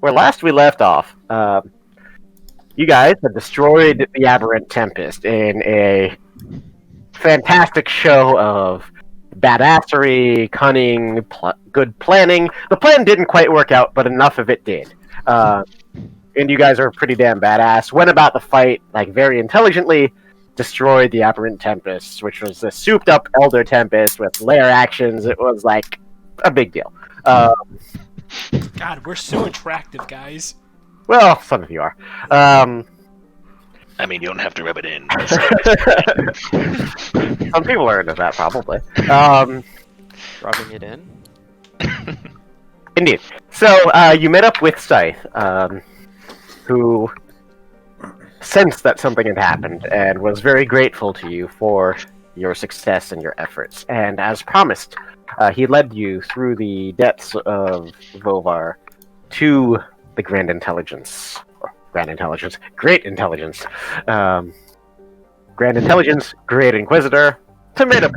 where last we left off, you guys had destroyed the Aberrant Tempest in a fantastic show of badassery, cunning, good planning. The plan didn't quite work out, but enough of it did. And you guys are pretty damn badass. Went about the fight very intelligently, destroyed the Aberrant Tempest, which was a souped-up Elder Tempest with lair actions. It was a big deal. God, we're so attractive, guys. Well, some of you are. I mean, you don't have to rub it in. Some people are into that, probably. Rubbing it in? Indeed. So, you met up with Scythe, who sensed that something had happened and was very grateful to you for your success and your efforts. And as promised, he led you through the depths of Vovar to the Great Intelligence. Great Intelligence. Great Intelligence, Great Inquisitor, tomato.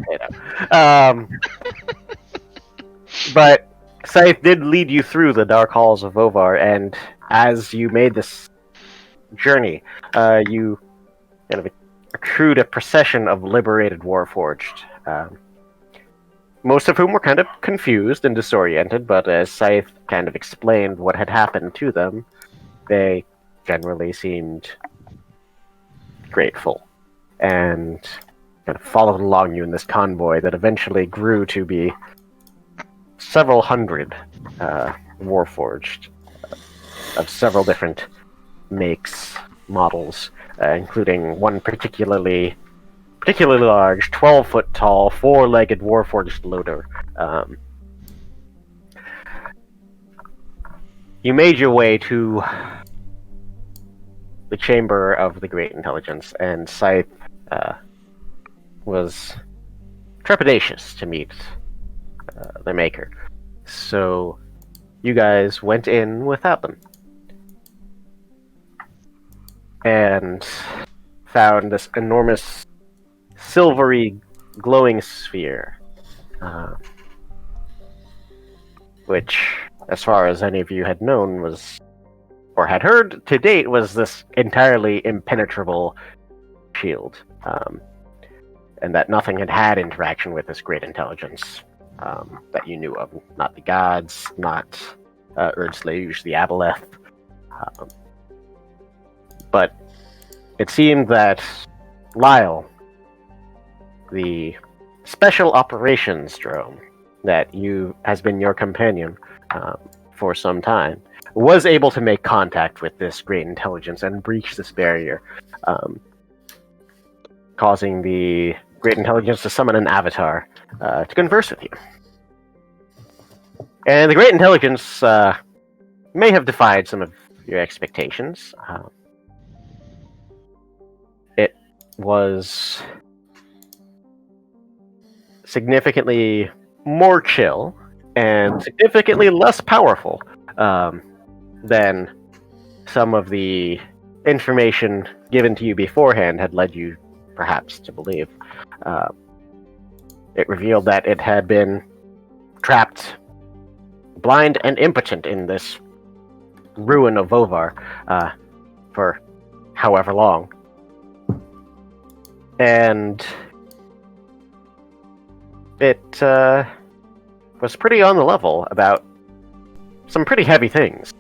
But Scythe did lead you through the dark halls of Vovar, and as you made this journey, you kind of accrued a procession of liberated Warforged. Most of whom were kind of confused and disoriented, but as Scythe kind of explained what had happened to them, they generally seemed grateful and kind of followed along you in this convoy that eventually grew to be several hundred Warforged of several different makes, models, including one particularly large, 12-foot tall, 4-legged Warforged loader. You made your way to the chamber of the Great Intelligence, and Scythe was trepidatious to meet the Maker. So you guys went in without them. And found this enormous silvery glowing sphere, which, as far as any of you had known, was, or had heard to date, was this entirely impenetrable shield, and that nothing had had interaction with this Great Intelligence that you knew of. Not the gods, not Urdslage, the Aboleth. But it seemed that Lyle, the special operations drone that has been your companion for some time, was able to make contact with this Great Intelligence and breach this barrier, causing the Great Intelligence to summon an avatar to converse with you. And the Great Intelligence may have defied some of your expectations. It was significantly more chill and significantly less powerful than some of the information given to you beforehand had led you perhaps to believe. It revealed that it had been trapped, blind and impotent in this ruin of Vovar for however long. And it was pretty on the level about some pretty heavy things.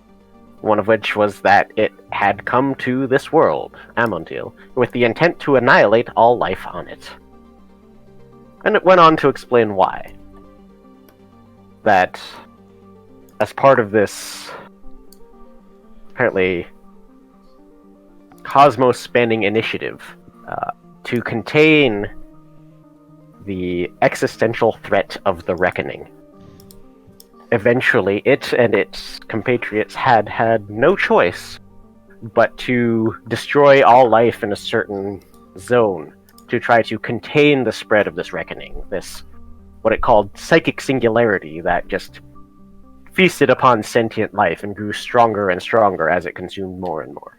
One of which was that it had come to this world, Amontil, with the intent to annihilate all life on it. And it went on to explain why. That, as part of this, apparently, cosmos-spanning initiative to contain the existential threat of the Reckoning, eventually it and its compatriots had no choice but to destroy all life in a certain zone to try to contain the spread of this Reckoning, this, what it called, psychic singularity that just feasted upon sentient life and grew stronger and stronger as it consumed more and more.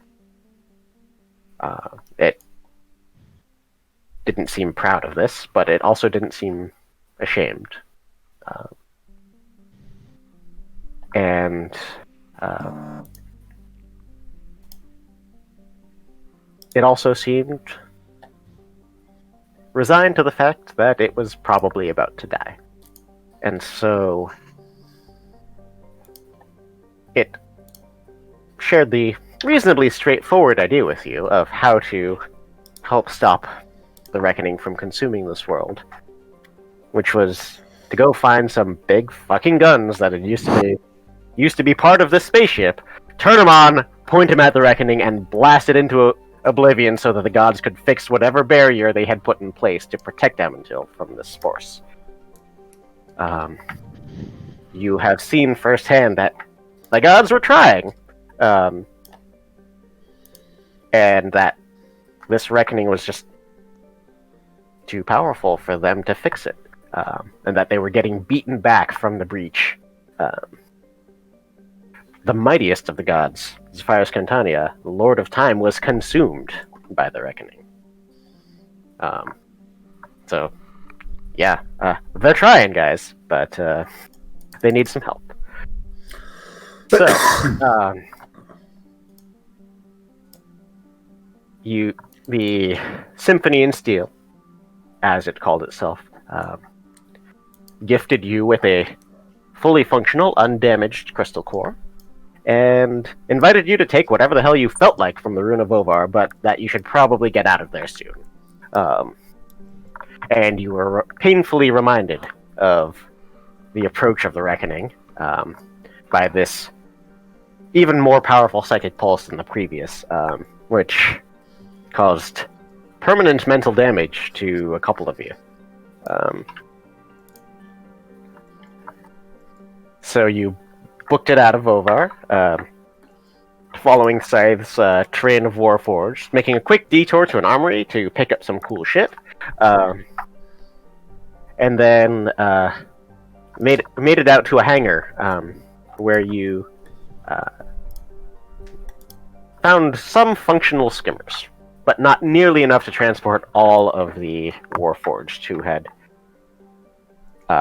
It didn't seem proud of this, but it also didn't seem ashamed. And it also seemed resigned to the fact that it was probably about to die. And so it shared the reasonably straightforward idea with you of how to help stop the Reckoning from consuming this world, which was to go find some big fucking guns that had used to be part of this spaceship, turn them on, point them at the Reckoning, and blast it into oblivion so that the gods could fix whatever barrier they had put in place to protect Amentil from this force. You have seen firsthand that the gods were trying, and that this Reckoning was just too powerful for them to fix it, and that they were getting beaten back from the breach. The mightiest of the gods, Zephyrus Cantania, the Lord of Time, was consumed by the Reckoning. So, yeah, they're trying, guys, but they need some help. So, the Symphony in Steel, as it called itself, gifted you with a fully functional, undamaged crystal core, and invited you to take whatever the hell you felt like from the Rune of Ovar, but that you should probably get out of there soon. And you were painfully reminded of the approach of the Reckoning by this even more powerful psychic pulse than the previous, which caused permanent mental damage to a couple of you. So you booked it out of Ovar, following Scythe's train of Warforged, making a quick detour to an armory to pick up some cool shit, and then made it out to a hangar where you found some functional skimmers, but not nearly enough to transport all of the Warforged who had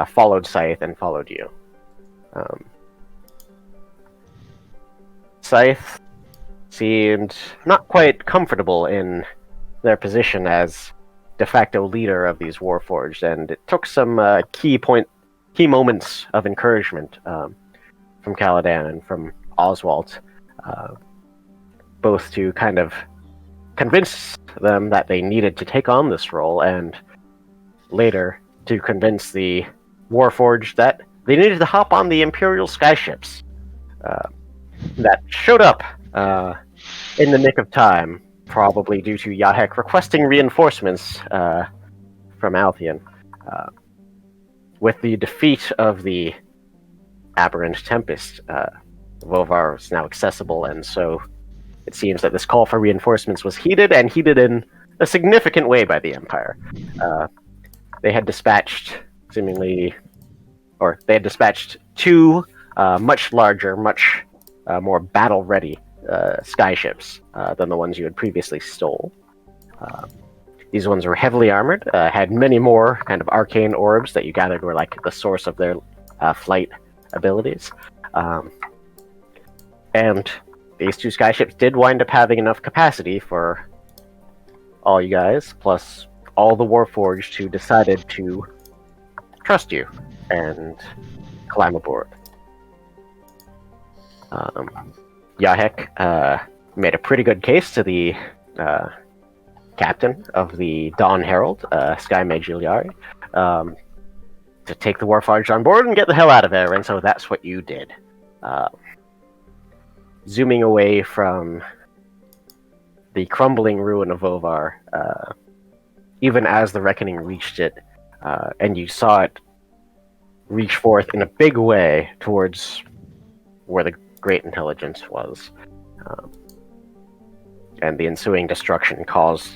followed Scythe and followed you. Scythe seemed not quite comfortable in their position as de facto leader of these Warforged, and it took some key moments of encouragement from Caladan and from Oswald, both to kind of convince them that they needed to take on this role, and later to convince the Warforged that they needed to hop on the Imperial skyships that showed up in the nick of time, probably due to Yahek requesting reinforcements from Altheon. With the defeat of the Aberrant Tempest, Vovar is now accessible, and so it seems that this call for reinforcements was heeded, and heeded in a significant way by the Empire. They had dispatched two much larger, much more battle-ready skyships than the ones you had previously stole. These ones were heavily armored, had many more kind of arcane orbs that you gathered were like the source of their flight abilities. And these two skyships did wind up having enough capacity for all you guys, plus all the Warforged who decided to trust you and climb aboard. Yahek made a pretty good case to the captain of the Dawn Herald, Sky Mage Ilyari, to take the Warforged on board and get the hell out of there, and so that's what you did. Zooming away from the crumbling ruin of Ovar, even as the Reckoning reached it, and you saw it reach forth in a big way towards where the Great Intelligence was. And the ensuing destruction caused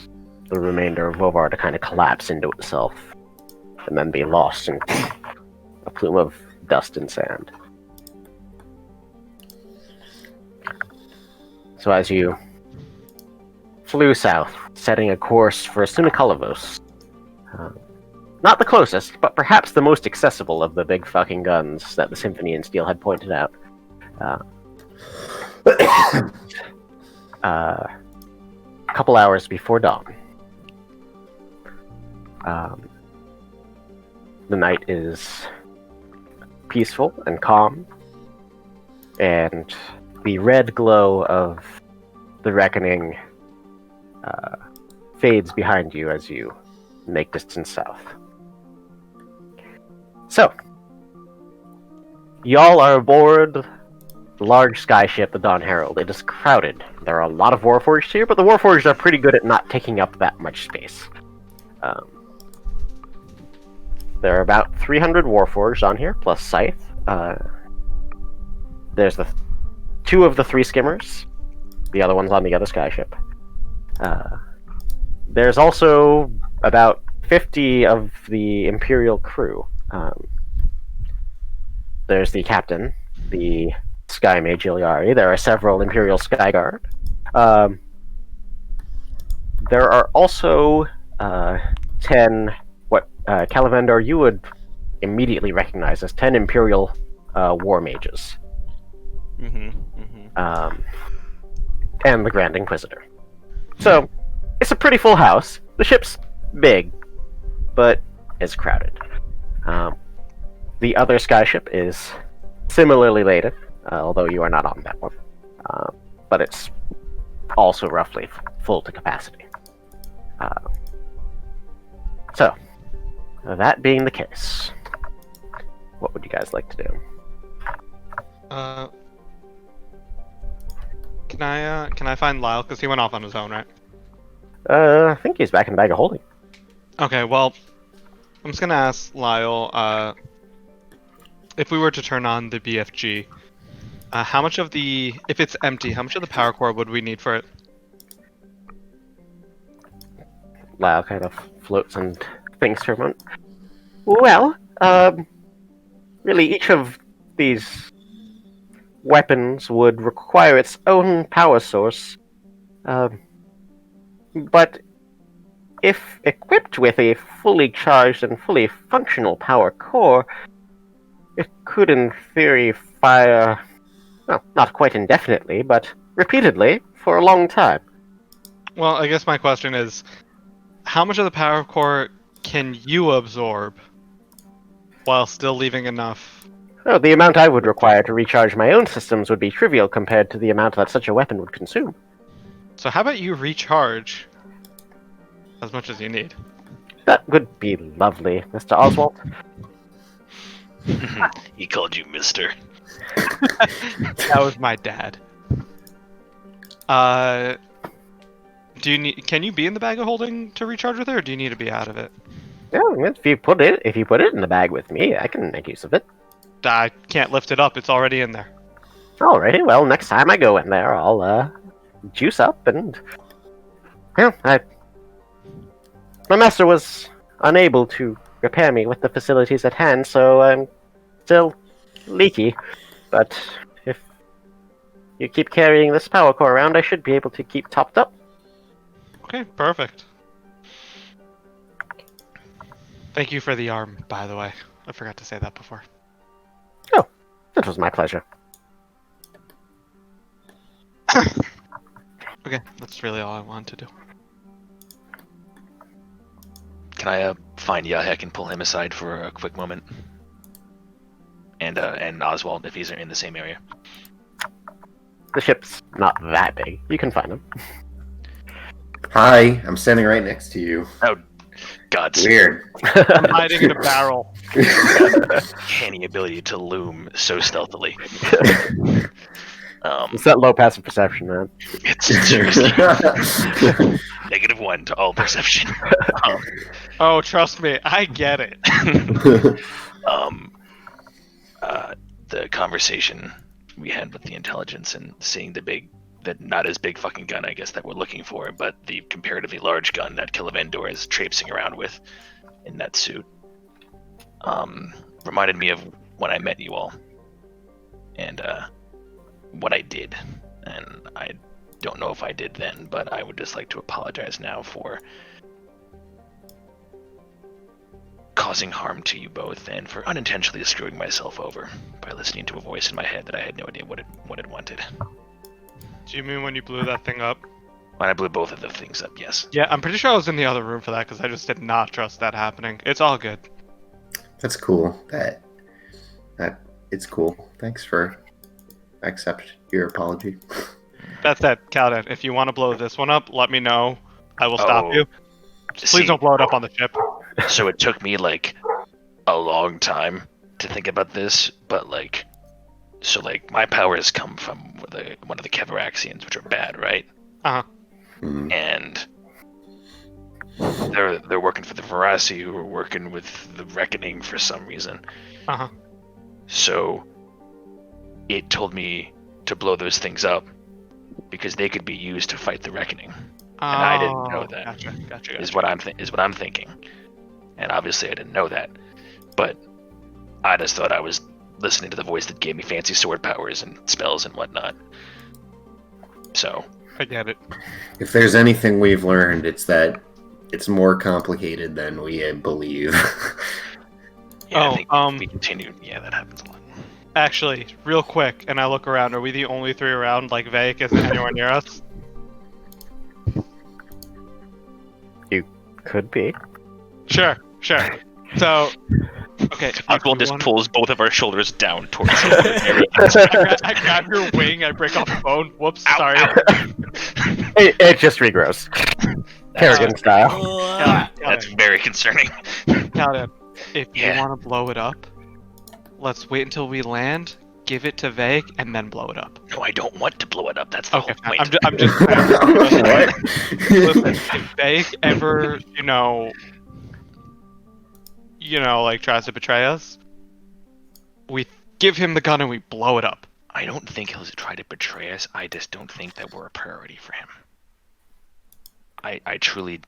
the remainder of Vovar to kind of collapse into itself, and then be lost in a plume of dust and sand. So as you flew south, setting a course for Sunikalavos, not the closest, but perhaps the most accessible of the big fucking guns that the Symphony in Steel had pointed out, couple hours before dawn. The night is peaceful and calm, and the red glow of the reckoning fades behind you as you make distance south. So, y'all are aboard the large skyship, the Dawn Herald. It is crowded. There are a lot of Warforged here, but the Warforged are pretty good at not taking up that much space. There are about 300 Warforged on here, plus Scythe. There's the two of the three skimmers. The other one's on the other skyship. There's also about 50 of the Imperial crew. There's the captain, the Sky Mage Iliari. There are several Imperial Sky Guard. There are also 10, Calavendar, you would immediately recognize as 10 Imperial War Mages. And the Grand Inquisitor. So, it's a pretty full house. The ship's big, but it's crowded. The other skyship is similarly laden, although you are not on that one. But it's also roughly full to capacity. So, that being the case, what would you guys like to do? Can I find Lyle? Because he went off on his own, right? I think he's back in the bag of holding. Okay, well, I'm just gonna ask Lyle, if we were to turn on the BFG, how much of the, if it's empty, how much of the power core would we need for it? Lyle kind of floats and thinks for a moment. Well, really each of these weapons would require its own power source. But if equipped with a fully charged and fully functional power core, it could in theory fire, well, not quite indefinitely, but repeatedly for a long time. Well, I guess my question is, how much of the power core can you absorb while still leaving enough? Oh, the amount I would require to recharge my own systems would be trivial compared to the amount that such a weapon would consume. So how about you recharge as much as you need? That would be lovely, Mr. Oswald. He called you Mister. That was my dad. Do you need? Can you be in the bag of holding to recharge with it, or do you need to be out of it? Yeah, if you put it in the bag with me, I can make use of it. I can't lift it up. It's already in there. Alrighty, well, next time I go in there, I'll juice up and. Yeah, my master was unable to repair me with the facilities at hand, so I'm still leaky. But if you keep carrying this power core around, I should be able to keep topped up. Okay, perfect. Thank you for the arm, by the way. I forgot to say that before. Oh, that was my pleasure. Okay, that's really all I wanted to do. Can I find Yahek and pull him aside for a quick moment? And Oswald, if he's in the same area. The ship's not that big. You can find him. Hi, I'm standing right next to you. Oh, God. Weird. I'm hiding in a barrel. Canny ability to loom so stealthily. It's that low passive perception, man. It's seriously -1 to all perception. Oh, trust me, I get it. The conversation we had with the intelligence and seeing the not as big fucking gun, I guess, that we're looking for, but the comparatively large gun that Kilavendor is traipsing around with in that suit, reminded me of when I met you all, and what I did. And I don't know if I did then, but I would just like to apologize now for causing harm to you both, and for unintentionally screwing myself over by listening to a voice in my head that I had no idea what it wanted. Do you mean when you blew that thing up? When I blew both of the things up, yes. Yeah, I'm pretty sure I was in the other room for that because I just did not trust that happening. It's all good. That's cool. That it's cool. Thanks for accept your apology. That's it, Calden. If you want to blow this one up, let me know. I will stop you. Please don't blow it up on the ship. So it took me like a long time to think about this, but like, so like my powers come from one of the Keveraxians, which are bad, right? Uh-huh. Mhm. And they're working for the Verasi, who are working with the Reckoning for some reason. Uh-huh. So it told me to blow those things up because they could be used to fight the Reckoning. And I didn't know that. Gotcha. Is what I'm thinking. And obviously I didn't know that. But I just thought I was listening to the voice that gave me fancy sword powers and spells and whatnot. So I get it. If there's anything we've learned, it's that it's more complicated than we believe. yeah, I think if we continue, yeah, that happens a lot. Actually, real quick, and I look around, are we the only three around? Like, Vake isn't anywhere near us? Could be. Sure. So, okay. Oswald just pulls both of our shoulders down towards him. I grab your wing, I break off the bone. Whoops, sorry. It just regrows. Kerrigan style. That's very concerning. Calden, if you want to blow it up, let's wait until we land, give it to Vake, and then blow it up. No, I don't want to blow it up. That's the whole point. I'm just What? Listen, if Vake ever, like tries to betray us, we give him the gun and we blow it up. I don't think he'll try to betray us. I just don't think that we're a priority for him. I truly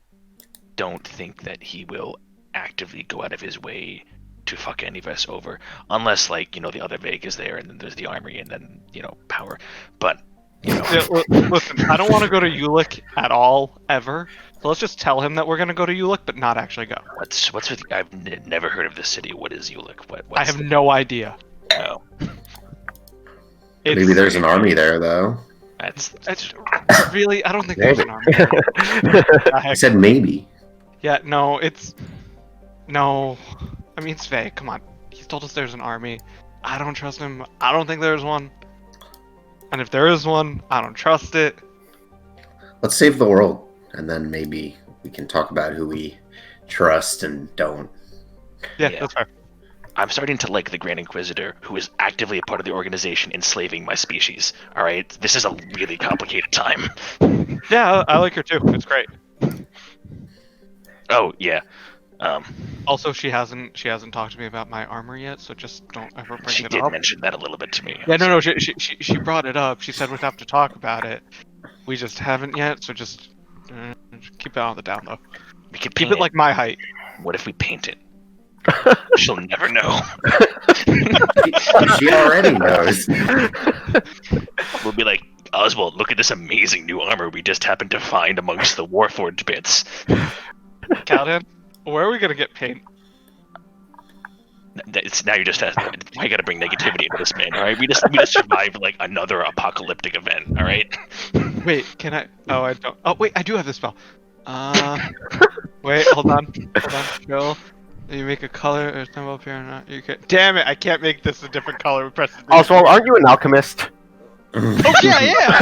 don't think that he will actively go out of his way to fuck any of us over, unless like the other Vake is there, and then there's the armory, and then power. But Yeah, listen, I don't want to go to Ulick at all ever. So let's just tell him that we're gonna go to Ulick, but not actually go. What's with? I've never heard of this city. What is Ulick? I have no idea. No. Maybe there's an army there, though. That's really. I don't think there's an army. I said maybe. Yeah, no, it's no. I mean, Svay, come on. He's told us there's an army. I don't trust him. I don't think there's one. And if there is one, I don't trust it. Let's save the world, and then maybe we can talk about who we trust and don't. Yeah, that's fair. I'm starting to like the Grand Inquisitor, who is actively a part of the organization enslaving my species. All right, this is a really complicated time. Yeah, I like her too. It's great. Oh yeah. Also, she hasn't talked to me about my armor yet, so just don't ever bring she it did up. mention that a little bit to me. Yeah, no, she brought it up. She said we'd have to talk about it. We just haven't yet, so just keep it on the down low. We could Keep it like my height. What if we paint it? She'll never know. She already knows. We'll be like, Oswald, look at this amazing new armor we just happened to find amongst the Warforged bits. Calden, where are we gonna get paint? Now you're just asking. I gotta bring negativity into this, man. All right, we just survived like another apocalyptic event. All right. Wait, can I? Oh, I don't. Oh, wait, I do have this spell. Wait, hold on. Chill. You make a color or symbol appear or not. You can. Damn it! I can't make this a different color. Press the. Oswald, aren't you an alchemist? Oh yeah, yeah.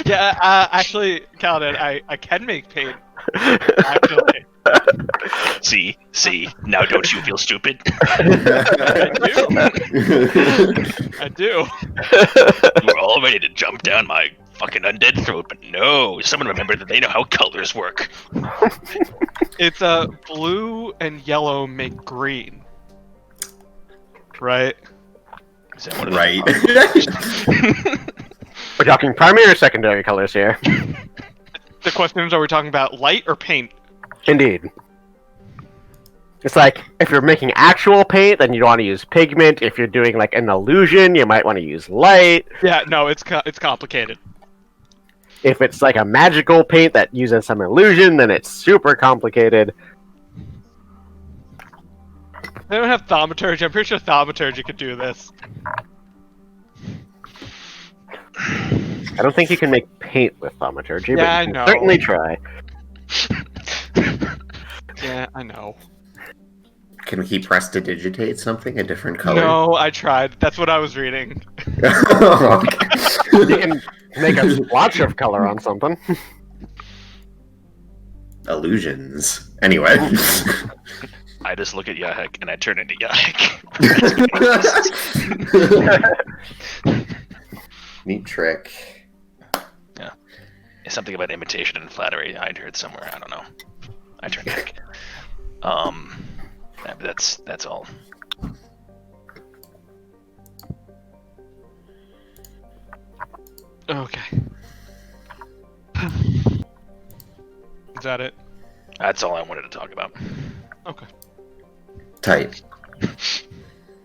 Yeah, actually, Calden, I can make paint. Actually. See. Now don't you feel stupid? I do. We're all ready to jump down my fucking undead throat, but no. Someone remember that they know how colors work. It's blue and yellow make green. Right? Is that one of Right. We're talking primary or secondary colors here. The question is, are we talking about light or paint? Indeed. It's like, if you're making actual paint, then you want to use pigment. If you're doing like an illusion, you might want to use light. Yeah, no, it's complicated. If it's like a magical paint that uses some illusion, then it's super complicated. They don't have thaumaturgy. I'm pretty sure thaumaturgy could do this. I don't think you can make paint with thaumaturgy, Yeah, but I you can know. certainly try. Yeah, I know. Can he prestidigitate something a different color? No, I tried. That's what I was reading. Okay. You can make a splotch of color on something. Illusions. Anyway. I just look at Yahek and I turn into Yahek. Neat trick. It's something about imitation and flattery I'd heard somewhere. I don't know. I turn Yahek. That's all. Okay. Is that it? That's all I wanted to talk about. Okay. Tight.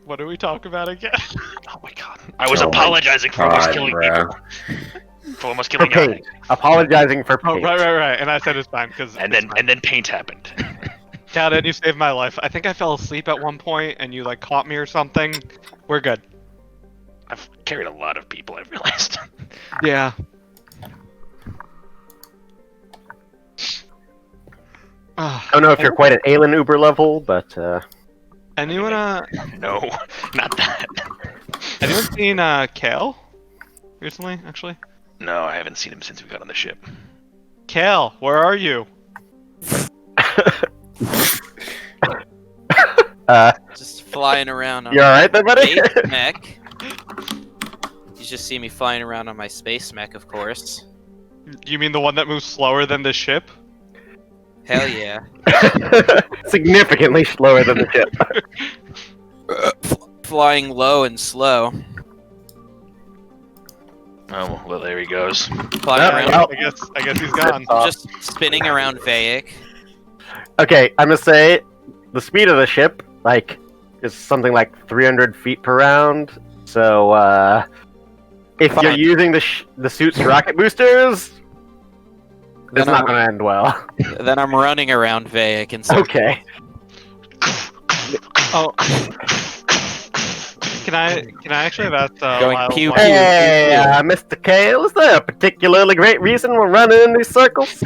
What do we talk about again? Oh my god. I was Oh my apologizing for almost God, killing bro. people. For almost For killing Yahek. paint. Apologizing for Oh, paint. right. And I said it's fine because. And then paint happened. Cat, you saved my life. I think I fell asleep at one point and you like caught me or something. We're good. I've carried a lot of people, I've realized. Yeah. I don't know if you're quite at Aelin Uber level, but Anyone No, not that. anyone seen Kale recently? Actually, No, I haven't seen him since we got on the ship. Kale, where are you? Just flying around on you alright there, my buddy? space mech. You just see me flying around on my space mech, of course. You mean the one that moves slower than the ship? Hell yeah. Significantly slower than the ship. Flying low and slow. Oh, well, there he goes. Flying around, well, I guess he's gone. just spinning around Vaic. Okay, I'm gonna say the speed of the ship, like, is something like 300 feet per round. So, if you're Fine. using the suit's rocket boosters, Then it's not I'm, gonna end well. then I'm running around Vaic and Okay. Oh. Can I actually have asked Going Lyle pew, why- pew. Hey, Mr. Kale, is there a particularly great reason we're running in these circles?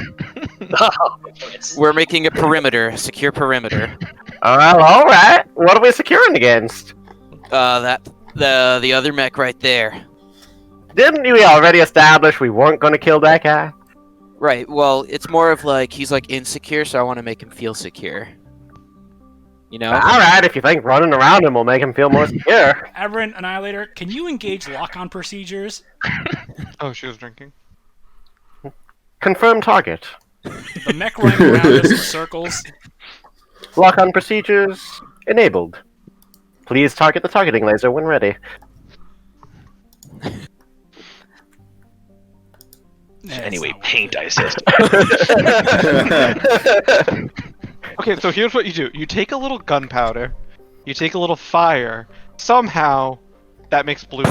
we're making a perimeter, a secure perimeter. Well, alright. What are we securing against? The other mech right there. Didn't we already establish we weren't gonna kill that guy? Right, well, it's more of like, he's like insecure, so I want to make him feel secure. You know? Alright, if you think running around him will make him feel more secure. Aberrant Annihilator, can you engage lock-on procedures? Oh, she was drinking. Confirm target. The mech running around us in circles. Lock on procedures enabled. Please target the targeting laser when ready. Anyway, paint, I assist. Okay, so here's what you do. You take a little gunpowder, you take a little fire, somehow that makes blue.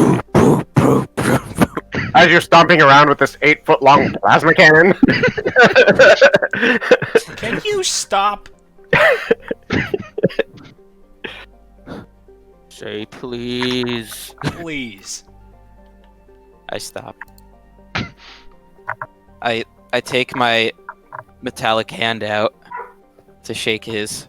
As you're stomping around with this 8-foot-long plasma cannon. Can you stop? Say please. Please. I stop. I take my metallic hand out to shake his.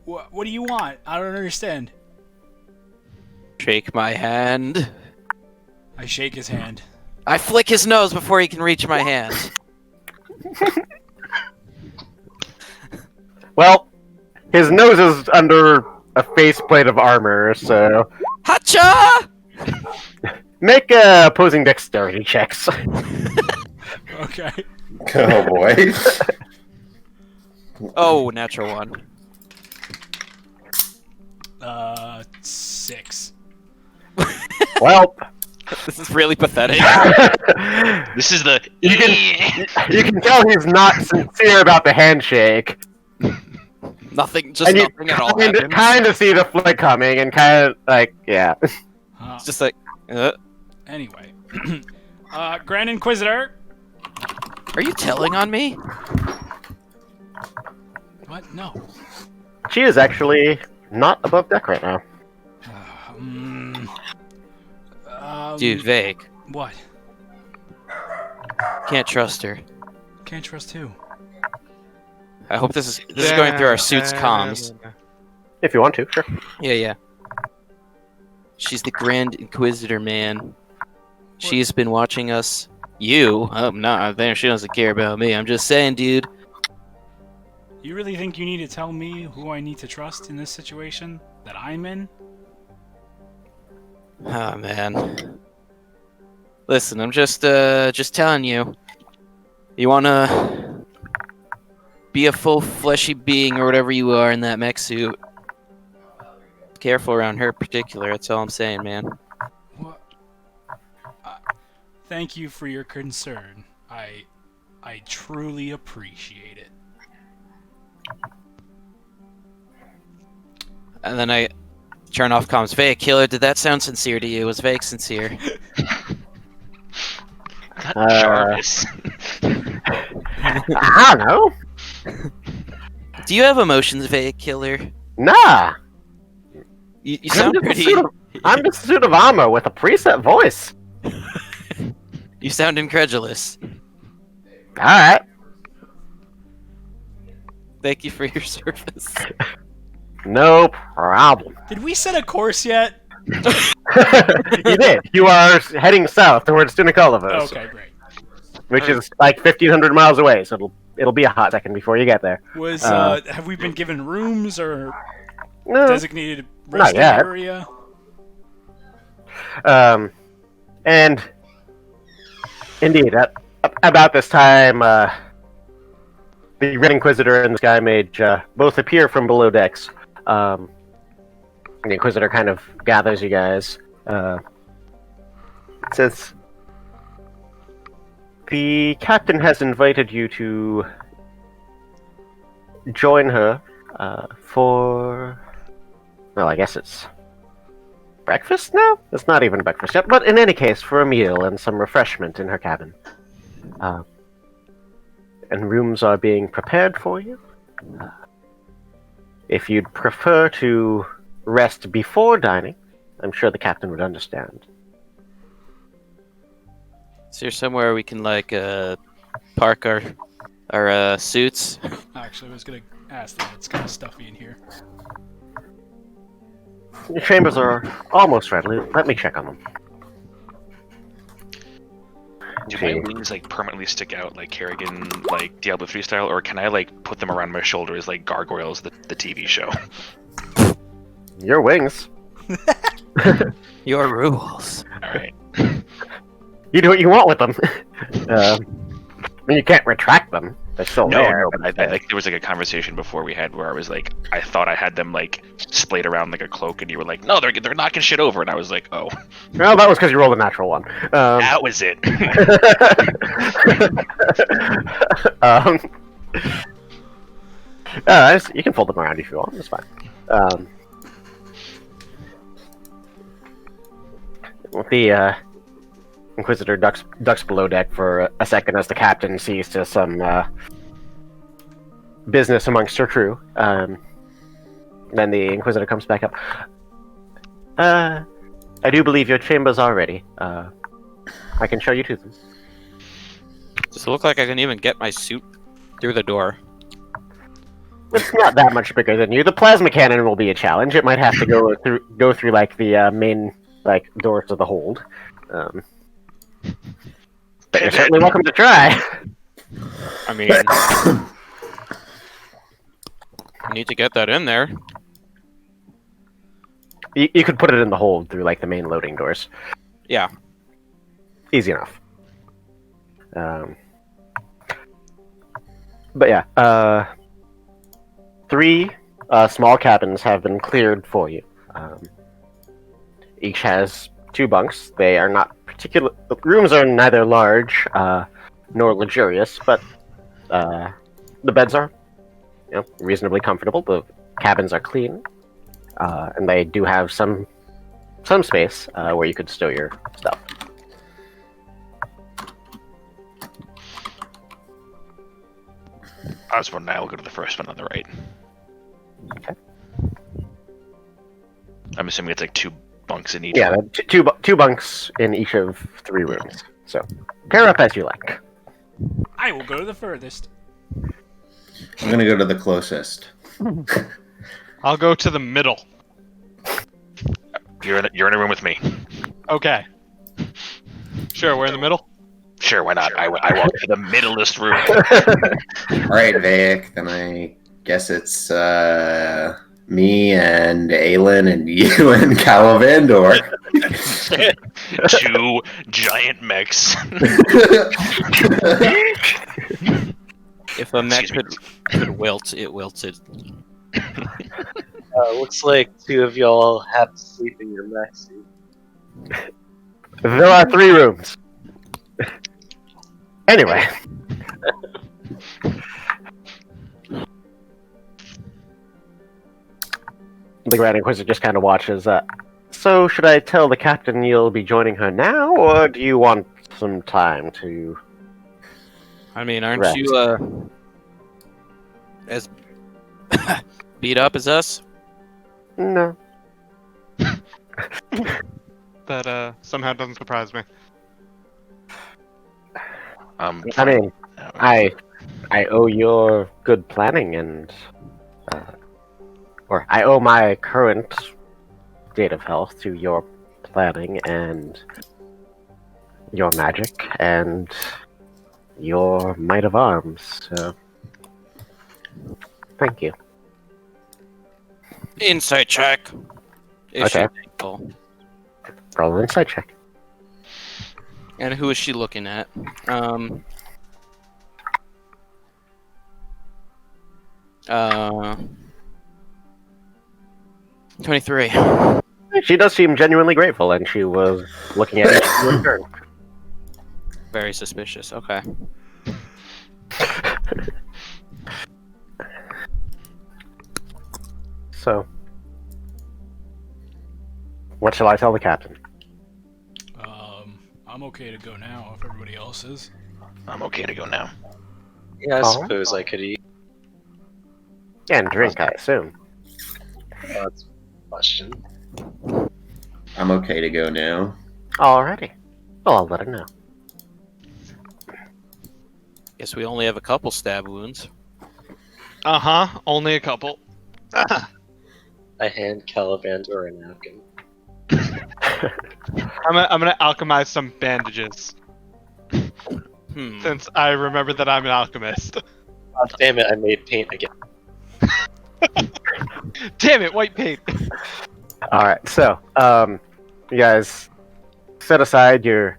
What do you want? I don't understand. Shake my hand. I shake his hand. I flick his nose before he can reach my hand. Well, his nose is under a faceplate of armor, so Hacha! make opposing dexterity checks. Okay. Oh boy. Oh, natural one. 6. Well, This is really pathetic. This is the. you can tell he's not sincere about the handshake. Nothing, just And you nothing at all happens. kind of see the flick coming, and kind of like, yeah. It's just like, Anyway. Grand Inquisitor. are you telling on me? What? No. She is actually not above deck right now. Dude, Vake, What? can't trust her. Can't trust who? I hope this is going through our suits' comms. If you want to, sure. Yeah. She's the Grand Inquisitor, man. She's been watching us. You? Oh, no, she doesn't care about me. I'm just saying, dude. You really think you need to tell me who I need to trust in this situation that I'm in? Oh, man. Listen, I'm just telling you. You wanna be a full fleshy being or whatever you are in that mech suit. Careful around her in particular, that's all I'm saying, man. What? Thank you for your concern. I truly appreciate it. And then I turn off comms. Vake, killer, did that sound sincere to you? Was Vake sincere? Not Jarvis. I don't know. Do you have emotions, Vake, killer? Nah. You sound pretty... I'm just a suit of armor with a preset voice. You sound incredulous. Alright. Thank you for your service. No problem. Did we set a course yet? You did. You are heading south towards Dndnaturalfun, Okay, great. which is like 1,500 miles away, so it'll be a hot second before you get there. Have we been given rooms or No, designated resting yet. area? And indeed, about this time, the Red Inquisitor and the Sky Mage both appear from below decks. The Inquisitor kind of gathers you guys. It says, the captain has invited you to join her for... Well, I guess it's breakfast now? It's not even breakfast yet, but in any case, for a meal and some refreshment in her cabin. And rooms are being prepared for you. If you'd prefer to rest before dining, I'm sure the captain would understand. Is there somewhere we can, like, park our suits? Actually, I was gonna ask that. It's kind of stuffy in here. Your chambers are almost ready. Let me check on them. Do my wings like permanently stick out like Kerrigan, like Diablo 3 style, or can I like put them around my shoulders like Gargoyles, the TV show? Your wings. Your rules. Alright. You do what you want with them. I mean, you can't retract them. They're still there. No, but I like there was like a conversation before we had where I was like, I thought I had them like splayed around like a cloak, and you were like, no, they're knocking shit over, and I was like, oh, Well, that was because you rolled a natural one. that was it. You can fold them around if you want. It's fine. With the Inquisitor ducks below deck for a second as the captain sees to some business amongst her crew. Then the Inquisitor comes back up. I do believe your chambers are ready. I can show you to them. Does it look like I can even get my suit through the door? It's not that much bigger than you. The plasma cannon will be a challenge. It might have to go through like the main like doors to the hold. But you're certainly welcome to try. I mean, I need to get that in there. You could put it in the hold through like the main loading doors. Yeah. Easy enough. But yeah, 3 small cabins have been cleared for you. Each has 2 bunks. They are not particular. The rooms are neither large nor luxurious, but the beds are, reasonably comfortable. The cabins are clean, and they do have some space where you could stow your stuff. Osborne and I will go to the first one on the right. Okay. I'm assuming it's like 2 bunks in each Yeah, room. two bunks in each of 3 rooms. So pair up as you like. I will go to the furthest. I'm gonna go to the closest. I'll go to the middle. You're in a room with me. Okay. Sure, we're in the middle. Sure, why not? I walk to the middlest room. All right, Vic. Then I guess it's me and Aelin and you and Calavandor. 2 giant mechs. If a mech Excuse could wilt, it wilted. Looks like 2 of y'all have to sleep in your mech suit. There are 3 rooms. Anyway. The Grand Inquisitor just kind of watches. So, should I tell the captain you'll be joining her now, or do you want some time to... I mean, aren't Right. you as beat up as us? No. That somehow doesn't surprise me. I mean, I owe your good planning and... or I owe my current state of health to your planning and your magic and your might of arms, so... Thank you. Insight check. Is she Okay. thankful? Roll an insight check. And who is she looking at? 23. She does seem genuinely grateful, and she was looking at it in return. Very suspicious. Okay. So, what shall I tell the captain? I'm okay to go now if everybody else is. I'm okay to go now. Yeah, I Oh. suppose I could eat. And drink, I assume. That's a question. I'm okay to go now. Alrighty. Well, I'll let her know. Guess we only have a couple stab wounds. Only a couple. I hand Calavandor a napkin. I'm gonna alchemize some bandages since I remember that I'm an alchemist. Oh, damn it, I made paint again. Damn it, white paint. Alright, so, you guys set aside your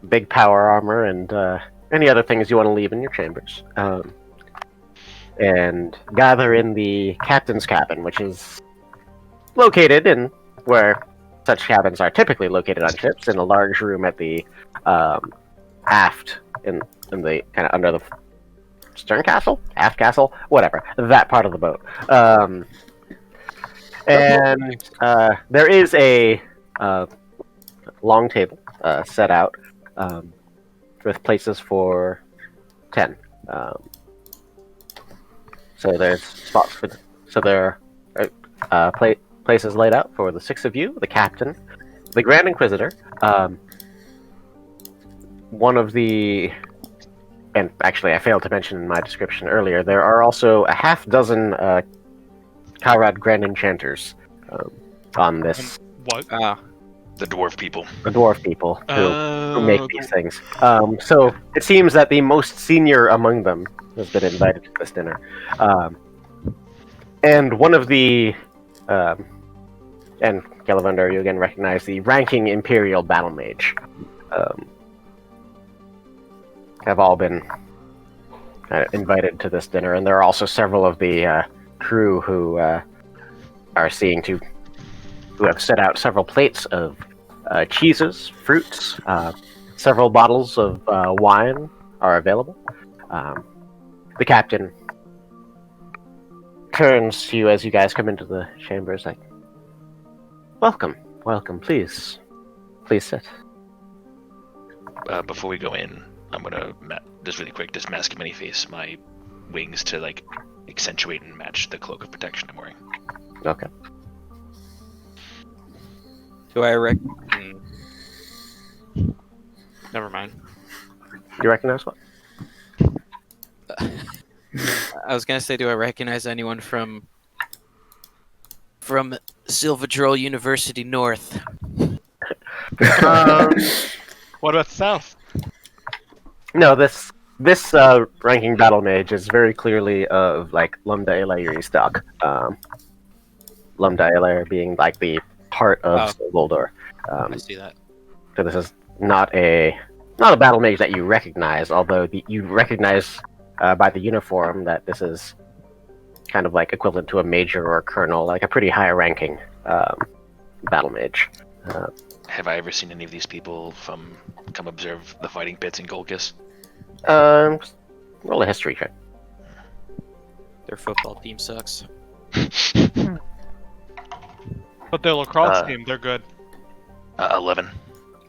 big power armor and any other things you want to leave in your chambers. And gather in the captain's cabin, which is located in where such cabins are typically located on ships, in a large room at the aft, in the kind of under the stern castle, aft castle, whatever, that part of the boat. And there is a long table set out with places for 10. So there's spots for, so there are places laid out for the 6 of you, the captain, the Grand Inquisitor, one of the, and actually I failed to mention in my description earlier, there are also a half dozen Kairad Grand Enchanters on this, What? The dwarf people. the dwarf people who make Oh, these things. So it seems that the most senior among them has been invited to this dinner. And one of the, and Galavandar, you again recognize the ranking Imperial Battle Mage, have all been invited to this dinner, and there are also several of the crew who are seeing to, who have set out several plates of cheeses, fruits, several bottles of wine are available. The captain turns to you as you guys come into the chambers, like, welcome, please sit. Before we go in, I'm gonna just really quick, just mask many face my wings to like accentuate and match the cloak of protection I'm wearing. Okay. Do I Never mind. You recognize what? I was gonna say, do I recognize anyone from Silverdrole University North? What about South? No, this ranking battle mage is very clearly of like Lambda Elairi stock. Lambda Elair being like the heart of Goldor. I see that. So this is not a battle mage that you recognize, although you recognize by the uniform that this is kind of like equivalent to a major or a colonel, like a pretty high ranking battle mage. Have I ever seen any of these people come observe the fighting pits in Golgis? Roll a history check. Their football team sucks. But their lacrosse team, they're good. 11.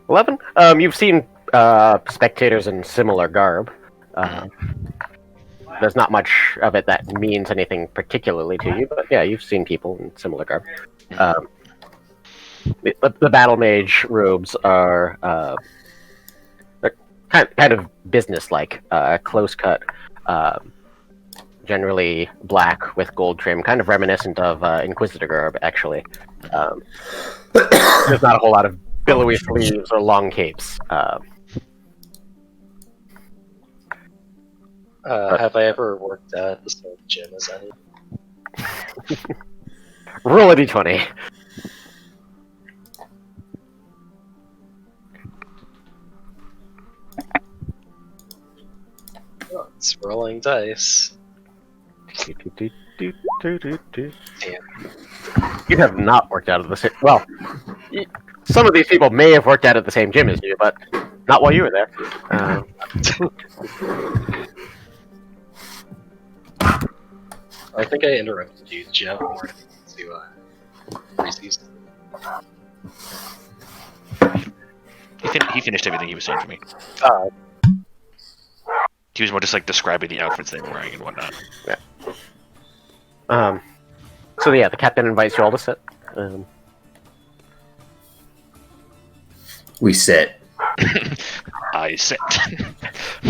11? You've seen spectators in similar garb. There's not much of it that means anything particularly to you, but yeah, you've seen people in similar garb. The battle mage robes are they're kind of business-like, close cut, generally black with gold trim, kind of reminiscent of Inquisitor garb, actually. There's not a whole lot of billowy sleeves or long capes. Have I ever worked at the same gym as any? Roll a d20. Oh, it's rolling dice. You have not worked out of the same. Well, some of these people may have worked out at the same gym as you, but not while you were there. I think I interrupted you. Did you have more to Reese's? He finished everything he was saying to me. He was more just like describing the outfits they were wearing and whatnot. Yeah. So yeah, the captain invites you all to sit. We sit. I sit.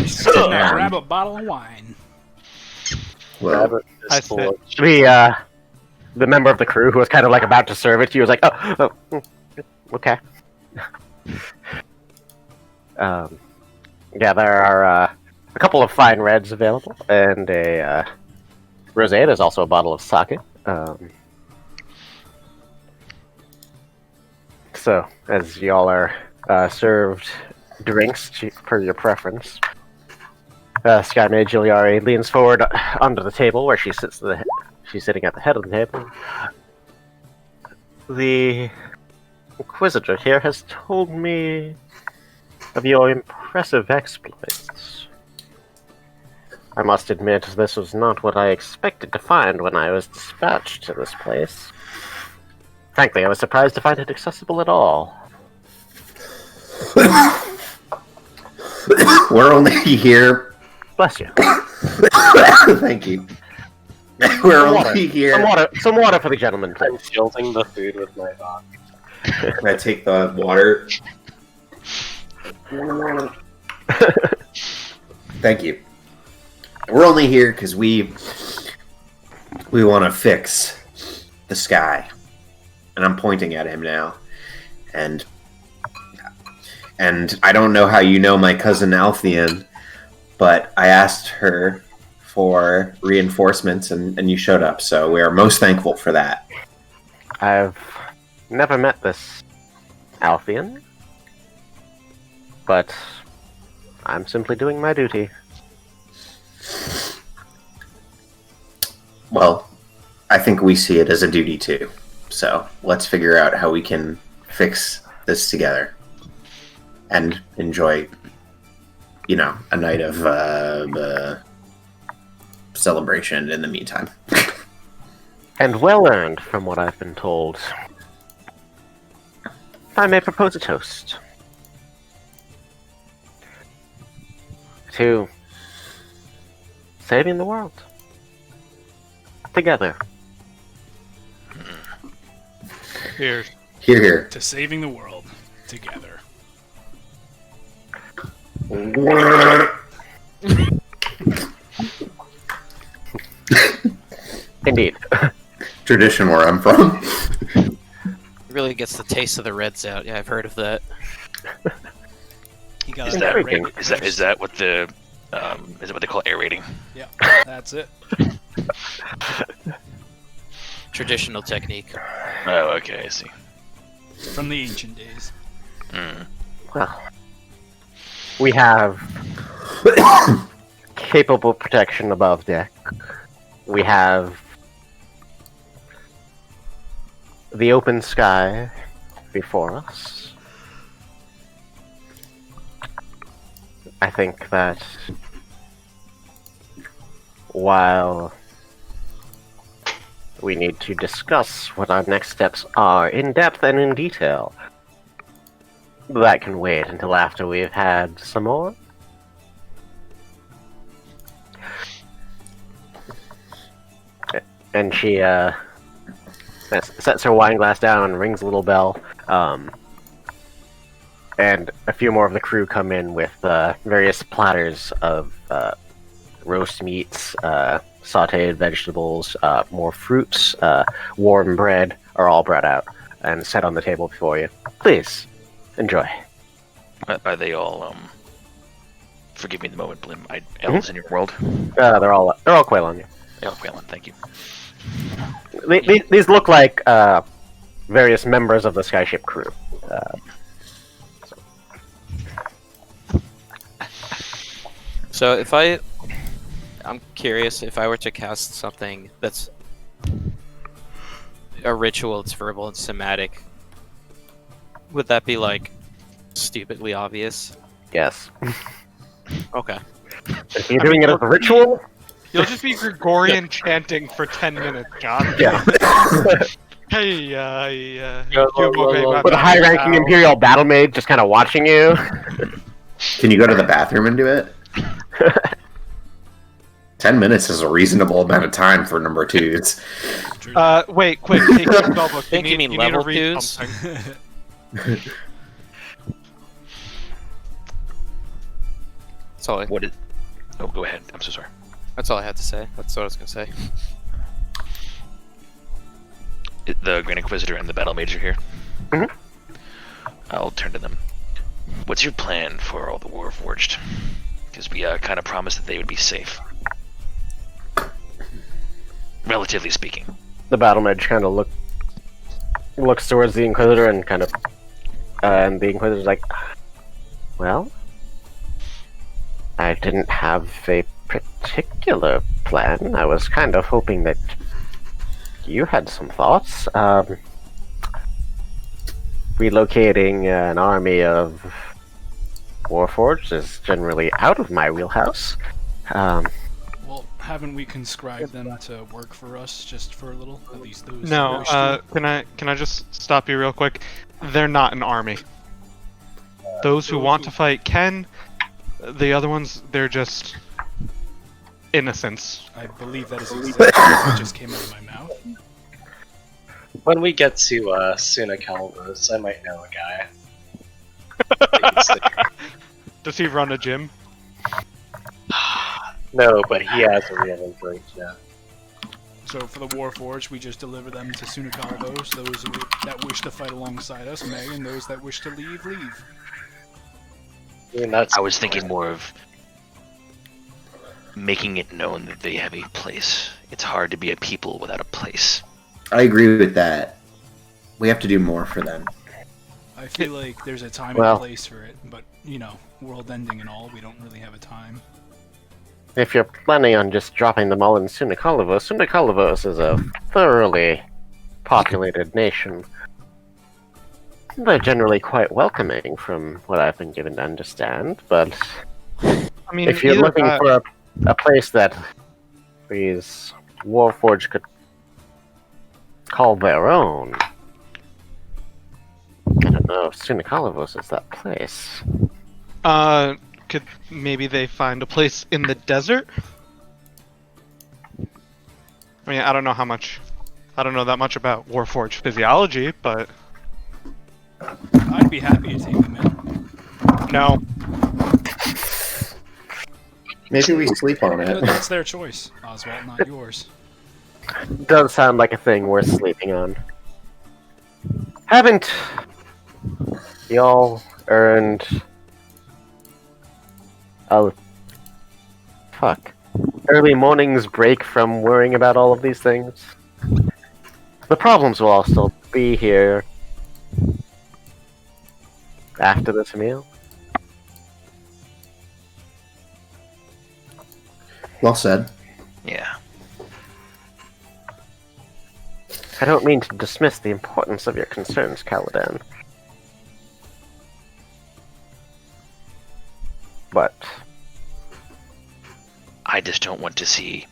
Sit and grab a bottle of wine. Well, I sit. The member of the crew who was kind of like about to serve it to you was like, oh, okay. Yeah, there are a couple of fine reds available, and a rosé. There's also a bottle of sake. So, as y'all are served drinks per your preference, Sky Mage Iliari leans forward onto the table where she's sitting at the head of the table. The Inquisitor here has told me of your impressive exploits. I must admit, this was not what I expected to find when I was dispatched to this place. Frankly, I was surprised to find it accessible at all. we're only here. Bless you. Thank you. We're only here. Some water for the gentleman, I'm please. shielding the food with my dog. I take the water. Thank you. We're only here because we want to fix the sky, and I'm pointing at him now, and I don't know how you know my cousin Althean, but I asked her for reinforcements, and you showed up, so we are most thankful for that. I've never met this Althean, but I'm simply doing my duty. Well, I think we see it as a duty too, so let's figure out how we can fix this together and enjoy, a night of celebration in the meantime. And well earned, from what I've been told. If I may propose a toast. To saving the world. Together. Cheers. Here, here. to saving the world together. Indeed. Tradition where I'm from. Really gets the taste of the Reds out. Yeah, I've heard of that. He got Is a that red- is that what the is it what they call aerating? Yeah, that's it. Traditional technique. Oh, okay, I see. From the ancient days. Mm. Well, we have capable protection above deck. We have the open sky before us. I think that while we need to discuss what our next steps are in depth and in detail, that can wait until after we've had some more. And she sets her wine glass down and rings a little bell. And a few more of the crew come in with various platters of roast meats, sautéed vegetables, more fruits, warm bread are all brought out and set on the table before you. Please, enjoy. Are they all forgive me the moment, Blim. Elves in your world? They're all Quailon. Yeah. Oh, Quailin, thank you. These look like various members of the Skyship crew. So if I'm curious, if I were to cast something that's a ritual, it's verbal and somatic, would that be like stupidly obvious? Yes. Okay. If you're doing it as a ritual, You'll just be Gregorian chanting for 10 minutes, John. yeah. Hey, With a high-ranking Imperial battle mage just kind of watching you. Can you go to the bathroom and do it? 10 minutes is a reasonable amount of time for number twos. Wait, quick, take your spellbook. I think you mean need level to read twos? something. That's all. What is? Oh, go ahead. I'm so sorry. That's all I had to say. That's what I was gonna say. The Grand Inquisitor and the Battle Mage are here. Mhm. I'll turn to them. What's your plan for all the Warforged? Because we kind of promised that they would be safe. Relatively speaking. The battle mage kind of looks towards the Inquisitor and and the Inquisitor's like, well, I didn't have a particular plan. I was kind of hoping that you had some thoughts. Relocating an army of Warforged is generally out of my wheelhouse. Well, haven't we conscribed them to work for us just for a little? At least those. No, those two? can I just stop you real quick? They're not an army. Those who want to fight can. The other ones, they're just innocents. I believe that is exactly what just came out of my mouth. When we get to Suna Calvos, I might know a guy. Does he run a gym? No, but he has a real break, yeah. So for the Warforged, we just deliver them to Sunakalvos, those that wish to fight alongside us, Meg, and those that wish to leave, leave. I mean, that's I was thinking more of making it known that they have a place. It's hard to be a people without a place. I agree with that. We have to do more for them. I feel like there's a time Well- and place for it, but, you know, world ending and all, we don't really have a time. If you're planning on just dropping them all in Sunakalvos is a thoroughly populated nation. They're generally quite welcoming, from what I've been given to understand, but I mean, if you're either looking that- for a place that these Warforged could call their own, I don't know if Sunakalvos is that place. could maybe they find a place in the desert? I mean, I don't know that much about Warforged physiology, but I'd be happy to take them in. No. Maybe we sleep on But it. that's their choice, Oswald, not yours. Does sound like a thing worth sleeping on. Haven't y'all earned a early morning's break from worrying about all of these things? The problems will all still be here after this meal. Well said. Yeah. I don't mean to dismiss the importance of your concerns, Caladan. But I just don't want to see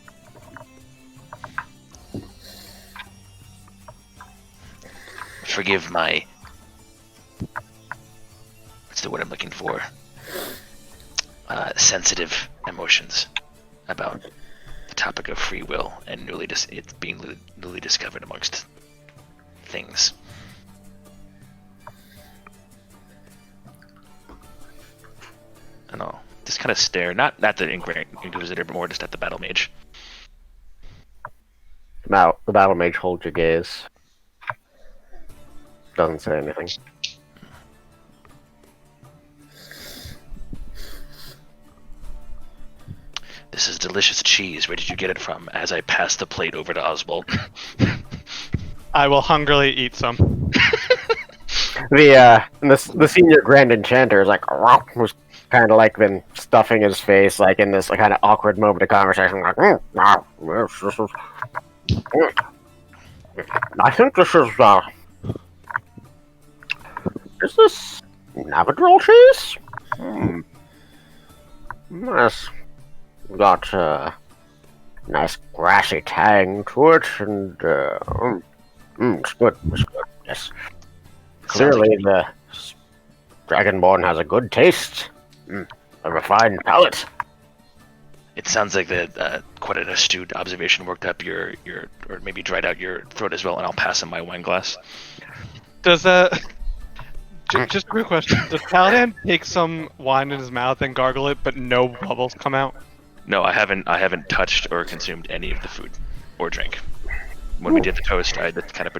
forgive my what's the word I'm looking for? Sensitive emotions about the topic of free will and it's being newly discovered amongst things. I don't know. Just kind of stare, not at the Inquisitor, but more just at the Battle Mage. now the battle mage holds your gaze. Doesn't say anything. This is delicious cheese. Where did you get it from? As I pass the plate over to Oswald. I will hungrily eat some. The senior Grand Enchanter is like was kind of like been stuffing his face like in this kind of awkward moment of conversation. Like, yes, this is. I think this is this Navidral cheese? Yes. Got a nice grassy tang to it, and it's good. It's good. Yes. Clearly, the Dragonborn has a good taste, a refined palate. It sounds like that quite an astute observation worked up your or maybe dried out your throat as well. And I'll pass him my wine glass. Does just a quick question. Does Paladin take some wine in his mouth and gargle it, but no bubbles come out? No, I haven't touched or consumed any of the food or drink. When we did the toast, I just kind of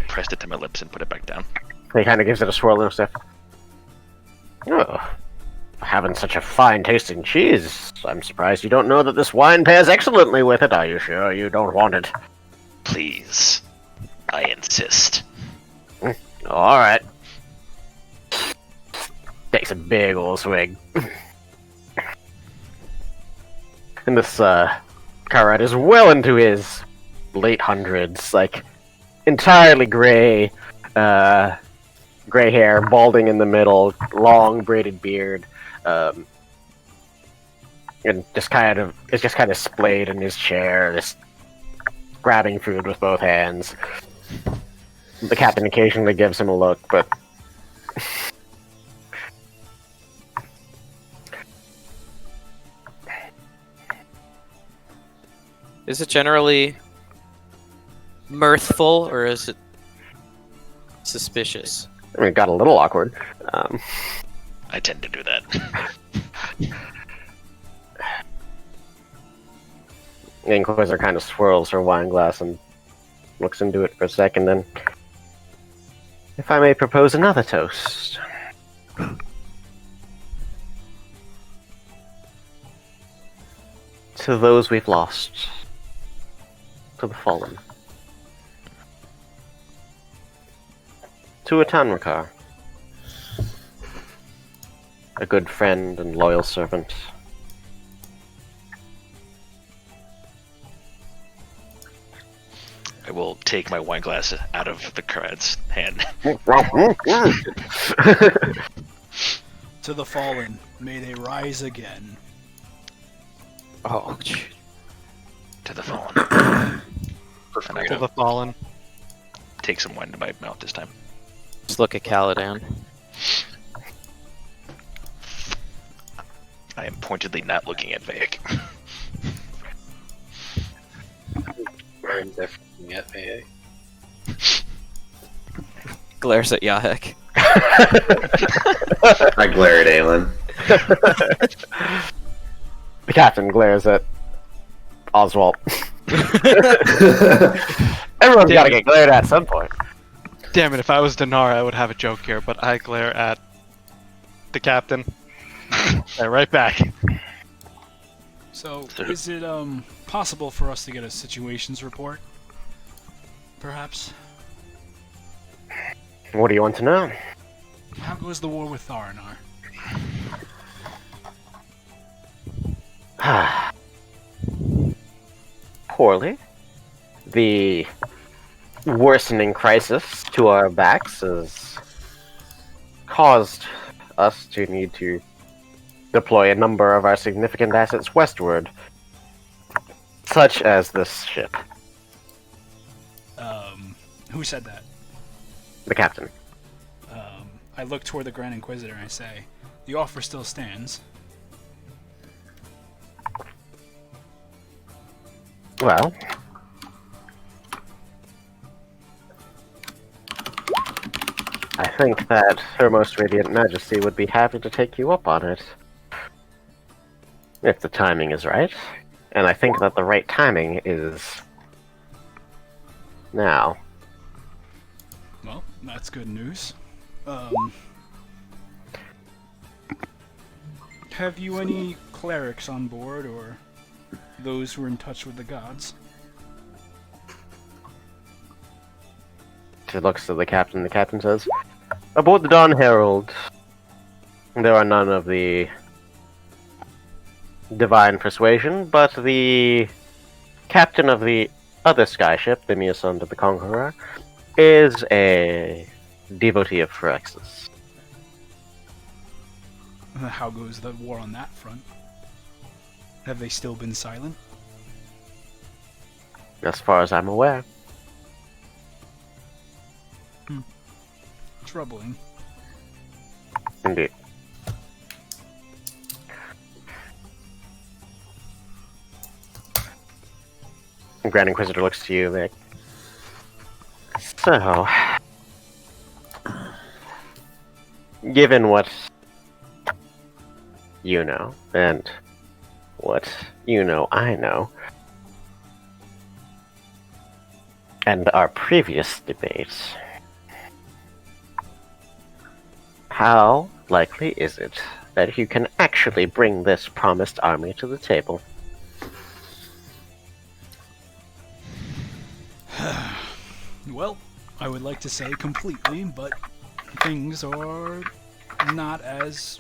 pressed it to my lips and put it back down. He kind of gives it a swirl and stuff. Oh, having such a fine-tasting cheese. I'm surprised you don't know that this wine pairs excellently with it. Are you sure you don't want it? Please, I insist. All right. Takes a big old swig. And this Karat is well into his late hundreds, like entirely gray hair, balding in the middle, long braided beard, and it's just kind of splayed in his chair, just grabbing food with both hands. The captain occasionally gives him a look, but Is it generally mirthful or is it suspicious? I mean, it got a little awkward. I tend to do that. The Inquisitor kind of swirls her wine glass and looks into it for a second, then, if I may propose another toast. To those we've lost. To the fallen. To a Tanrakar. A good friend and loyal servant. I will take my wine glass out of the Karad's hand. To the fallen, may they rise again. Oh, To the fallen. And I To will the fallen. take some wine to my mouth this time. just look at Caladan. I am pointedly not looking at Vayek. I'm definitely at AA. Glares at Yahek. I glare at Aelin. The captain glares at Oswald. Everyone's got to get glared at some point. Damn it, if I was Dinar, I would have a joke here, but I glare at the captain. Right back. So, is it possible for us to get a situations report? Perhaps? What do you want to know? How goes the war with Tharanar? Poorly. The worsening crisis to our backs has caused us to need to deploy a number of our significant assets westward, such as this ship. Who said that? The captain. I look toward the Grand Inquisitor and I say, the offer still stands. Well, I think that Her Most Radiant Majesty would be happy to take you up on it. If the timing is right. And I think that the right timing is now. Well, that's good news. Have you any clerics on board, or those who are in touch with the gods? She looks to the captain says, aboard the Dawn Herald, there are none of the divine persuasion, but the captain of the other skyship, the Miasund of the Conqueror, is a devotee of Phyrexis. How goes the war on that front? Have they still been silent? As far as I'm aware. Troubling. Indeed. The Grand Inquisitor looks to you like, so, given what you know, and what you know I know, and our previous debates, how likely is it that you can actually bring this promised army to the table? Well, I would like to say completely, but things are not as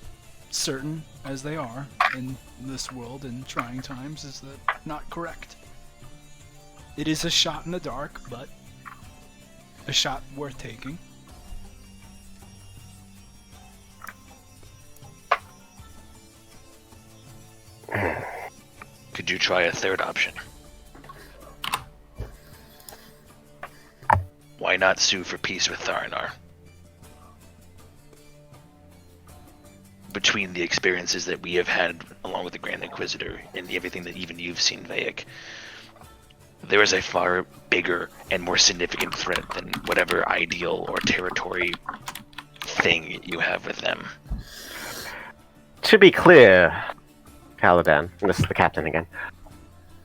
certain as they are in this world in trying times. Is that not correct? It is a shot in the dark, but a shot worth taking. Could you try a third option? Why not sue for peace with Tharanar? Between the experiences that we have had along with the Grand Inquisitor and everything that even you've seen, Vayak, there is a far bigger and more significant threat than whatever ideal or territory thing you have with them. To be clear, Caladan, and this is the captain again,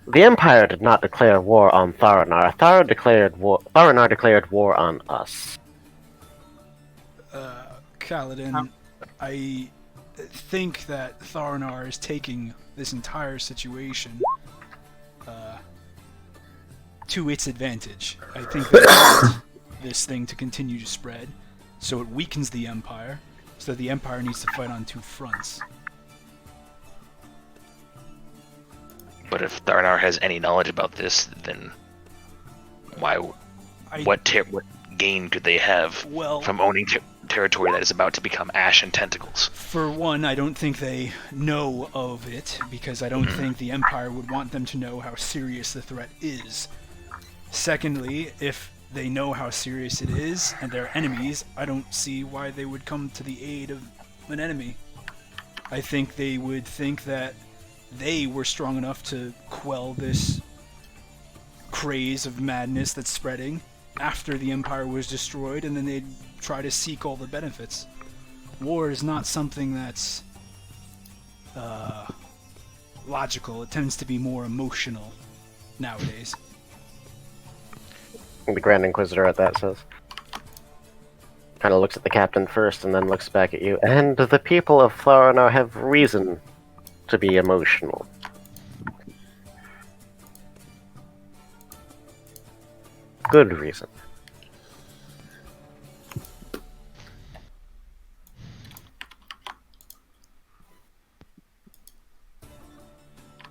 the Empire did not declare war on Tharanar. Tharanar declared war on us. Kaladin, I think that Tharanar is taking this entire situation to its advantage. I think they want this thing to continue to spread, so it weakens the Empire, so the Empire needs to fight on two fronts. But if Tharanar has any knowledge about this, then what gain could they have from owning territory that is about to become ash and tentacles? For one, I don't think they know of it, because I don't think the Empire would want them to know how serious the threat is. Secondly, if they know how serious it is, and they're enemies, I don't see why they would come to the aid of an enemy. I think they would think that they were strong enough to quell this craze of madness that's spreading after the Empire was destroyed, and then they'd try to seek all the benefits. War is not something that's logical. It tends to be more emotional nowadays. The Grand Inquisitor at that says. Kind of looks at the captain first and then looks back at you. And the people of Tharanar have reason to be emotional. Good reason.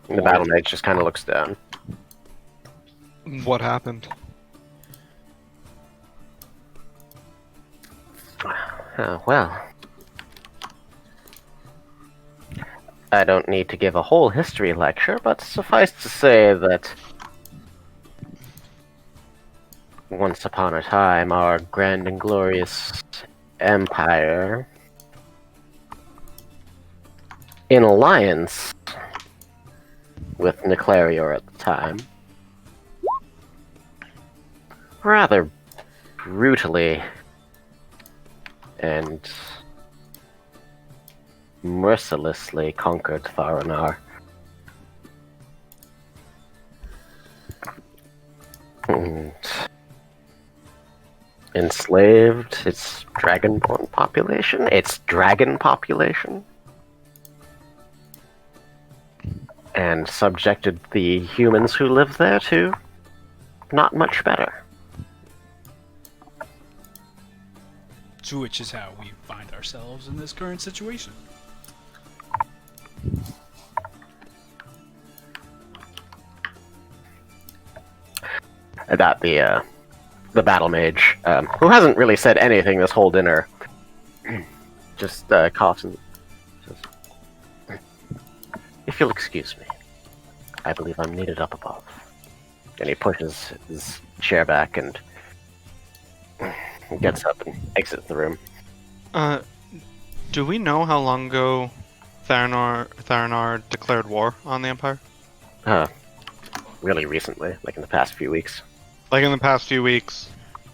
And the battle mage just kind of looks down. What happened? Oh, well. I don't need to give a whole history lecture, but suffice to say that once upon a time, our grand and glorious empire, in alliance with Niclarior at the time, rather brutally and mercilessly conquered Tharanar. And enslaved its dragonborn population, its dragon population, and subjected the humans who live there to not much better. To which is how we find ourselves in this current situation. That the battle mage, who hasn't really said anything this whole dinner, just coughs and says, "If you'll excuse me, I believe I'm needed up above." And he pushes his chair back and gets up and exits the room. Do we know how long ago Tharanar declared war on the Empire? Really recently, like in the past few weeks. Like in the past few weeks,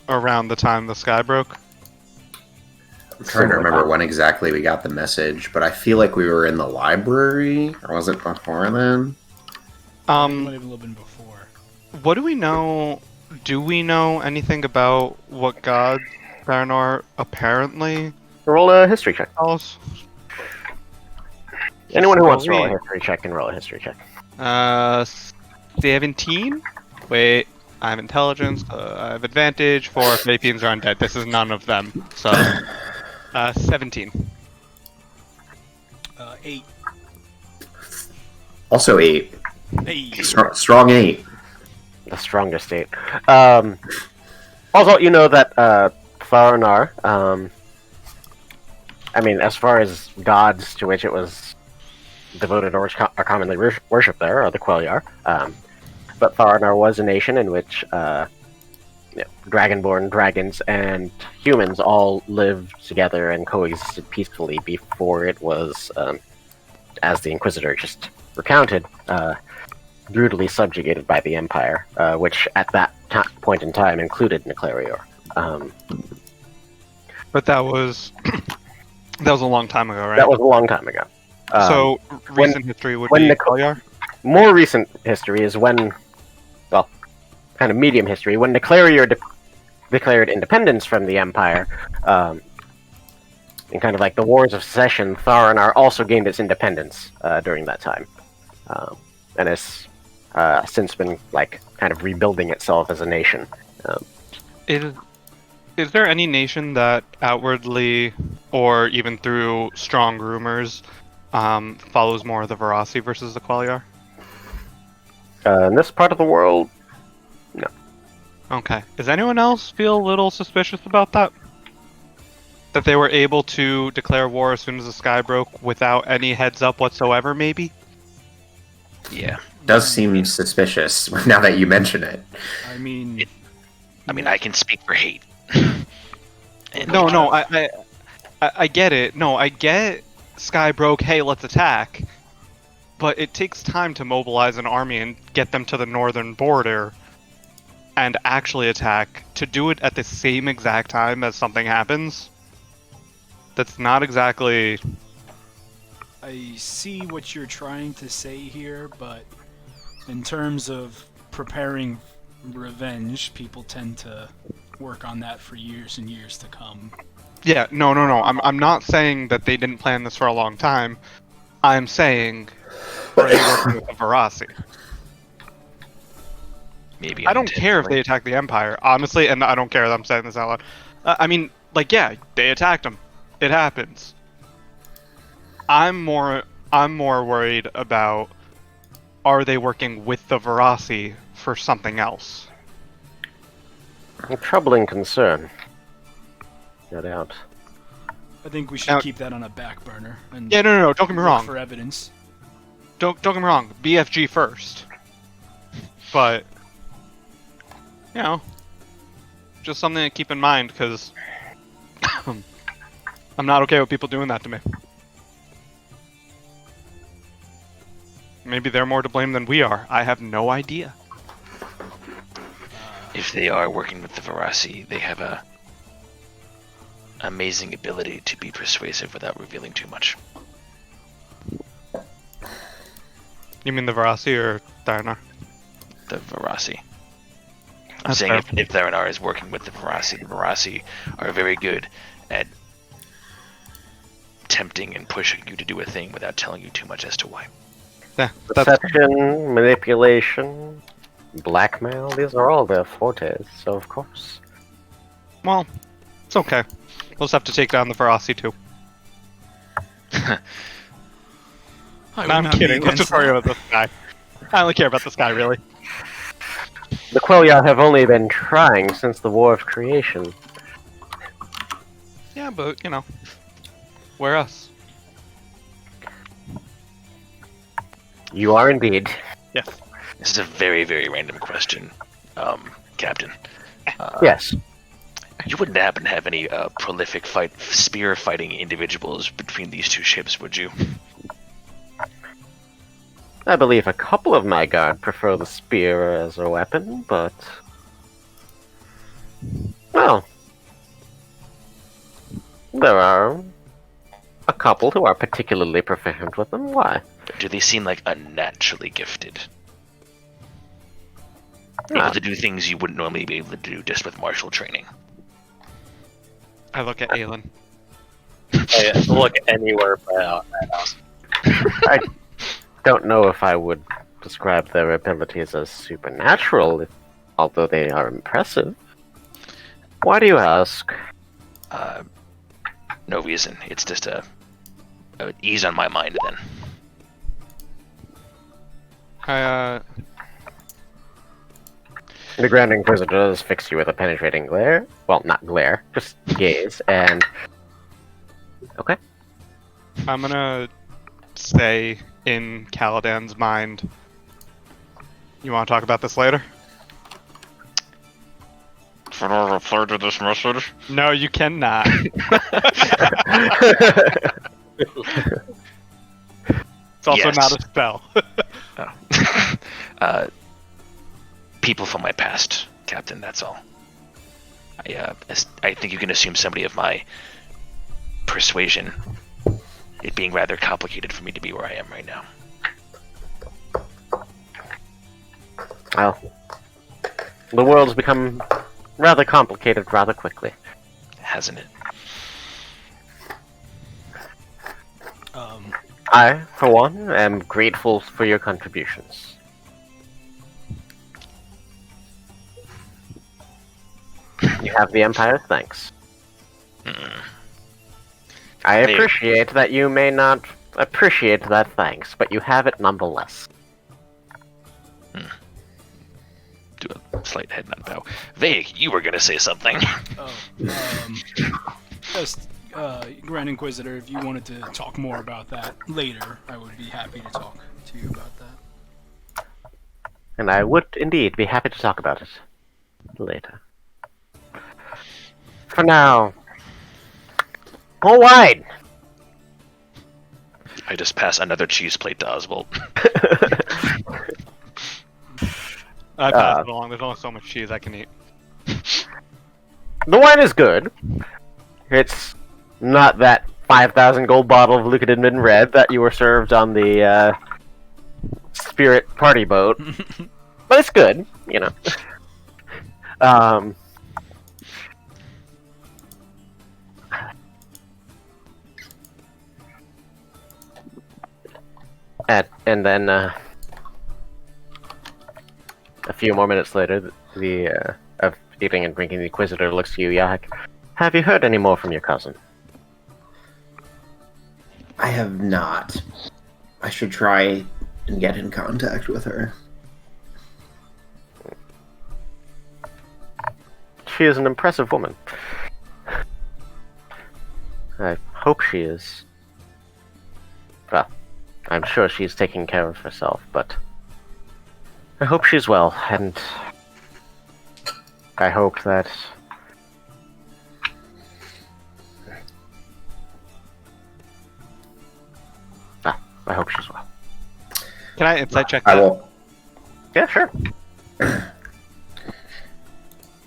around the time the sky broke? I'm trying to remember when exactly we got the message, but I feel like we were in the library, or was it before then? Might have a little bit before. What do we know? Do we know anything about what god Tharanar apparently Roll a history check. calls? Anyone who wants to roll a history check can roll a history check. 17? Wait, I have intelligence, I have advantage, 4 Fapians are undead. This is none of them, so... 17. 8. Also 8. Hey. Strong 8. The strongest 8. Also, you know that Tharanar, I mean, as far as gods to which it was devoted or are commonly worshipped there, are the Quelliar. But Tharanar was a nation in which dragonborn dragons and humans all lived together and coexisted peacefully before it was, as the Inquisitor just recounted, brutally subjugated by the Empire, which at that point in time included Niclarior. But that was... that was a long time ago, right? That was a long time ago. So, recent history would be Quelliar? More recent history is when, well, kind of medium history, when Niclarior declared independence from the Empire, in kind of like the Wars of Secession, Tharanar also gained its independence during that time. And has since been, like, kind of rebuilding itself as a nation. Is there any nation that outwardly, or even through strong rumors, follows more of the Verasi versus the Quelliar? In this part of the world, no. Okay. Does anyone else feel a little suspicious about that? That they were able to declare war as soon as the sky broke without any heads up whatsoever, maybe? Yeah. Does seem suspicious now that you mention it. I mean, I can speak for hate. And No, I get it. No, I get sky broke, hey, let's attack. But it takes time to mobilize an army and get them to the northern border and actually attack, to do it at the same exact time as something happens, that's not exactly... I see what you're trying to say here, but in terms of preparing revenge, people tend to work on that for years and years to come. Yeah, no. I'm not saying that they didn't plan this for a long time. I'm saying, are they working with the Verasi? Maybe I don't care if they attack the Empire, honestly, and I don't care that I'm saying this out loud. I mean, like, yeah, they attacked them. It happens. I'm more worried about, are they working with the Verasi for something else? A troubling concern. No doubt. I think we should Now- keep that on a back burner. And Yeah, no, don't get me look wrong. for evidence. Don't get me wrong. BFG first. But, you know, just something to keep in mind, because I'm not okay with people doing that to me. Maybe they're more to blame than we are. I have no idea. If they are working with the Verasi, they have a amazing ability to be persuasive without revealing too much. You mean the Verasi or Tharanar? The Verasi. I'm That's saying fair. if Tharanar is working with the Verasi are very good at tempting and pushing you to do a thing without telling you too much as to why. Yeah, that's Deception, manipulation, blackmail, these are all their fortes, so of course. well, it's okay. We'll just have to take down the Verasi too. I would No, I'm not be kidding. Let's against just worry that. about this guy. I only care about this guy, really. The Quelia have only been trying since the War of Creation. Yeah, but, you know, we're us. You are indeed. Yes. This is a very, very random question, Captain. Yes. You wouldn't happen to have any prolific spear fighting individuals between these two ships, would you? I believe a couple of my guard prefer the spear as a weapon, but... Well... There are a couple who are particularly proficient with them. Why? Do they seem like unnaturally gifted? Ah. Able to do things you wouldn't normally be able to do just with martial training. I look at Aelin. I look anywhere but out that house. I don't know if I would describe their abilities as supernatural, although they are impressive. Why do you ask? No reason. It's just a ease on my mind then. The Grand Inquisitor does fix you with a penetrating glare. Well, not glare, just gaze, and... Okay. I'm gonna say in Caladan's mind, you want to talk about this later? Should I reply to this message? No, you cannot. It's also Yes. not a spell. People from my past, Captain, that's all. I think you can assume somebody of my persuasion, it being rather complicated for me to be where I am right now. Well, the world's become rather complicated rather quickly. Hasn't it? I, for one, am grateful for your contributions. You have the Empire's thanks. I Maybe. appreciate that you may not appreciate that thanks, but you have it nonetheless. Do a slight head nod bow. Vague, you were gonna say something. Just, Grand Inquisitor, if you wanted to talk more about that later, I would be happy to talk to you about that. And I would indeed be happy to talk about it later. For now, pull wide! I just pass another cheese plate to Oswald. I pass it along. There's only so much cheese I can eat. The wine is good. It's not that 5,000 gold bottle of Lucadin Red that you were served on the Spirit party boat, but it's good, you know. And then a few more minutes later, the of eating and drinking, the Inquisitor looks to you, Yak. Have you heard any more from your cousin? I have not. I should try and get in contact with her. She is an impressive woman. I hope she is. Well, I'm sure she's taking care of herself, but I hope she's well, and I hope that I hope she's well. Can I insight check I that? will. Yeah, sure.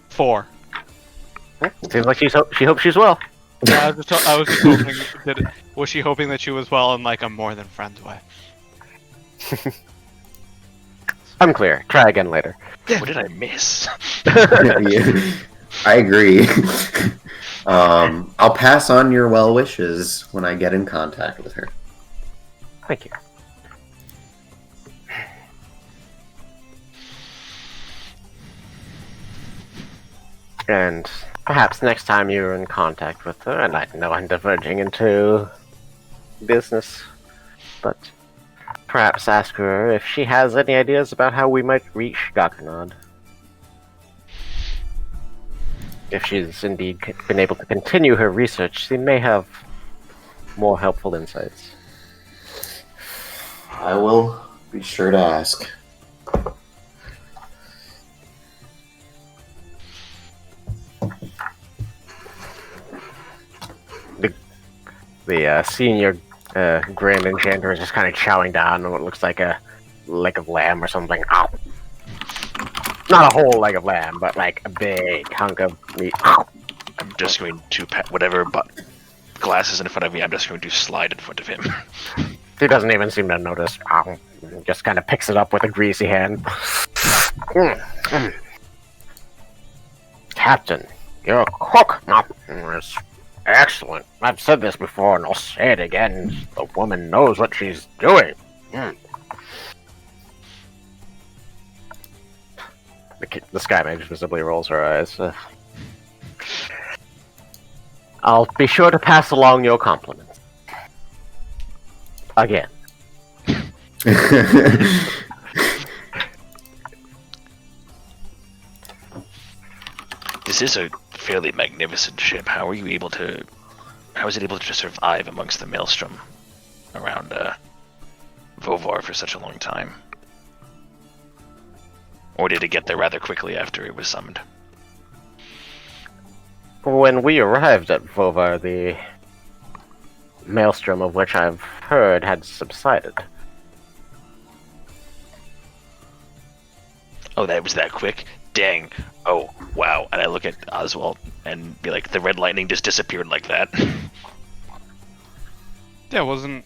4. Seems like she hopes she's well. Yeah, I was just hoping that was she hoping that she was well in like a more than friends way. Unclear. Try again later. What did I miss? Yeah, I agree. I'll pass on your well wishes when I get in contact with her. Thank you. And perhaps next time you're in contact with her, and I know I'm diverging into business, but perhaps ask her if she has any ideas about how we might reach Gakanad. If she's indeed been able to continue her research, she may have more helpful insights. I will be sure to ask. The senior Grand Enchanter is just kind of chowing down on what looks like a leg of lamb or something. Ow. Not a whole leg of lamb, but like a big hunk of meat. Ow. I'm just going to pat whatever glass is in front of me. I'm just going to slide in front of him. He doesn't even seem to notice. Ow. Just kind of picks it up with a greasy hand. Captain, you're a cook. It's excellent. I've said this before and I'll say it again. The woman knows what she's doing. The Sky Mage visibly rolls her eyes. I'll be sure to pass along your compliments. Again. This is a fairly magnificent ship. How is it able to survive amongst the maelstrom around Vovar for such a long time? Or did it get there rather quickly after it was summoned? When we arrived at Vovar, the maelstrom of which I've heard had subsided. Oh, that was that quick? Dang. Oh, wow. And I look at Oswald and be like, the red lightning just disappeared like that. Yeah, wasn't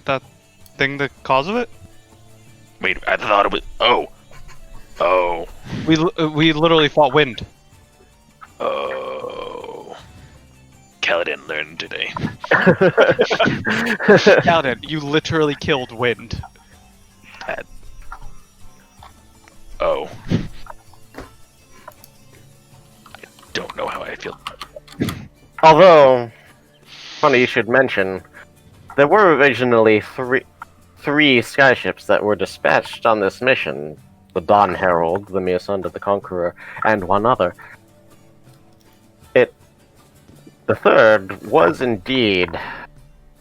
that thing the cause of it? Wait, I thought it was... Oh. Oh. We literally fought wind. Oh. Kaladin learned today. Kaladin, you literally killed wind. Oh. I don't know how I feel. Although, funny you should mention, there were originally three skyships that were dispatched on this mission. The Dawn Herald, the Miasunda the Conqueror, and one other. The third was indeed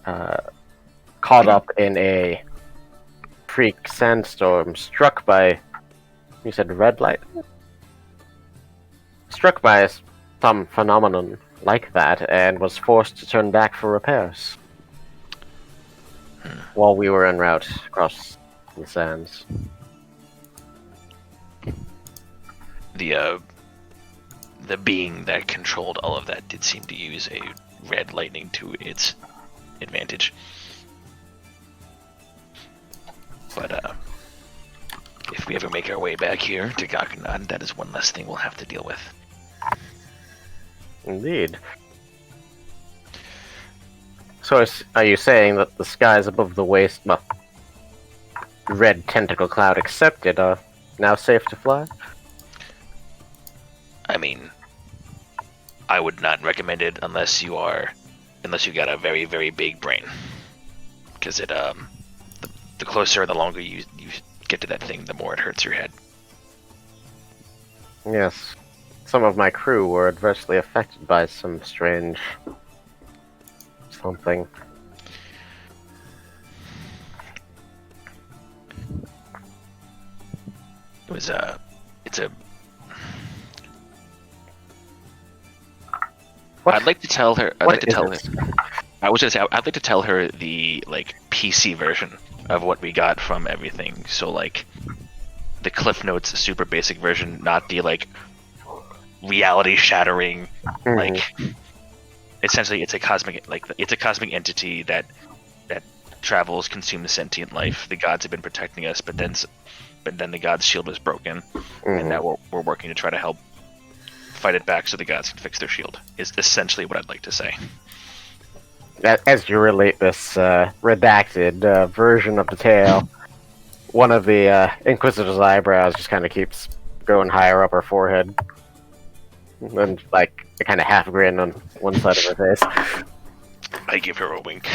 caught up in a freak sandstorm struck by, you said red light? Struck by some phenomenon like that and was forced to turn back for repairs while we were en route across the sands. the being that controlled all of that did seem to use a red lightning to its advantage. But if we ever make our way back here to Gakunan, that is one less thing we'll have to deal with. Indeed. So are you saying that the skies above the waste, well, red tentacle cloud accepted, are now safe to fly? I mean, I would not recommend it unless you got a very, very big brain. Because the closer, the longer you get to that thing, the more it hurts your head. Yes. Some of my crew were adversely affected by some strange something. It's a. What? I'd like to tell her. I was gonna say I'd like to tell her the PC version of what we got from everything. So the Cliff Notes super basic version, not the reality shattering essentially it's a cosmic entity that travels, consumes sentient life. The gods have been protecting us, but then the gods' shield was broken, and now we're working to try to help fight it back so the gods can fix their shield. Is essentially what I'd like to say. As you relate this redacted version of the tale, one of the Inquisitor's eyebrows just kind of keeps going higher up her forehead, and a kind of half grin on one side of her face. I give her a wink.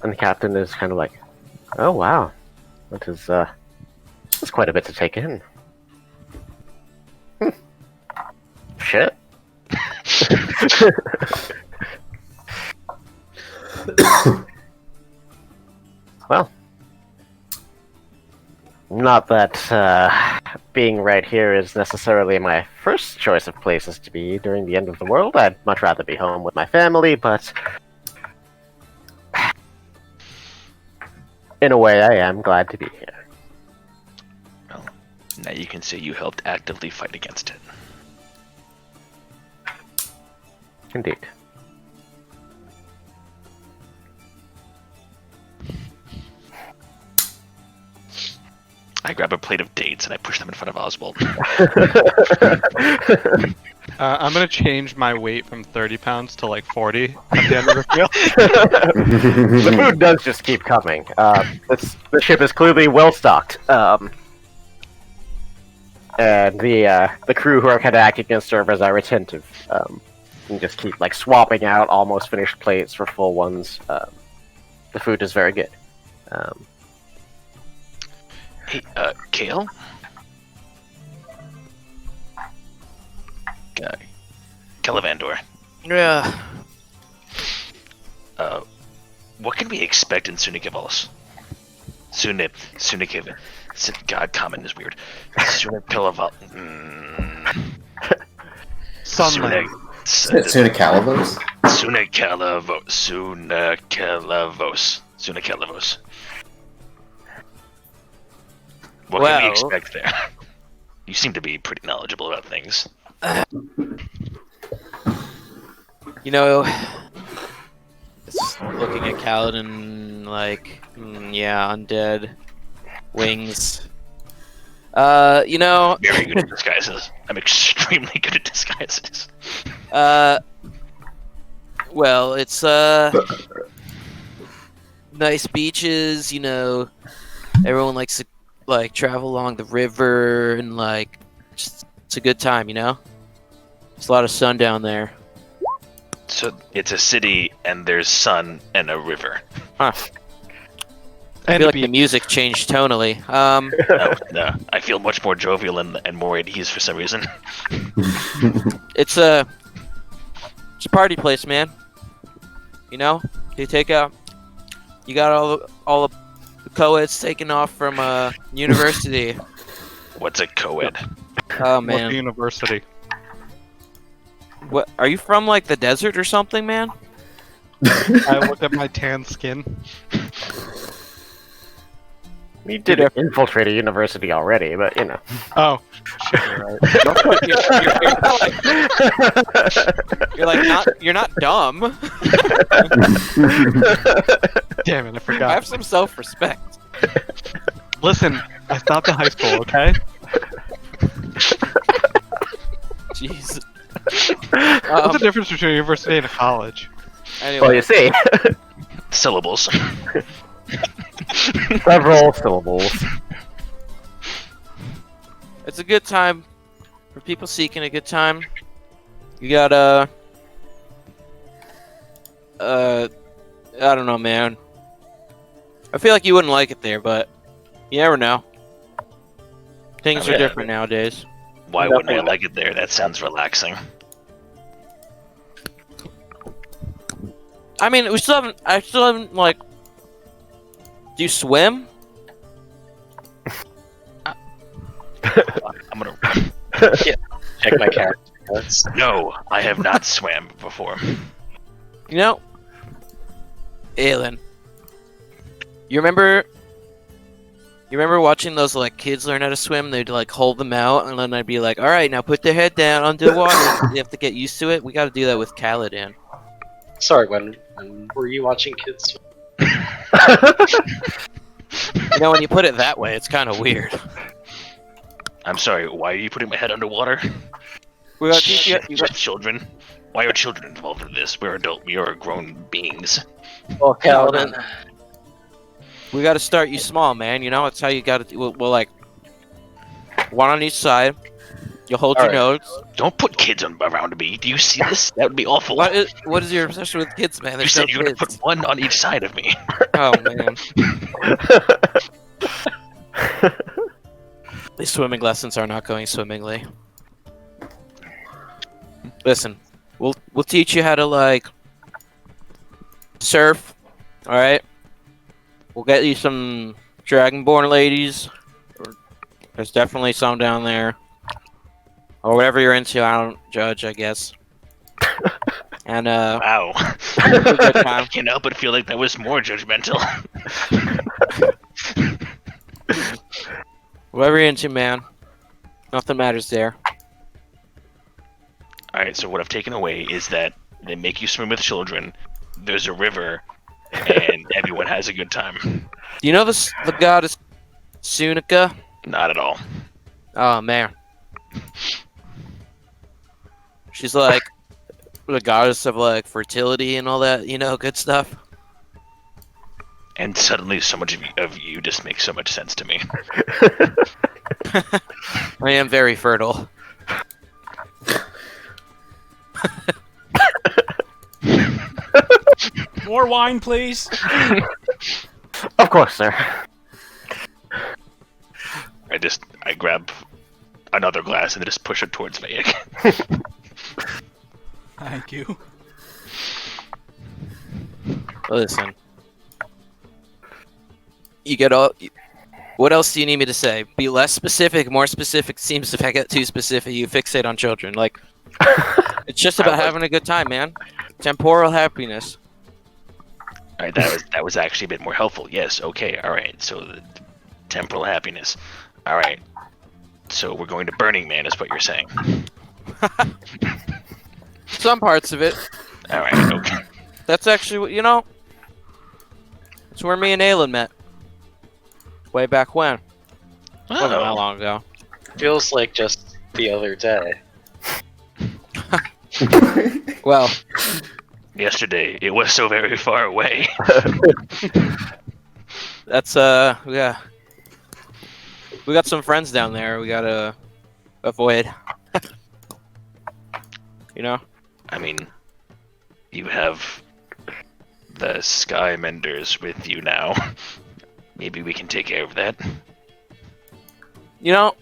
And the captain is kind of like, "Oh wow, that's quite a bit to take in." Shit. Well, not that being right here is necessarily my first choice of places to be during the end of the world. I'd much rather be home with my family, but in a way I am glad to be here. Well, now you can say you helped actively fight against it. Indeed. I grab a plate of dates and I push them in front of Oswald. I'm gonna change my weight from 30 pounds to 40 at the end of the meal. The food does just keep coming. The ship is clearly well stocked. And the crew who are kind of acting and servers are attentive. And just keep swapping out almost finished plates for full ones. The food is very good. Hey, Kale? Calavandor. Yeah. What can we expect in Sunikivos? Sunikivos. God, common is weird. Sunikilavos. Sunlight. Sunikalavos? Sunikalavos. What can we expect there? You seem to be pretty knowledgeable about things. Just looking at Kaladin undead wings. Very good at disguises. I'm extremely good at disguises. Well, it's nice beaches, everyone likes to travel along the river and just, it's a good time, There's a lot of sun down there. So it's a city and there's sun and a river. Huh. I feel like the music changed tonally. No, I feel much more jovial and more at ease for some reason. It's a party place, man. You got all the co-eds taken off from university. What's a co-ed? Oh What man. university? What are you from the desert or something, man? I look at my tan skin. You did infiltrate a university already, but you know. Oh. You're not dumb. Damn it, I forgot. Have some self-respect. Listen, I stopped at high school, okay? Jeez. What's the difference between a university and a college? Anyway, Well, you see, Syllables. several syllables. it's a good time for people seeking a good time. You got I don't know, man. I feel like you wouldn't like it there, but you never know. Things are different nowadays. Why wouldn't I like it there? That sounds relaxing. I mean, I still haven't, like, do you swim? I'm gonna. Check my character notes. No, I have not swam before. You know, Aelin, you remember watching those, like, kids learn how to swim? They'd, like, hold them out, and then I'd be like, alright, now put their head down under the water. You have to get used to it. We gotta do that with Kaladin. Sorry, when were you watching kids? You know, when you put it that way, it's kind of weird. I'm sorry, why are you putting my head underwater? We gotta teach you. Just children? Why are children involved in this? We are grown beings. Well, Kaladin. We gotta start you small, man. You know, it's how you gotta. We'll like one on each side. You'll hold your nose. Don't put kids around me. Do you see this? That would be awful. What is your obsession with kids, man? You There's said no you're gonna kids. put one on each side of me. Oh man. These swimming lessons are not going swimmingly. Listen, we'll teach you how to like surf. All right. We'll get you some Dragonborn ladies. There's definitely some down there. Or whatever you're into, I don't judge, I guess. And Wow. good time. I can't help but feel like that was more judgmental. Whatever you're into, man. Nothing matters there. Alright, so what I've taken away is that they make you swim with children, there's a river, and everyone has a good time. Do you know the goddess Sunika? Not at all. Oh man. She's like the goddess of like fertility and all that, you know, good stuff. And suddenly so much of you just makes so much sense to me. I am very fertile. More wine, please. Of course, sir. I grab another glass and just push it towards Vayek. Thank you. Listen. You get all. What else do you need me to say? Be less specific, more specific. Seems if I get too specific, you fixate on children. Like, it's just about having a good time, man. Temporal happiness. Alright, that was actually a bit more helpful. Yes, okay, alright. So the temporal happiness. Alright. So we're going to Burning Man is what you're saying. Some parts of it. Alright, okay. That's actually what, you know. It's where me and Aelin met. Way back when. Wasn't that long ago. Feels like just the other day. Well, Yesterday, it was so very far away. that's yeah. We got some friends down there. We gotta avoid. You know. I mean, you have the Sky Menders with you now. Maybe we can take care of that. You know,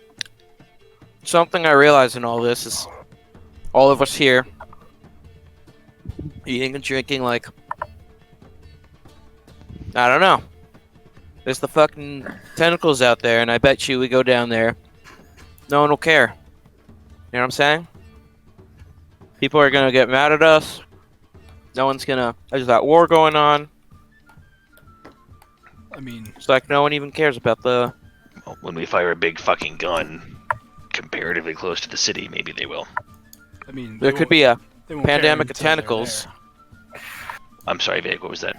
something I realize in all this is all of us here eating and drinking like I don't know. There's the fucking tentacles out there, and I bet you we go down there, no one will care. You know what I'm saying? People are gonna get mad at us. No one's gonna. There's that war going on. I mean, It's like no one even cares about the. Well, when we fire a big fucking gun comparatively close to the city, maybe they will. I mean, There could be a they won't care pandemic of until they're tentacles. there. I'm sorry, Vic, what was that?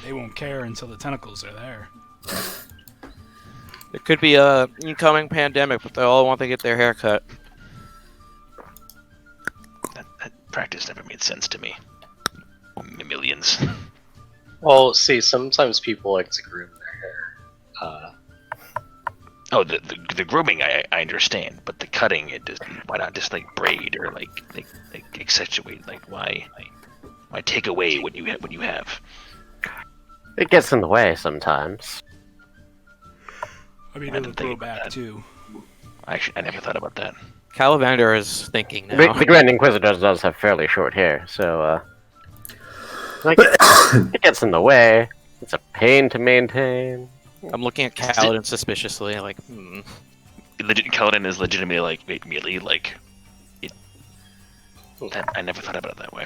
They won't care until the tentacles are there. There could be a incoming pandemic, but they all want to get their hair cut. That practice never made sense to me. Millions. Well, see, sometimes people like to groom their hair. Oh, the grooming I understand, but the cutting, it just, why not just like braid or like accentuate? Like why take away what you have? It gets in the way sometimes. I mean, I it'll didn't think grow about back that. too. I never thought about that. Calibander is thinking now. The Grand Inquisitor does have fairly short hair, so like it gets in the way. It's a pain to maintain. I'm looking at Kaladin suspiciously, like, Kaladin is legitimately like immediately like. I never thought about it that way.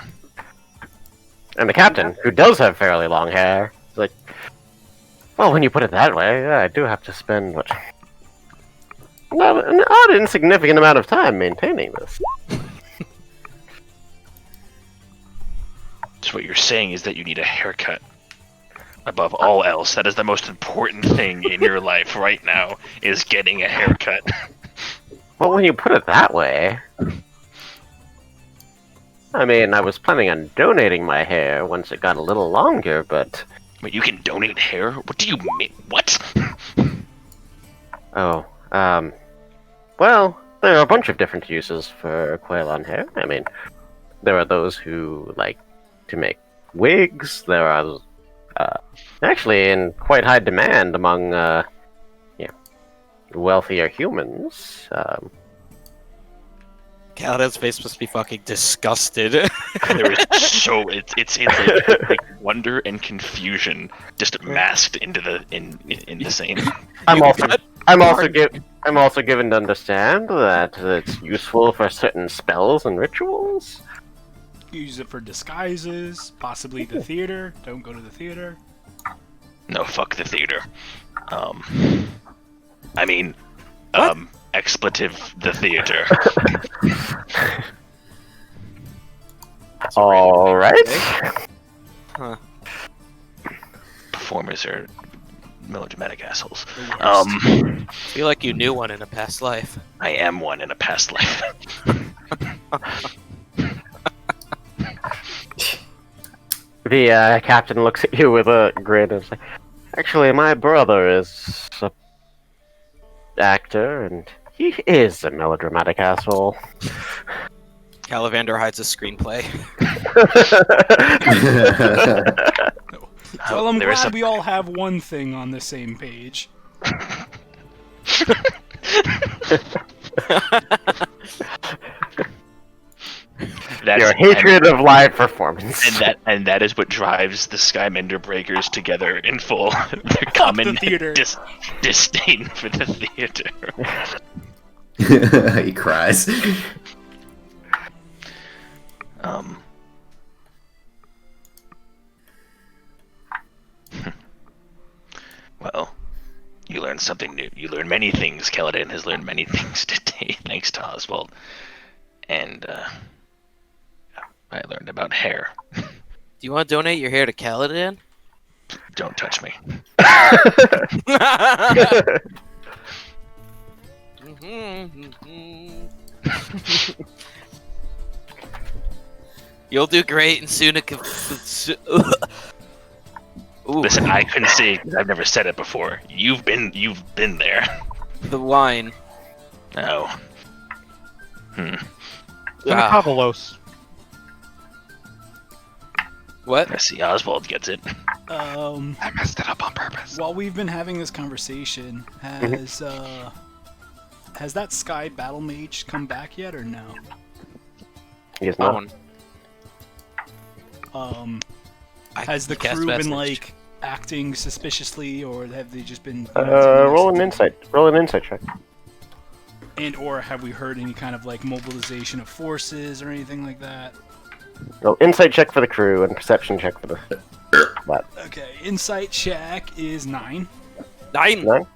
And the captain, who does have fairly long hair, is like, well, when you put it that way, yeah, I do have to spend well, an odd insignificant amount of time maintaining this. So what you're saying is that you need a haircut. Above all else, that is the most important thing in your life right now, is getting a haircut. Well, when you put it that way, I mean, I was planning on donating my hair once it got a little longer, but... Wait, you can donate hair? What do you mean? What? Oh, well, there are a bunch of different uses for Quailon hair. I mean, there are those who like to make wigs. There are actually in quite high demand among wealthier humans. Kaladin's face must be fucking disgusted. There is it's like wonder and confusion just masked into the same. I'm also given to understand that it's useful for certain spells and rituals. Use it for disguises, possibly the theater. Don't go to the theater. No, fuck the theater. I mean, expletive the theater. All right. Huh. Performers are melodramatic assholes. I feel like you knew one in a past life. I am one in a past life. The captain looks at you with a grin and is like, actually, my brother is an actor, and he is a melodramatic asshole. Calivander hides a screenplay. Well, I'm There is glad we all have one thing on the same page. Your hatred of live performance. And that is what drives the Skymender Breakers together in full. Their common theater. disdain for the theater. He cries. Well, you learned something new. You learned many things. Kaladin has learned many things today, thanks to Oswald. And I learned about hair. Do you want to donate your hair to Kaladin? Don't touch me. You'll do great, and soon it can. Ooh, Listen, I couldn't say because I've never said it before. You've been there. the wine. Oh. Pavalos. What? I see Oswald gets it. I messed it up on purpose. While we've been having this conversation, has that Sky Battle Mage come back yet or no? He is That not. one. Has the cast crew been message. like acting suspiciously, or have they just been? Roll an insight check. And or have we heard any kind of like mobilization of forces or anything like that? Roll insight check for the crew and perception check for the What? Okay, insight check is 9. 9. No?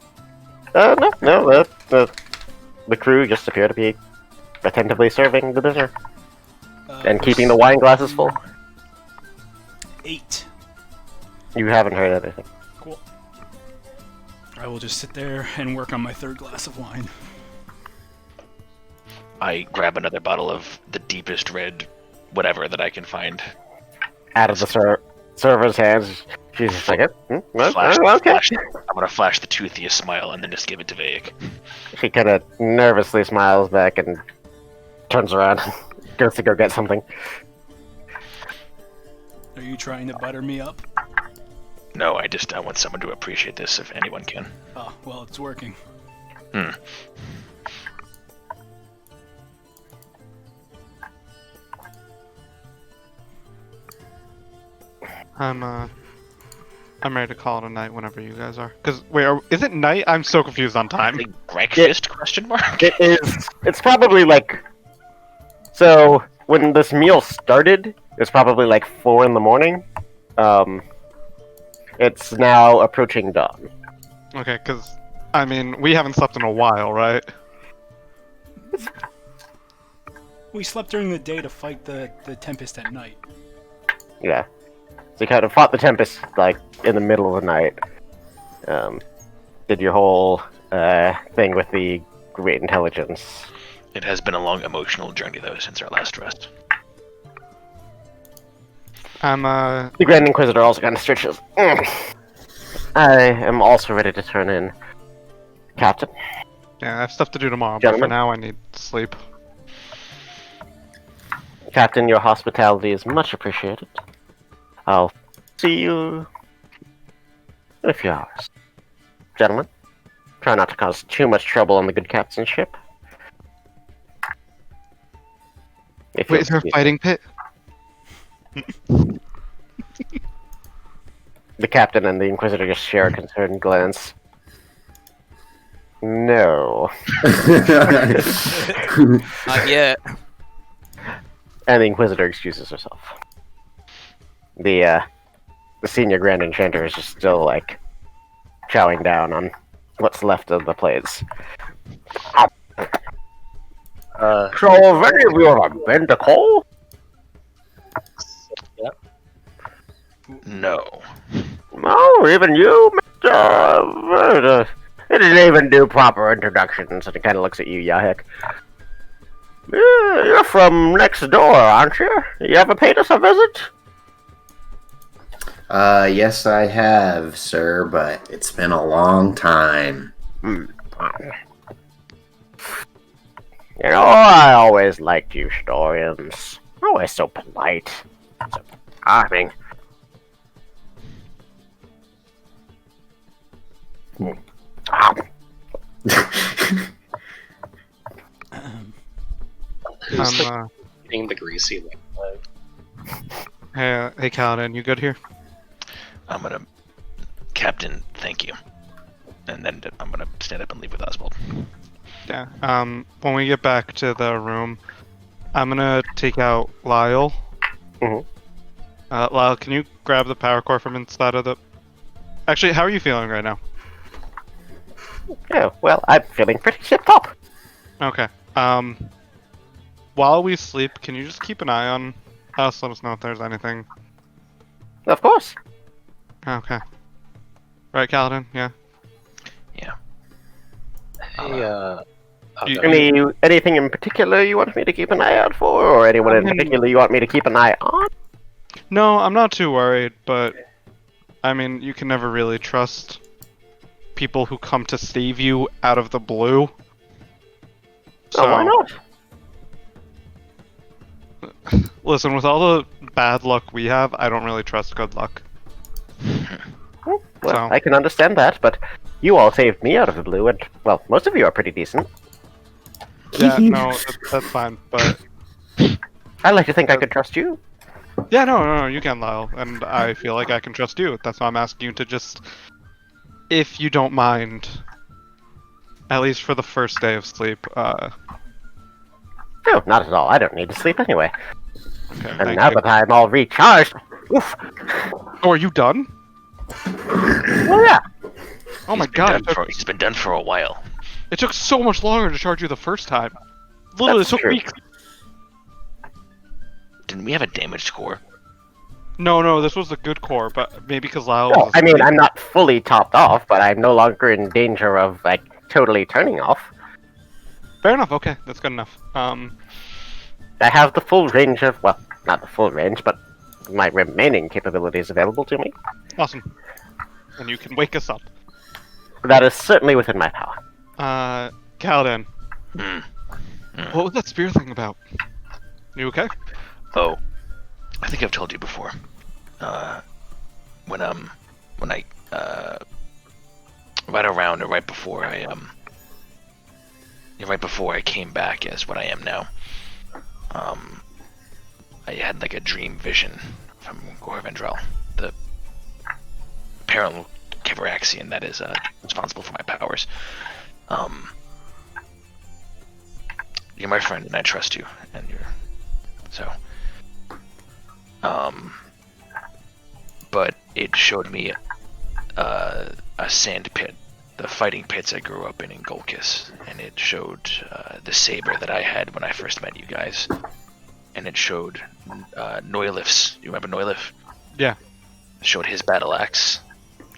No. The crew just appear to be attentively serving the dinner and keeping the wine glasses full. 8. You haven't heard anything. Cool. I will just sit there and work on my 3rd glass of wine. I grab another bottle of the deepest red, whatever that I can find. Out of the server's hands, she's just like, Flash, okay. I'm gonna flash the toothiest smile and then just give it to Vaik. She kind of nervously smiles back and turns around and goes to go get something. Are you trying to butter me up? No, I want someone to appreciate this if anyone can. Oh, well, it's working. I'm ready to call it a night whenever you guys are. Cause wait, is it night? I'm so confused on time. Breakfast? Question mark. It is. It's probably like. So when this meal started, it's probably like 4 in the morning. It's now approaching dawn. Okay, cause I mean we haven't slept in a while, right? We slept during the day to fight the Tempest at night. Yeah. So you kind of fought the Tempest like in the middle of the night. Did your whole thing with the Great Intelligence. It has been a long emotional journey though since our last rest. The Grand Inquisitor also kind of stretches. I am also ready to turn in, Captain. Yeah, I have stuff to do tomorrow, Gentlemen? but for now I need sleep. Captain, your hospitality is much appreciated. I'll see you in a few hours. Gentlemen, try not to cause too much trouble on the good captain's ship. Wait, is there a fighting pit? The captain and the Inquisitor just share a concerned glance. No. Not yet. And the Inquisitor excuses herself. The senior Grand Enchanter is just still, like, chowing down on what's left of the plates. So, have any of you ever been to Cole? Yep. No. No, even you, Mr. It didn't even do proper introductions, and he kind of looks at you, Yahik. You're from next door, aren't you? You ever paid us a visit? Yes, I have, sir, but it's been a long time. You know, I always liked you, Shahdorians. Always so polite. So charming. Who's eating the greasy leg? Hey, Kaladin, you good here? I'm gonna, Captain, thank you. And then I'm gonna stand up and leave with Oswald. Yeah. When we get back to the room, I'm gonna take out Lyle. Mhm. Lyle, can you grab the power core from inside of the... Actually, how are you feeling right now? Oh, well, I'm feeling pretty tip-top. Okay. While we sleep, can you just keep an eye on us? Let us know if there's anything. Of course. Okay. Right, Kaladin? Yeah. Yeah. Hey, Anything in particular you want me to keep an eye out for, or anyone in I mean- particular you want me to keep an eye on? No, I'm not too worried, but... I mean, you can never really trust people who come to save you out of the blue. So why not? Listen, with all the bad luck we have, I don't really trust good luck. Well, So- I can understand that, but you all saved me out of the blue, and, well, most of you are pretty decent. Yeah, no, that's fine, but... I like to think I could trust you. Yeah, no, you can, Lyle, and I feel like I can trust you. That's why I'm asking you to just... If you don't mind, at least for the first day of sleep, No, not at all. I don't need to sleep anyway. okay, And thank now you. that I'm all recharged, Oof. Oh, are you done? Well, yeah. Oh my god, He's been done for a while. it took so much longer to charge you the first time. Literally, That's it took true. weeks. Didn't we have a damage score? No, this was the good core, but maybe because Lyle Well, was I mean, asleep. I'm not fully topped off, but I'm no longer in danger of, like, totally turning off. Fair enough, okay, that's good enough. I have the full range of, well, not the full range, but my remaining capabilities available to me. Awesome. And you can wake us up. That is certainly within my power. Kaladin, Hmm. what was that spear thing about? You okay? Oh, I think I've told you before. When I right before I came back as what I am now, I had like a dream vision from Gorvendrel, the apparent Kivaraxian that is responsible for my powers. You're my friend and I trust you, and but it showed me a sand pit, the fighting pits I grew up in Golkis, and it showed the saber that I had when I first met you guys, and it showed Noilif's. You remember Noilif? Yeah. It showed his battle axe,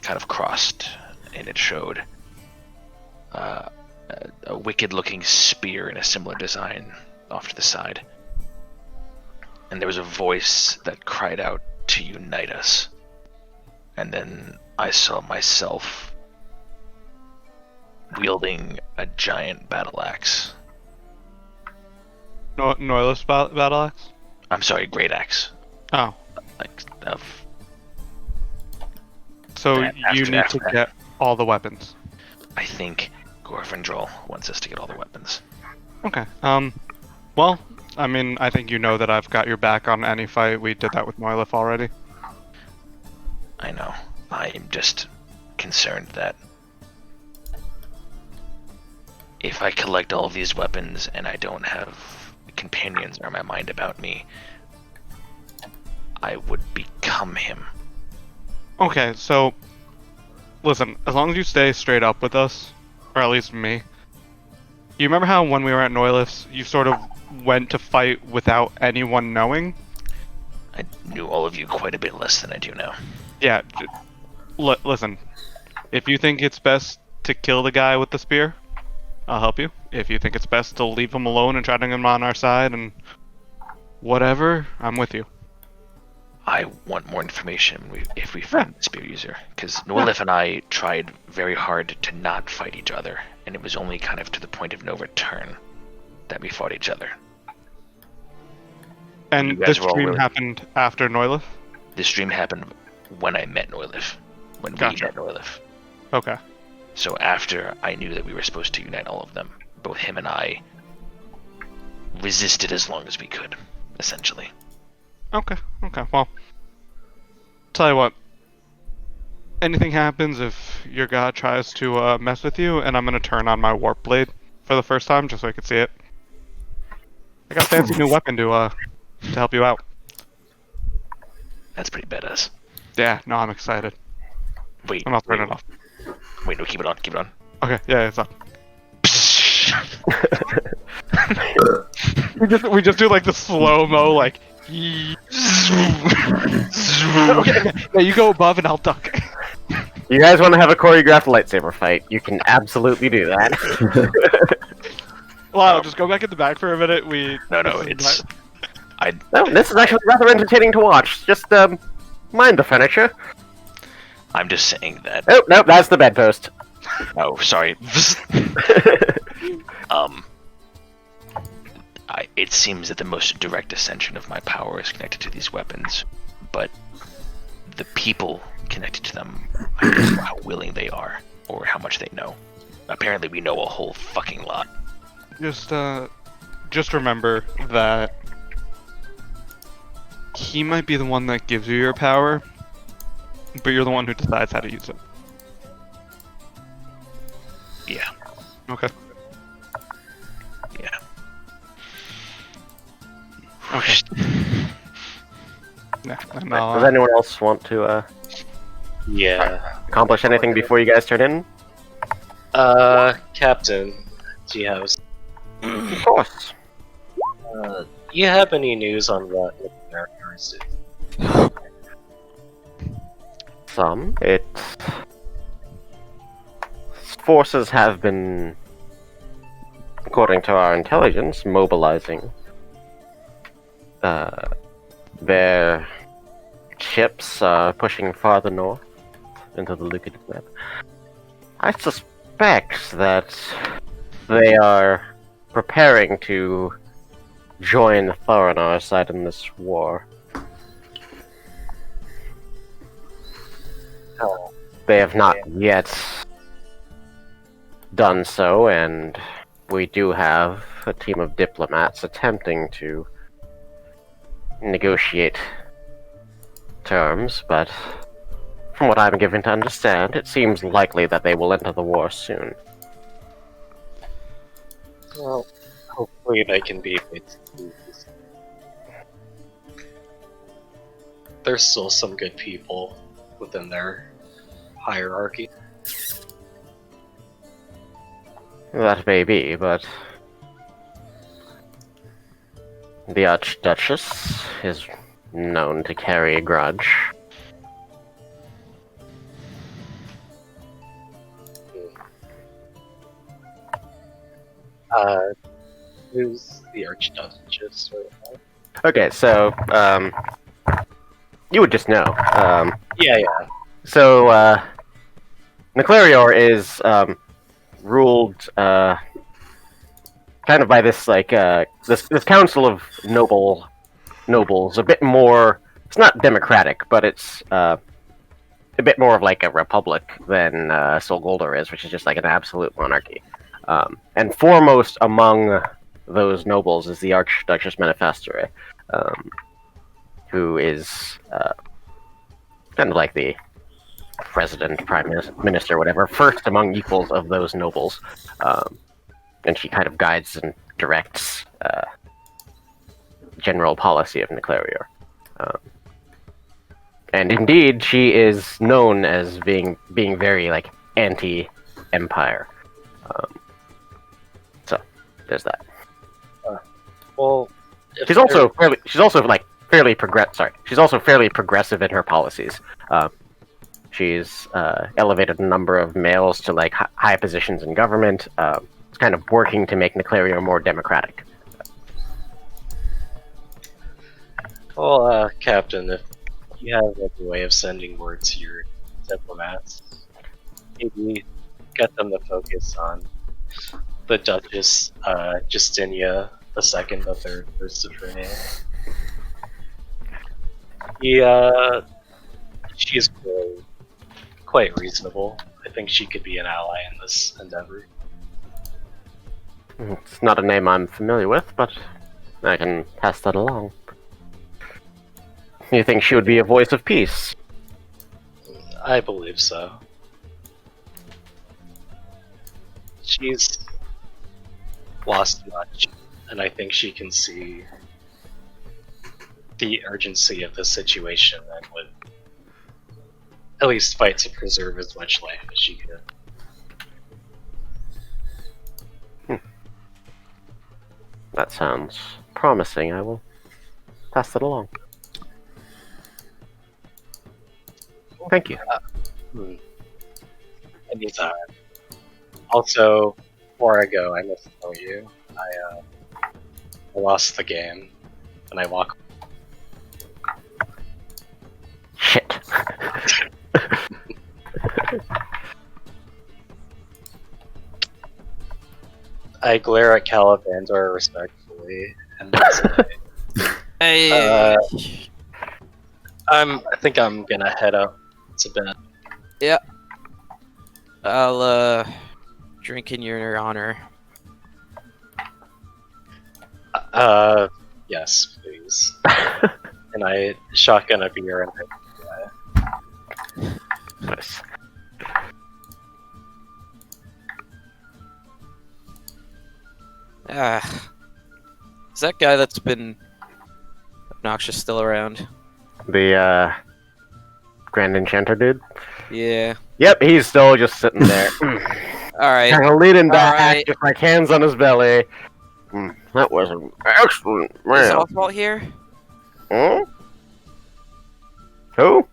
kind of crossed, and it showed a wicked-looking spear in a similar design off to the side. And there was a voice that cried out to unite us. And then I saw myself wielding a giant battle axe. Noilus battle axe? I'm sorry, great axe. Oh. Like, So That- you after need that- to get all the weapons. I think Gorfindrol wants us to get all the weapons. Okay. Well, I mean, I think you know that I've got your back on any fight. We did that with Noilif already. I know. I'm just concerned that if I collect all of these weapons and I don't have companions or my mind about me, I would become him. Okay, so listen, as long as you stay straight up with us, or at least me. You remember how when we were at Noilif's, you sort of went to fight without anyone knowing? I knew all of you quite a bit less than I do now. Yeah, listen. If you think it's best to kill the guy with the spear, I'll help you. If you think it's best to leave him alone and try to get him on our side and whatever, I'm with you. I want more information if we find the spear user, because Noilif and I tried very hard to not fight each other, and it was only kind of to the point of no return that we fought each other. You And guys this were all dream willing. happened after Noilif? This dream happened when I met Noilif, when Gotcha. we met Noilif. Okay. So after I knew that we were supposed to unite all of them, both him and I resisted as long as we could, essentially. Okay, well. Tell you what. Anything happens if your god tries to mess with you, and I'm gonna turn on my warp blade for the first time, just so I can see it. I got a fancy new weapon to help you out. That's pretty badass. Yeah, no, I'm excited. Wait, I'm not turning it off. Wait, no, keep it on, keep it on. Okay, yeah, it's up. We just do like the slow-mo, like... okay, yeah, you go above and I'll duck. You guys want to have a choreographed lightsaber fight? You can absolutely do that. Lyle, just go back in the back for a minute. No, it's... No, this is actually rather entertaining to watch. Just, mind the furniture. I'm just saying that... Oh, nope, that's the bedpost. Oh, sorry. It seems that the most direct ascension of my power is connected to these weapons, but the people connected to them, I don't know how willing they are, or how much they know. Apparently we know a whole fucking lot. Just remember that he might be the one that gives you your power, but you're the one who decides how to use it. Yeah. Okay. Yeah. Okay. Yeah, and Does anyone else want to Yeah. accomplish anything before you guys turn in? Captain, do you have Of course. do you have any news on what Americans do? Some. Forces have been, according to our intelligence, mobilizing their ships pushing farther north into the lucrative map. I suspect that they are preparing to join the Thoronar side in this war. They have not yet done so, and we do have a team of diplomats attempting to negotiate terms, but from what I'm given to understand, it seems likely that they will enter the war soon. Well, hopefully they can be. There's still some good people within their hierarchy. That may be, but the Archduchess is known to carry a grudge. Who's the Archduchess? Okay, so, you would just know. Yeah. So, Nclarior is, ruled, kind of by this, like, this council of nobles, a bit more, it's not democratic, but it's, a bit more of like a republic than, Sol Goldar is, which is just like an absolute monarchy. And foremost among those nobles is the Archduchess Manifestere, who is, kind of like the president, prime minister, whatever, first among equals of those nobles. And she kind of guides and directs general policy of Nclarior. And indeed, she is known as being very like anti-empire. So there's that. Well, She's also fairly progressive in her policies. She's elevated a number of males to like high positions in government. It's kind of working to make Nclarior more democratic. well, Captain, if you have like a way of sending word to your diplomats, maybe get them to focus on the Duchess Justinia II, the third first of her name. She is quite reasonable. I think she could be an ally in this endeavor. It's not a name I'm familiar with, but I can pass that along. You think she would be a voice of peace? I believe so. She's lost much, and I think she can see the urgency of the situation and would at least fight to preserve as much life as she could. That sounds promising. I will pass that along. Thank you. Anytime. Also, before I go, I must tell you, I lost the game, and I walk. Shit. I glare at Calibandor respectfully, and say, Hey. I think I'm gonna head up to bed. Yeah. I'll drink in your honor. Yes, please. And I shotgun a beer and Nice. Is that guy that's been obnoxious still around? The Grand Enchanter dude? Yeah. Yep, he's still just sitting there. All right. Kind of leaning back, Alright. just like hands on his belly. That was an excellent Is round. Oswald here? Hmm? Who?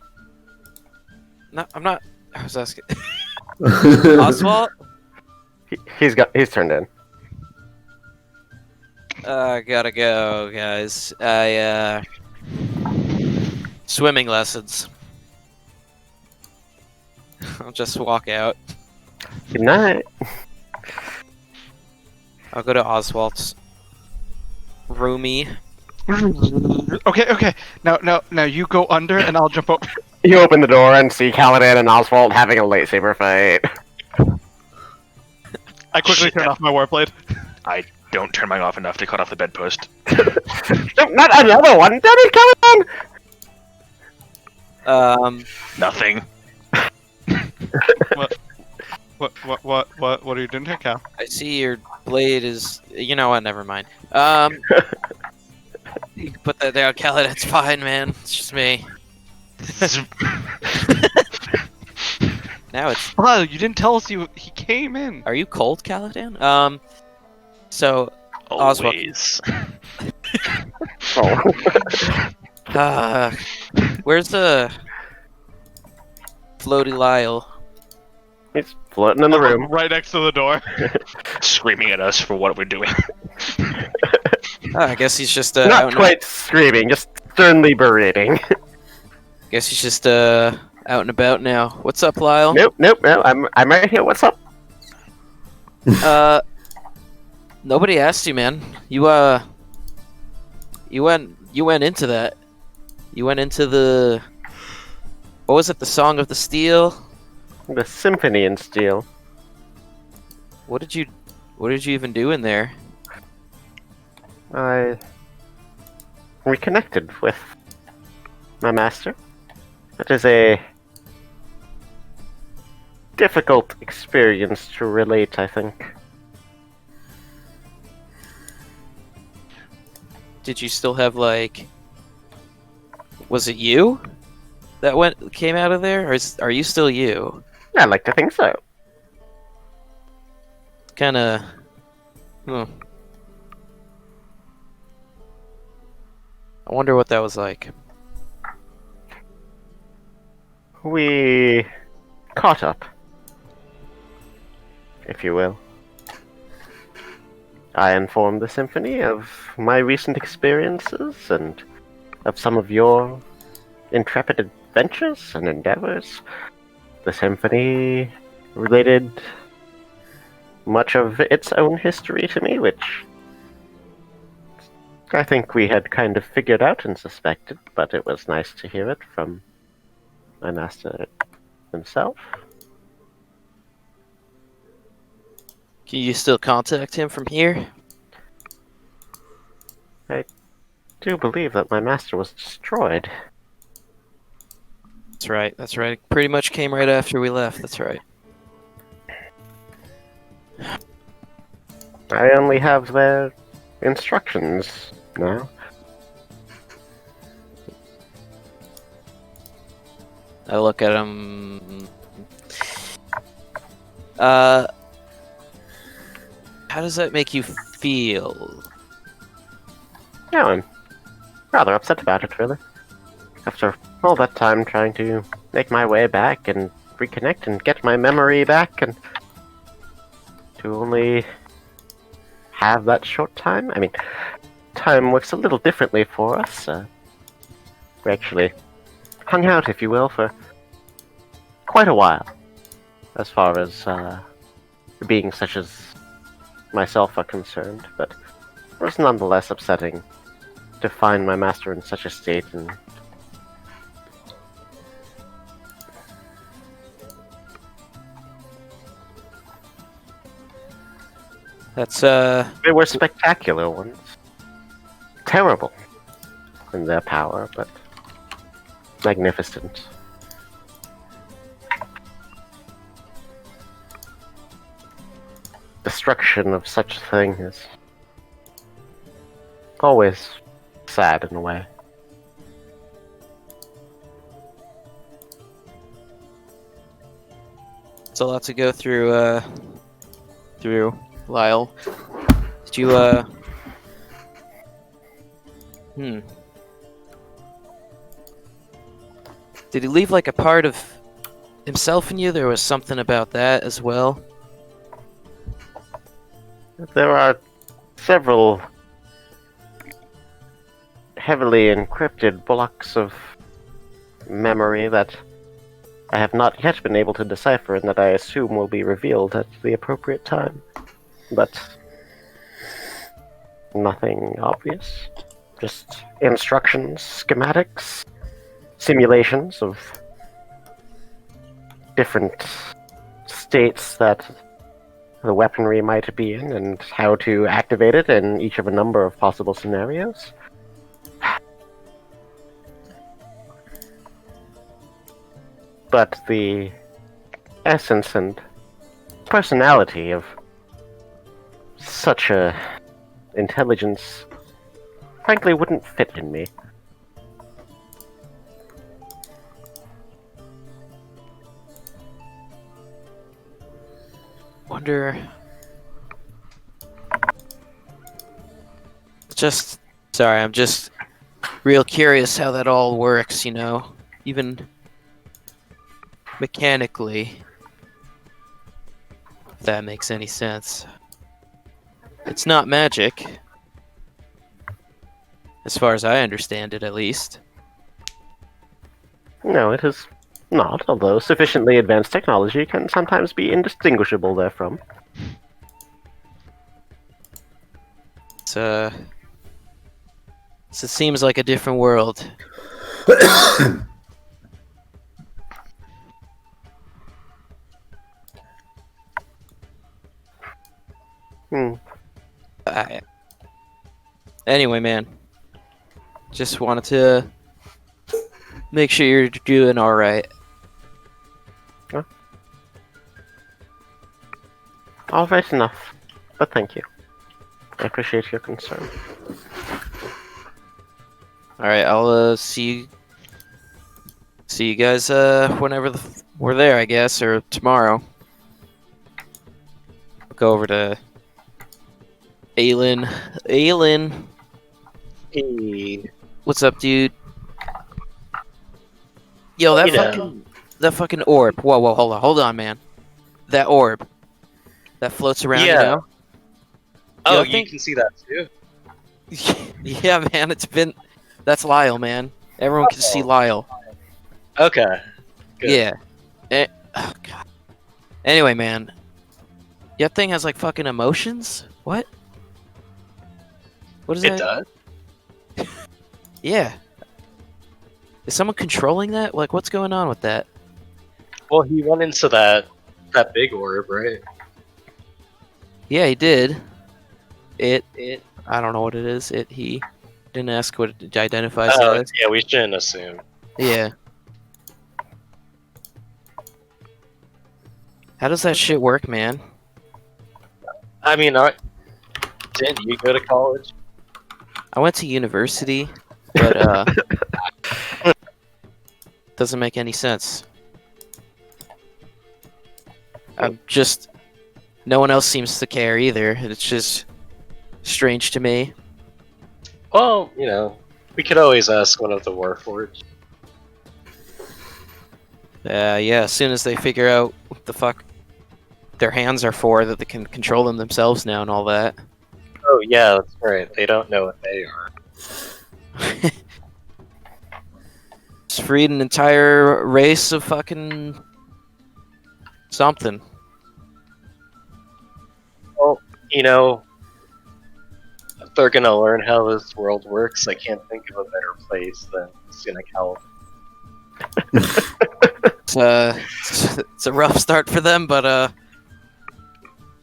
No, I'm not. I was asking. Oswald? He's turned in. Gotta go, guys. Swimming lessons. I'll just walk out. Good night. I'll go to Oswald's roomy. Okay. Now you go under, and I'll jump up. You open the door and see Kaladin and Oswald having a lightsaber fight. I quickly Shit. turn off my warblade. I don't turn mine off enough to cut off the bedpost. Not another one! Damn it, Kaladin! Nothing. What are you doing here, Cal? I see your blade is. You know what? Never mind. You can put that down, Khaled. It's fine, man. It's just me. Now it's. Well, you didn't tell us he came in. Are you cold, Caladan? So Oswald. Always. Where's the floaty Lyle? He's floating in the room. Right next to the door. Screaming at us for what we're doing. I guess he's just Not out quite screaming, just sternly berating. Guess he's just out and about now. What's up, Lyle? Nope. I'm right here. What's up? Nobody asked you, man. You went into that. You went into the. What was it? The Song of the Steel. The Symphony in Steel. What did you even do in there? I reconnected with my master. It is a difficult experience to relate, I think. Did you still have like? Was it you that came out of there, or are you still you? I like to think so. Kind of. I wonder what that was like. We caught up, if you will. I informed the Symphony of my recent experiences and of some of your intrepid adventures and endeavors. The Symphony related much of its own history to me, which I think we had kind of figured out and suspected, but it was nice to hear it from my master himself. Can you still contact him from here? I do believe that my master was destroyed. That's right. That's right. It pretty much came right after we left. That's right. I only have their instructions now. I look at him. How does that make you feel? Yeah, I'm rather upset about it, really. After all that time trying to make my way back and reconnect and get my memory back, and to only have that short time. I mean, time works a little differently for us. We actually hung out, if you will, for quite a while, as far as beings such as myself are concerned, but it was nonetheless upsetting to find my master in such a state, and That's they were spectacular ones. Terrible in their power, but magnificent. Destruction of such a thing is always sad in a way. It's a lot to go through, Lyle. Did you, Did he leave, like, a part of himself in you? There was something about that as well. There are several heavily encrypted blocks of memory that I have not yet been able to decipher and that I assume will be revealed at the appropriate time. But nothing obvious. Just instructions, schematics, simulations of different states that the weaponry might be in and how to activate it in each of a number of possible scenarios. But the essence and personality of such a intelligence frankly wouldn't fit in me. Wonder... Sorry, I'm just real curious how that all works, you know? Even mechanically. If that makes any sense. It's not magic. As far as I understand it, at least. No, it is not, although sufficiently advanced technology can sometimes be indistinguishable therefrom. So it seems like a different world. Anyway, man. Just wanted to make sure you're doing alright. Huh? Alright enough, but thank you. I appreciate your concern. Alright, I'll see you guys whenever we're there, I guess, or tomorrow. Go over to Aylin. Aylin! Hey. What's up, dude? Yo, that fucking orb. Whoa, hold on, man. That orb that floats around, you know? Oh, you you can see that too? Yeah, man, that's Lyle, man. Everyone can see Lyle. Okay. Good. Yeah. Oh, God. Anyway, man. That thing has, like, fucking emotions? What? What is It that? does? Yeah. Is someone controlling that? Like, what's going on with that? Well, he went into that big orb, right? Yeah, he did. It, I don't know what it is. He didn't ask what it identifies as. Yeah, we shouldn't assume. Yeah. How does that shit work, man? I mean, didn't you go to college? I went to university, but doesn't make any sense. No one else seems to care either. It's just strange to me. Well, you know, we could always ask one of the Warforged. Yeah, as soon as they figure out what the fuck their hands are for, that they can control them themselves now and all that. Oh, yeah, that's right. They don't know what they are. Just freed an entire race of fucking something. Well, you know, if they're gonna learn how this world works, I can't think of a better place than Sinakawa. It's a rough start for them, but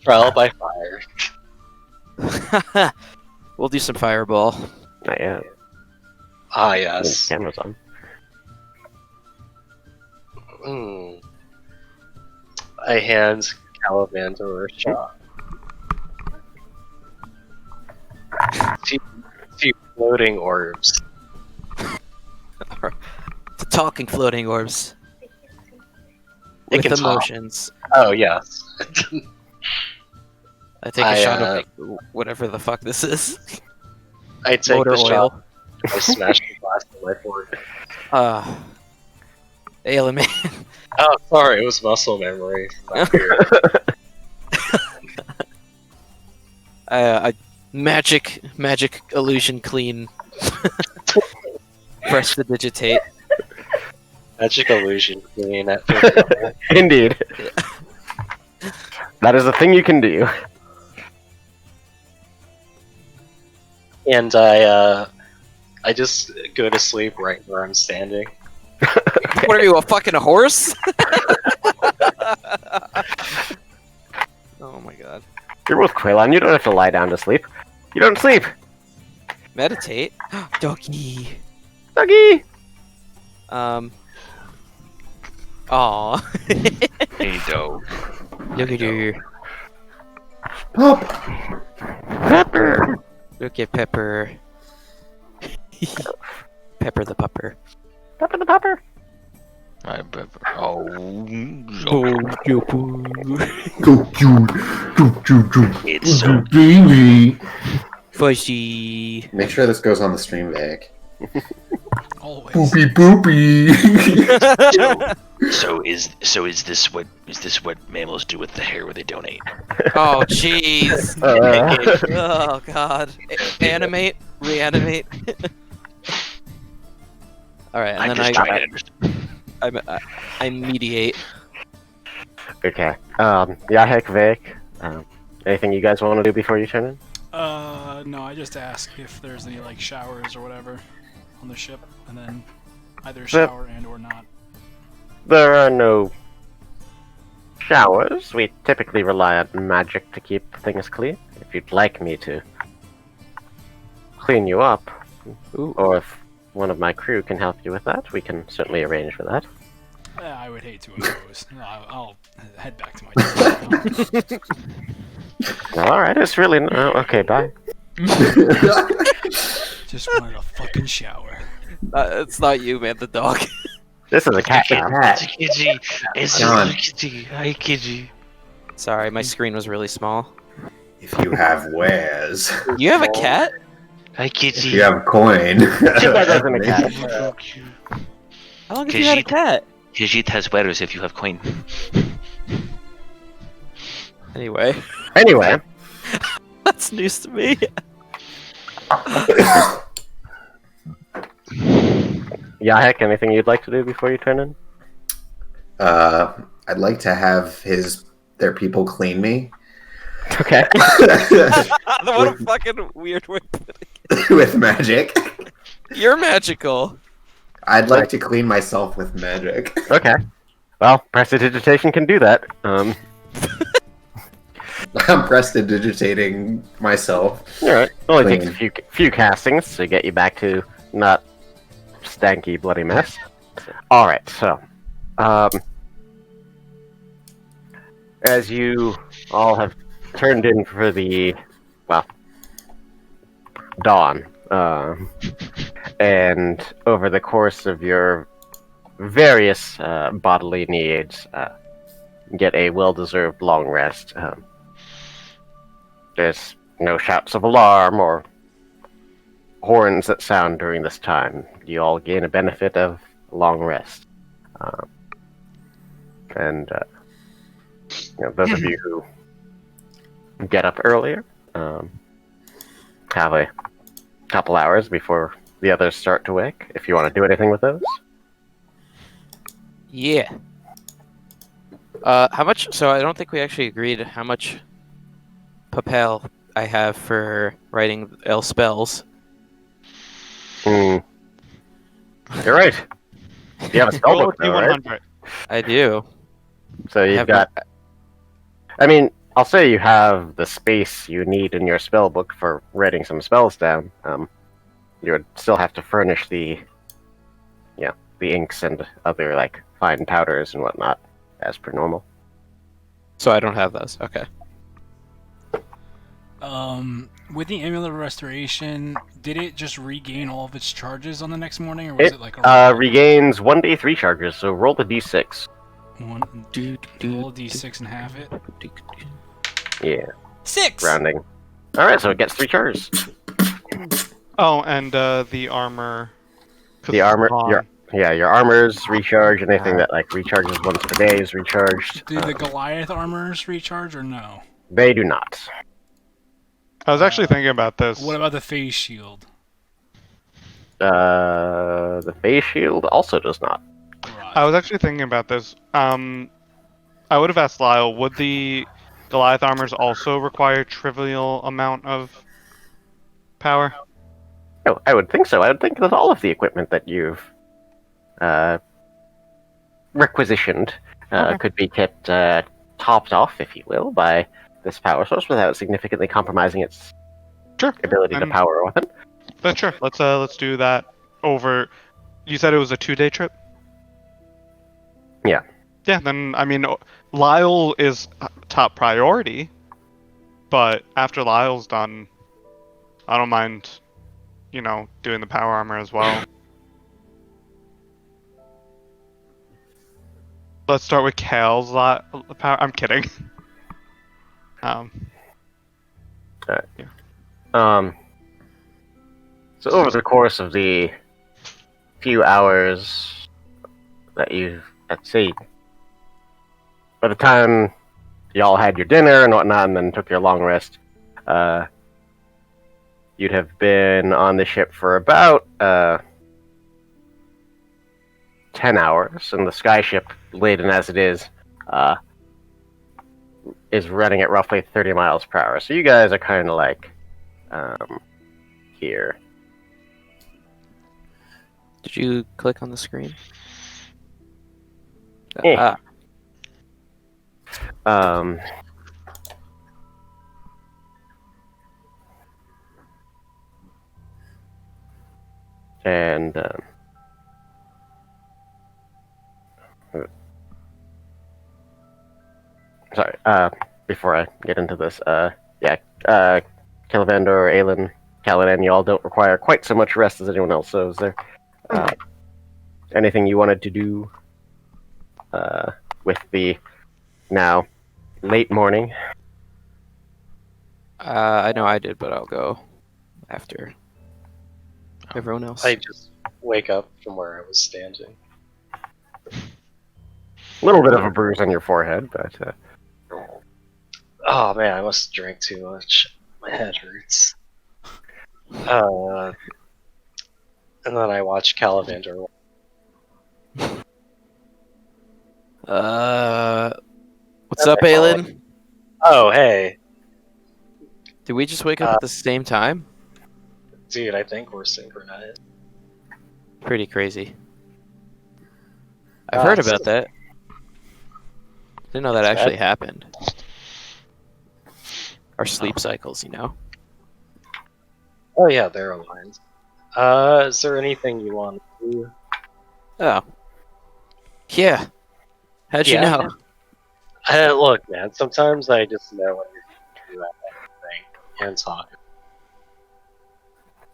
Trial by fire. we'll do some fireball. Not yet. Ah, yes. Camera's on. I hand Calamander a shot. Few floating orbs. The talking floating orbs. They with can talk. emotions. Oh yes. I take a shot I, of whatever the fuck this is. I take Motor the oil. shot. I smash the glass with my fork. Element. Oh, sorry, it was muscle memory. Not beer. A magic illusion clean. Press to digitate. Magic illusion clean at 50 level. Indeed. That is a thing you can do. And I just go to sleep right where I'm standing. What are you, a fucking horse? Oh my god. You're with Quaylon. You don't have to lie down to sleep. You don't sleep. Meditate? Doggy. Doggy! Aw. Hey, dog. Look at you. Pop. Pepper. Look at Pepper. Pepper the pupper. Pepper the pepper. It's so Fuzzy. Make sure this goes on the stream, Vic. Always. Boopy. So is this what mammals do with the hair where they donate? Oh jeez. Oh god. Animate. Reanimate. Alright, and I'm then just trying to understand. I mediate. Okay. Yahek, Vic. Anything you guys want to do before you turn in? No, I just ask if there's any like showers or whatever on the ship, and then either shower and or not. There are no showers. We typically rely on magic to keep things clean. If you'd like me to clean you up, or if one of my crew can help you with that, we can certainly arrange for that. I would hate to impose. I'll head back to my team. Alright, it's really... okay, bye. Just wanted a fucking shower. It's not you, man, the dog. This is a cat now. It's a kitty. It's John. a kitty. Hi, kitty. Sorry, my screen was really small. If you have wares, You have a cat? Hi, if kitty. you have coin. That isn't a cat. How long have you had a cat? Hijit has wares if you have coin. Anyway, Anyway, that's news to me. Yahek, anything you'd like to do before you turn in? I'd like to have their people clean me Okay. What a fucking weird way to put it. with magic. You're magical. I'd like to clean myself with magic. Okay. Well, prestidigitation can do that. I'm prestidigitating myself. Alright. Only Clean. takes a few castings to get you back to not stanky bloody mess. Alright, so as you all have turned in for the dawn, and over the course of your various bodily needs, get a well-deserved long rest. There's no shouts of alarm or horns that sound during this time. You all gain a benefit of a long rest. And those of you who get up earlier have a couple hours before the others start to wake, if you want to do anything with those. Yeah. How much? So I don't think we actually agreed how much papel I have for writing L spells. You're right. You have a spellbook, though, right? D100. I do. So I you've have got... I mean, I'll say you have the space you need in your spellbook for writing some spells down. You would still have to furnish the inks and other, like, fine powders and whatnot, as per normal. So I don't have those. Okay. With the Amulet of Restoration, did it just regain all of its charges on the next morning, or was it like a... Regains 1d3 charges, so roll the d6. One, roll a d6 and half it. Yeah, 6! rounding. All right, so it gets 3 charges. Oh, and the armor. 'cause The it's armor, gone. your armors recharge. Anything that like recharges once per day is recharged. Do the Goliath armors recharge or no? They do not. I was actually thinking about this. What about the phase shield? The face shield also does not. Right. I was actually thinking about this. I would have asked Lyle, would the Goliath armors also require trivial amount of power? Oh, I would think so. I would think that all of the equipment that you've requisitioned could be kept topped off, if you will, by this power source without significantly compromising its Sure. ability to And- power a weapon. But sure, let's do that over. You said it was a 2-day trip? Yeah. Yeah, then, I mean, Lyle is top priority, but after Lyle's done, I don't mind, doing the power armor as well. Let's start with Kale's power. I'm kidding. So over the course of the few hours that you've, let's see, by the time y'all had your dinner and whatnot and then took your long rest, you'd have been on the ship for about 10 hours, and the skyship, laden as it is running at roughly 30 miles per hour. So you guys are kind of like here. Did you click on the screen? Yeah. Ah, And sorry, before I get into this, Calavander, Aelin, Kaladin, you all don't require quite so much rest as anyone else, so is there anything you wanted to do with the now late morning? I know I did, but I'll go after everyone else. I just wake up from where I was standing. A little bit of a bruise on your forehead, but Oh man, I must drink too much. My head hurts. And then I watch Calavander. What's up, Aelin? Oh hey, Did we just wake up at the same time? dude, I think we're synchronized. Pretty crazy. I've heard about that. Didn't know that That's actually bad. happened. Our sleep cycles, Oh yeah, they're aligned. Is there anything you want to do? Oh. Yeah. How'd you Yeah. know? Look, man, sometimes I just know what you're going to do at everything and talk.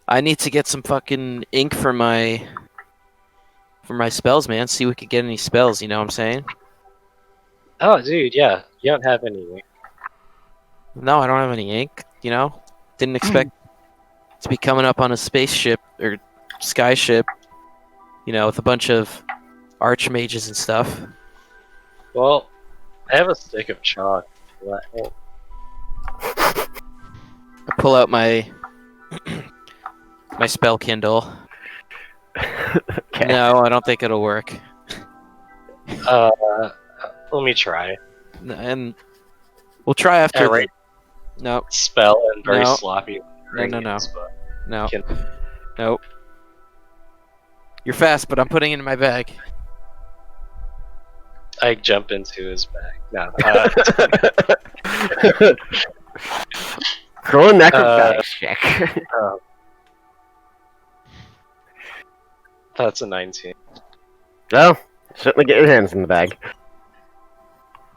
I need to get some fucking ink for my spells, man. See if we could get any spells, you know what I'm saying? Oh, dude, yeah, you don't have any. No, I don't have any ink, Didn't expect to be coming up on a spaceship or skyship, with a bunch of archmages and stuff. Well, I have a stick of chalk. Will that help? I pull out my my spell Kindle. okay. No, I don't think it'll work. Let me try. And we'll try after. Right. No, Spell and very No. sloppy. No. But no, can- nope. You're fast, but I'm putting it in my bag. I jump into his bag. No. Throw a necrobatic check. That's a 19. Well, certainly get your hands in the bag.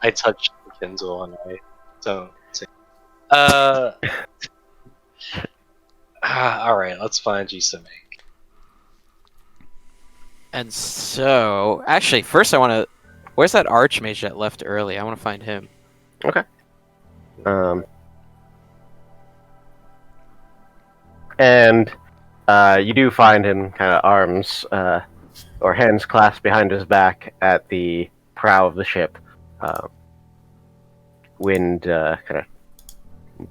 I touch the Kindle and I don't. Alright, let's find you some ink. And so, actually, first I want to Where's that archmage that left early? I want to find him. Okay. And you do find him kind of arms or hands clasped behind his back at the prow of the ship. Wind kind of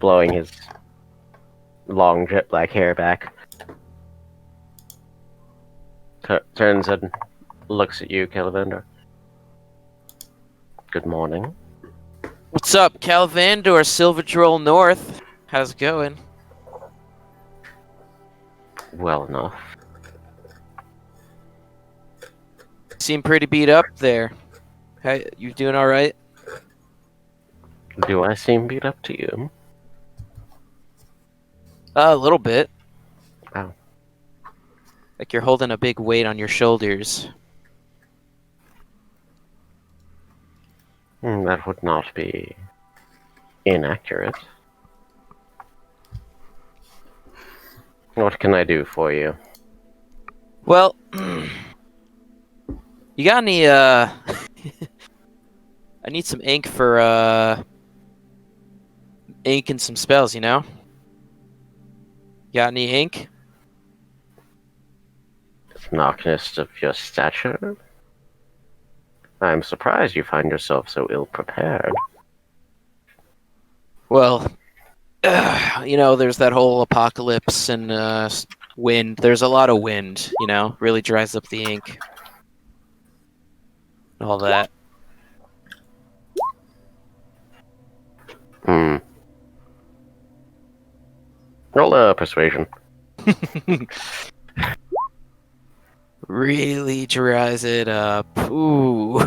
blowing his long jet black hair back. Turns and looks at you, Calavander. Good morning. What's up, Calvandor, Silverdroll North? How's it going? Well enough. Seem pretty beat up there. Hey, you doing all right? Do I seem beat up to you? A little bit. Oh. Like you're holding a big weight on your shoulders. That would not be inaccurate. What can I do for you? Well, you got any, I need some ink for, ink and some spells, you know? Got any ink? Narcanist of your stature? I'm surprised you find yourself so ill-prepared. Well, you know, there's that whole apocalypse and, wind. There's a lot of wind, you know? Really dries up the ink. All that. Roll persuasion. Really dries it up. Ooh.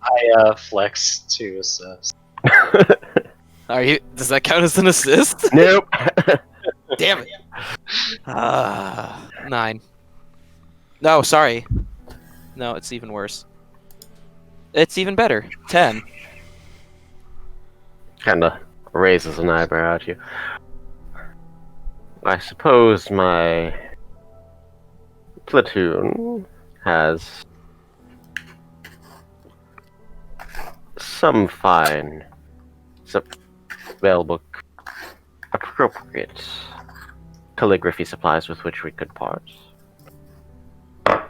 I flex to assess. Are you? Does that count as an assist? Nope. Damn it. 9. No, sorry. No, it's even worse. It's even better. 10. Kinda raises an eyebrow at you. I suppose my platoon has some fine spellbook appropriate calligraphy supplies with which we could part. Should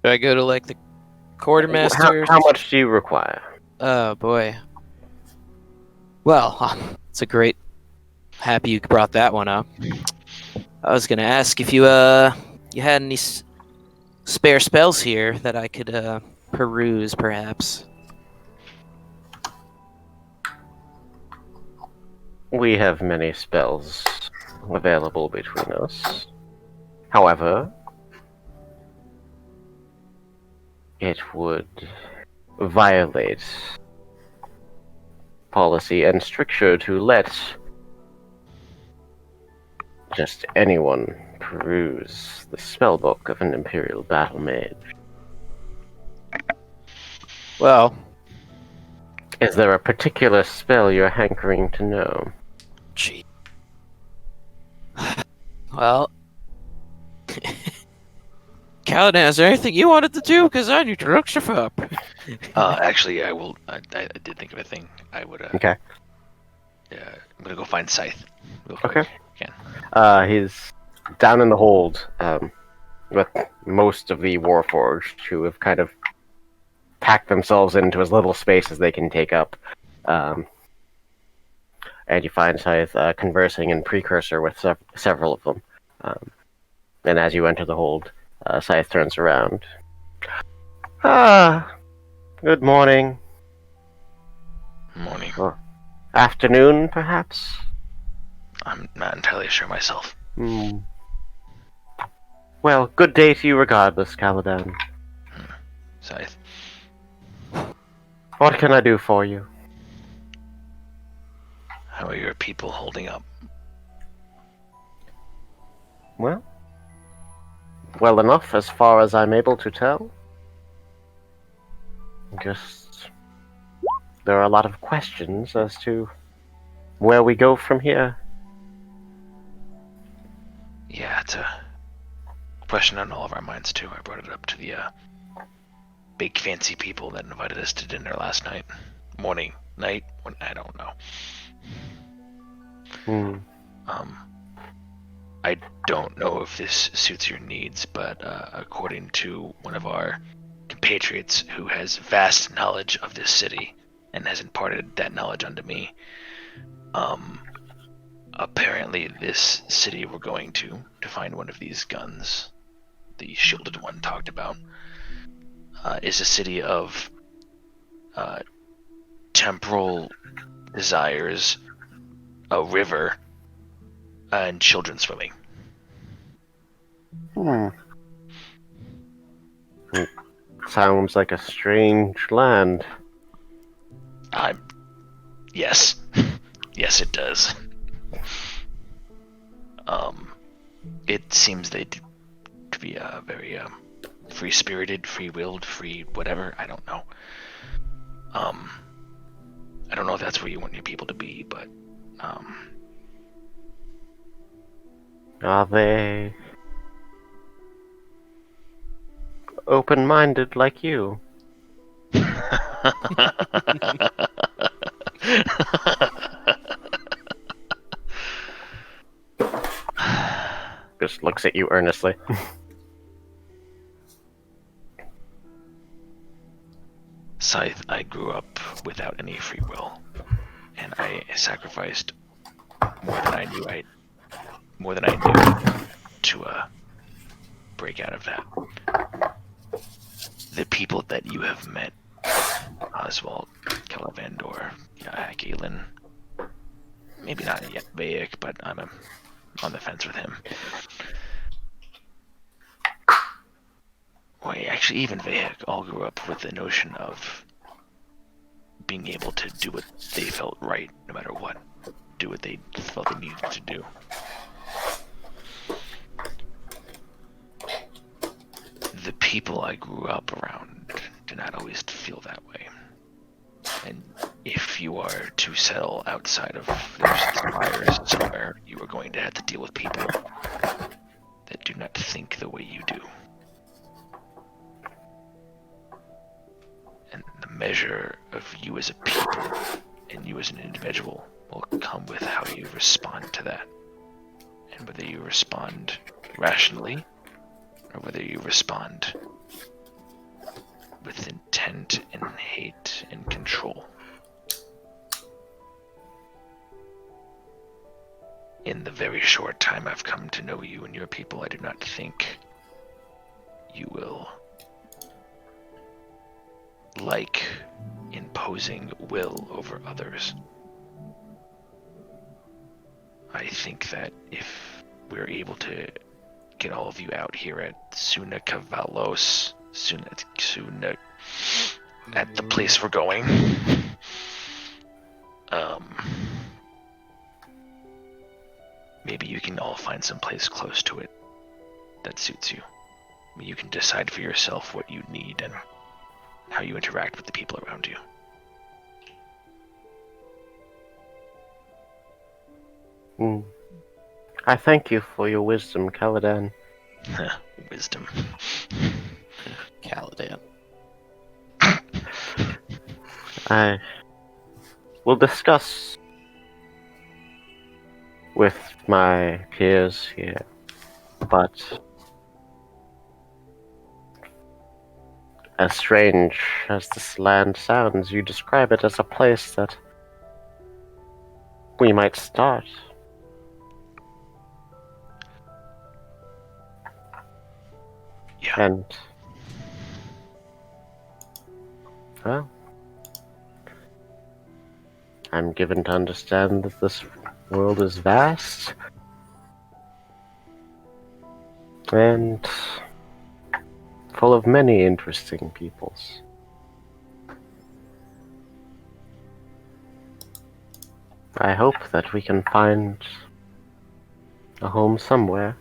I go to, like, the quartermaster? How much do you require? Oh, boy. Well, it's a great... Happy you brought that one up. I was gonna ask if you, you had any spare spells here that I could, peruse, perhaps. We have many spells available between us. However, it would violate policy and stricture to let just anyone peruse the spellbook of an Imperial Battle Mage. Well... Is there a particular spell you're hankering to know? Gee. Well... Kaladin, is there anything you wanted to do? Because I need to look stuff up. Actually, I will. I did think of a thing. I would. Okay. Yeah, I'm gonna go find Scythe. Real quick. Okay. Can. He's down in the hold with most of the Warforged who have kind of packed themselves into as little space as they can take up. And you find Scythe conversing in Precursor with several of them. And as you enter the hold, Scythe turns around. Good morning. Morning. Or afternoon, perhaps? I'm not entirely sure myself. Well, good day to you regardless, Caladan. Scythe. What can I do for you? How are your people holding up? Well enough as far as I'm able to tell. Just... there are a lot of questions as to where we go from here. Yeah, it's a question on all of our minds too. I brought it up to the big fancy people that invited us to dinner last night. Morning, night, I don't know. I don't know if this suits your needs, but according to one of our compatriots who has vast knowledge of this city and has imparted that knowledge unto me, apparently this city we're going to find one of these guns, the shielded one talked about, is a city of temporal desires, a river, and children swimming. Sounds like a strange land. Yes. Yes, it does. It seems they to be very free-spirited, free-willed, free whatever. I don't know. I don't know if that's where you want your people to be, but Are they open-minded like you? Just looks at you earnestly. Scythe, I grew up without any free will, and I sacrificed more than I knew to break out of that. The people that you have met, Oswald, Calavandor, Galen, maybe not yet Vaic, but I'm on the fence with him. Well, actually, even Vaic all grew up with the notion of being able to do what they felt right, no matter what. Do what they felt they needed to do. The people I grew up around did not always feel that way. And if you are to settle outside of their spires somewhere, you are going to have to deal with people that do not think the way you do. And the measure of you as a people and you as an individual will come with how you respond to that. And whether you respond rationally or whether you respond with intent and hate and control. In the very short time I've come to know you and your people, I do not think you will like imposing will over others. I think that if we're able to get all of you out here at Suna Cavalos, Suna at the place we're going, maybe you can all find some place close to it that suits you. I mean, you can decide for yourself what you need and how you interact with the people around you. I thank you for your wisdom, Caladan. Wisdom. Caladan. I will discuss with my peers here, but as strange as this land sounds, you describe it as a place that we might start. Yeah. And, well, I'm given to understand that this world is vast and full of many interesting peoples. I hope that we can find a home somewhere.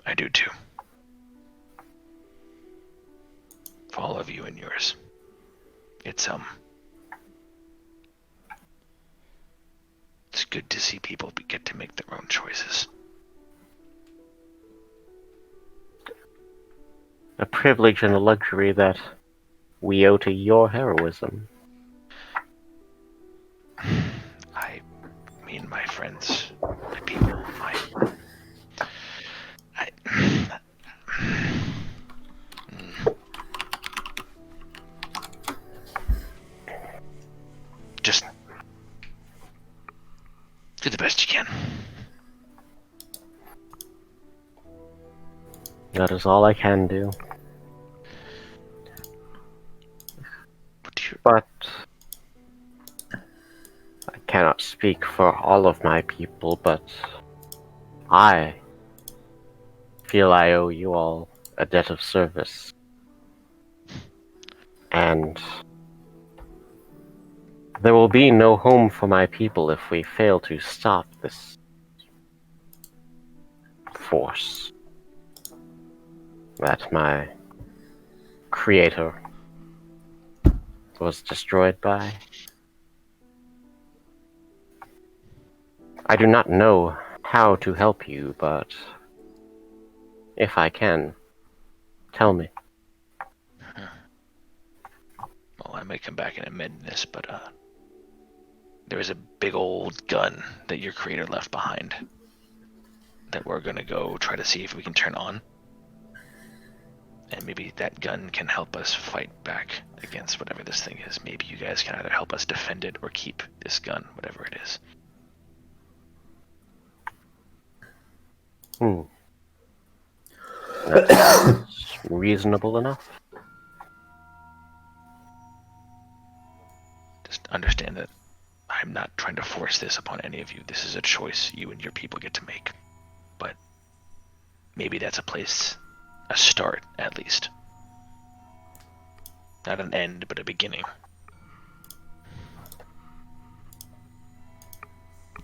I do too. For all of you and yours. It's good to see people get to make their own choices. a privilege and a luxury that we owe to your heroism. I mean, my friends, my people, just do the best you can. That is all I can do. But I cannot speak for all of my people, but I feel I owe you all a debt of service. And there will be no home for my people if we fail to stop this force that my creator was destroyed by. I do not know how to help you, but if I can, tell me. Well, I may come back and amend this, but there is a big old gun that your creator left behind that we're gonna go try to see if we can turn on. And maybe that gun can help us fight back against whatever this thing is. Maybe you guys can either help us defend it or keep this gun, whatever it is. That's reasonable enough. Just understand that I'm not trying to force this upon any of you. This is a choice you and your people get to make. But maybe that's a place, a start at least. Not an end, but a beginning.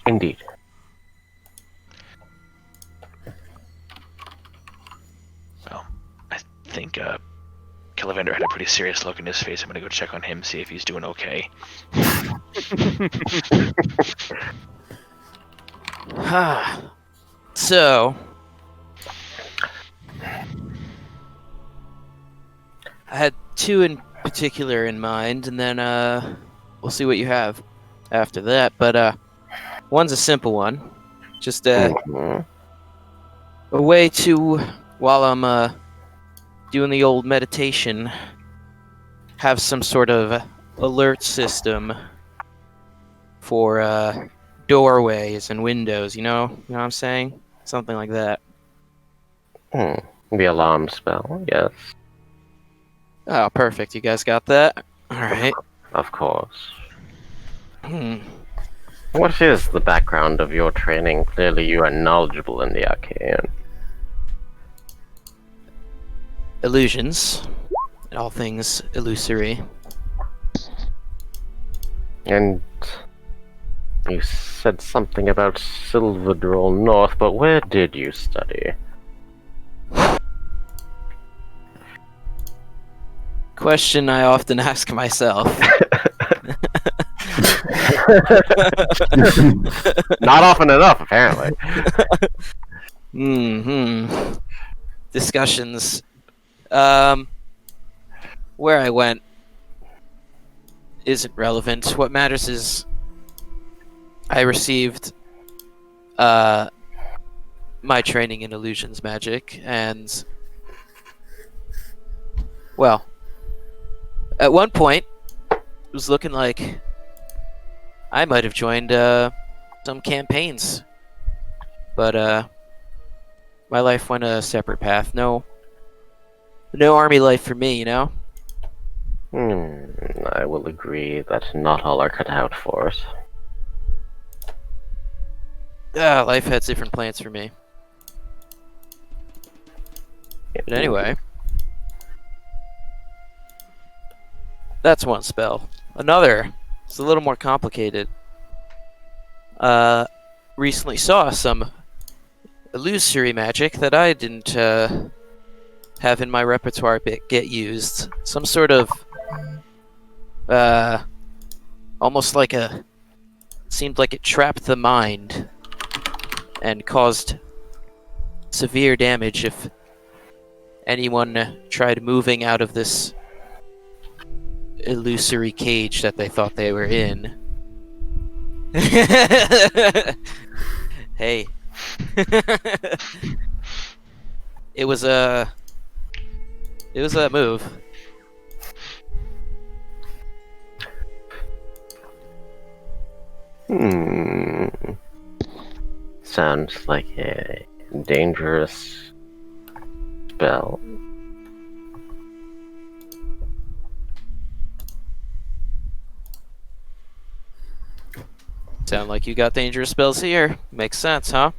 Indeed. Well, I think Kellivander had a pretty serious look in his face. I'm gonna go check on him, see if he's doing okay. So, I had two in particular in mind, and then we'll see what you have after that. But one's a simple one, just a way to, while I'm doing the old meditation, have some sort of alert system for doorways and windows. You know what I'm saying? Something like that. The alarm spell, yes. Oh, perfect. You guys got that? Alright. Of course. What is the background of your training? Clearly you are knowledgeable in the arcane. Illusions. All things illusory. And you said something about Silverdrol North, but where did you study? Question I often ask myself. Not often enough, apparently. Discussions. Where I went isn't relevant. What matters is I received my training in illusions magic, and well, at one point it was looking like I might have joined some campaigns, but my life went a separate path. No army life for me, you know? I will agree that not all are cut out for it. Life had different plans for me. But anyway, that's one spell. Another, it's a little more complicated. Recently saw some illusory magic that I didn't have in my repertoire get used. Some sort of almost like seemed like it trapped the mind and caused severe damage if anyone tried moving out of this illusory cage that they thought they were in. Hey. It was a move. Sounds like a dangerous spell. Sound like you got dangerous spells here. Makes sense, huh?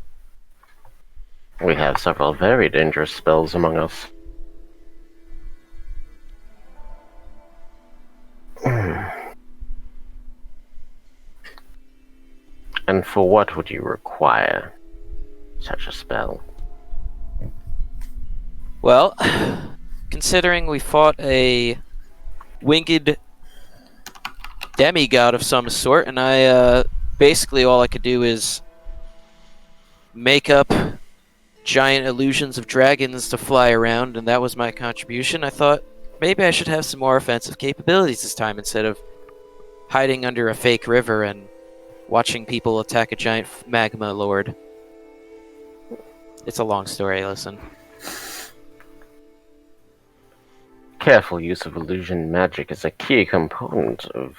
We have several very dangerous spells among us. And for what would you require such a spell? Well, considering we fought a winged demigod of some sort, and I basically all I could do is make up giant illusions of dragons to fly around, and that was my contribution. I thought maybe I should have some more offensive capabilities this time instead of hiding under a fake river and watching people attack a giant magma lord. It's a long story, listen. Careful use of illusion magic is a key component of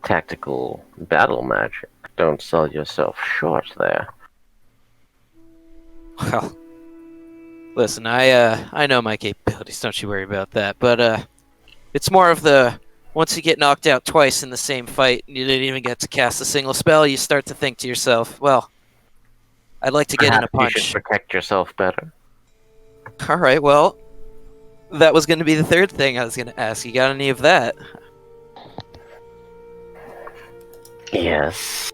tactical battle magic. Don't sell yourself short there. Well, listen, I know my capabilities, don't you worry about that, but it's more of the once you get knocked out twice in the same fight and you didn't even get to cast a single spell, you start to think to yourself, well, I'd like to get in a punch. You should protect yourself better. Alright, well, that was going to be the third thing I was going to ask. You got any of that? Yes.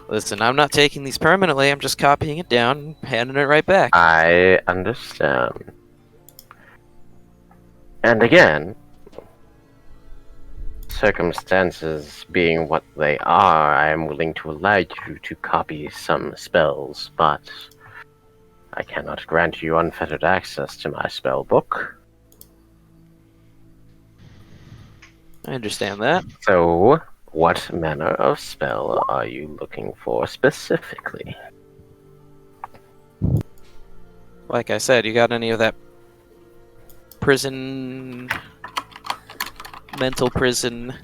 Listen, I'm not taking these permanently, I'm just copying it down and handing it right back. I understand. And again, circumstances being what they are, I am willing to allow you to copy some spells, but I cannot grant you unfettered access to my spell book. I understand that. So, what manner of spell are you looking for specifically? Like I said, you got any of that prison, mental prison?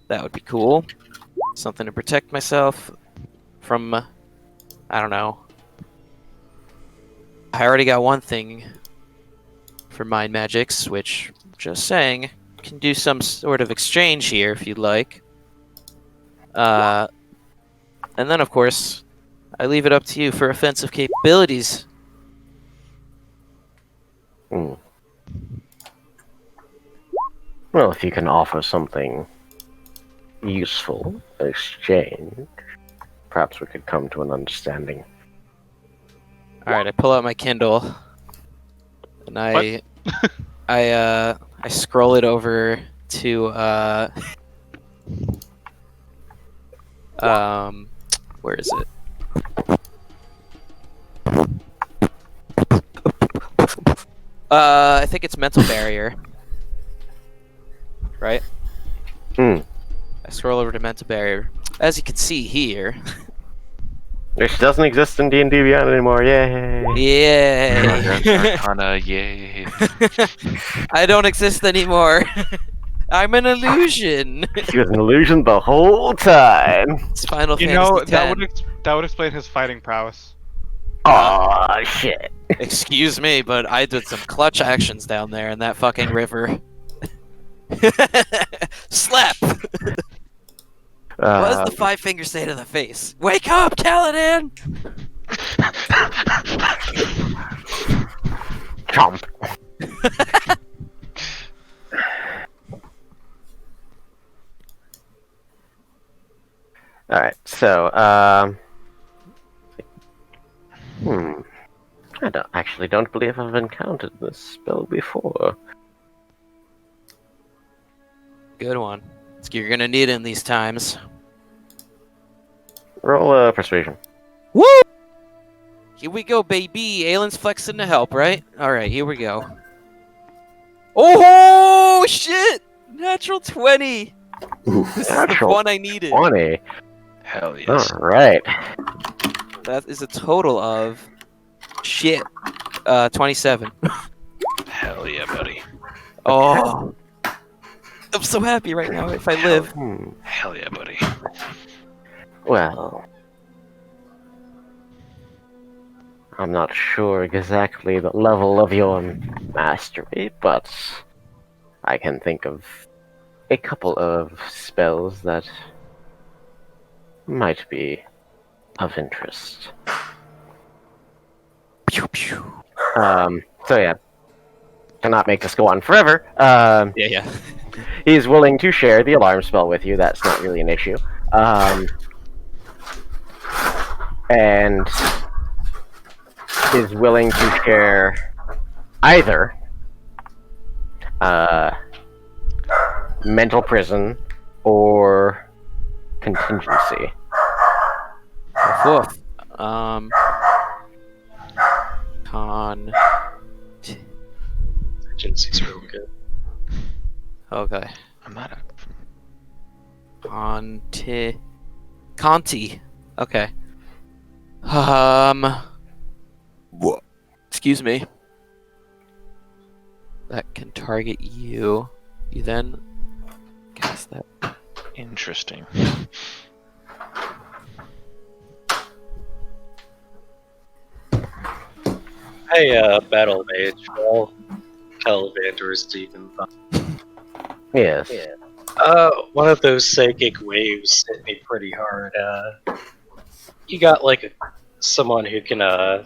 That would be cool. Something to protect myself from, I don't know. I already got one thing for mind magics, which, just saying, can do some sort of exchange here if you'd like. And then, of course, I leave it up to you for offensive capabilities. Well, if you can offer something useful in exchange, perhaps we could come to an understanding. Alright, I pull out my Kindle, and I scroll it over to, where is it? I think it's Mental Barrier. Right? I scroll over to Mental Barrier. As you can see here... Which doesn't exist in D&D Beyond anymore, yay! Yay! Arcana, yay. I don't exist anymore. I'm an illusion. He was an illusion the whole time! It's Final You Fantasy know, X. that would explain his fighting prowess. Aw, shit. Excuse me, but I did some clutch actions down there in that fucking river. Slap! What does the five finger say to the face? Wake up, Kaladin! Chomp. Alright, so, I don't believe I've encountered this spell before. Good one. You're gonna need it in these times. Roll persuasion. Woo! Here we go, baby. Aylin's flexing to help, right? All right, here we go. Oh shit! Natural 20. Oof. This is the Natural one I needed. 20. Hell yes. All right. That is a total of shit. 27. Hell yeah, buddy. Oh, I'm so happy right now. If I live. Hell yeah, buddy. Well, I'm not sure exactly the level of your mastery, but I can think of a couple of spells that might be of interest. Pew, pew. So yeah, cannot make this go on forever. Yeah. He's willing to share the alarm spell with you. That's not really an issue. And is willing to share either mental prison or contingency. Woof. Agency's real good. Okay. I'm not a... Conti. Okay. Excuse me. That can target you. You then cast that. Interesting. Hey, Battle Mage, well, tell Vandor's deep in thought. Yes. Yeah. One of those psychic waves hit me pretty hard. You got someone who can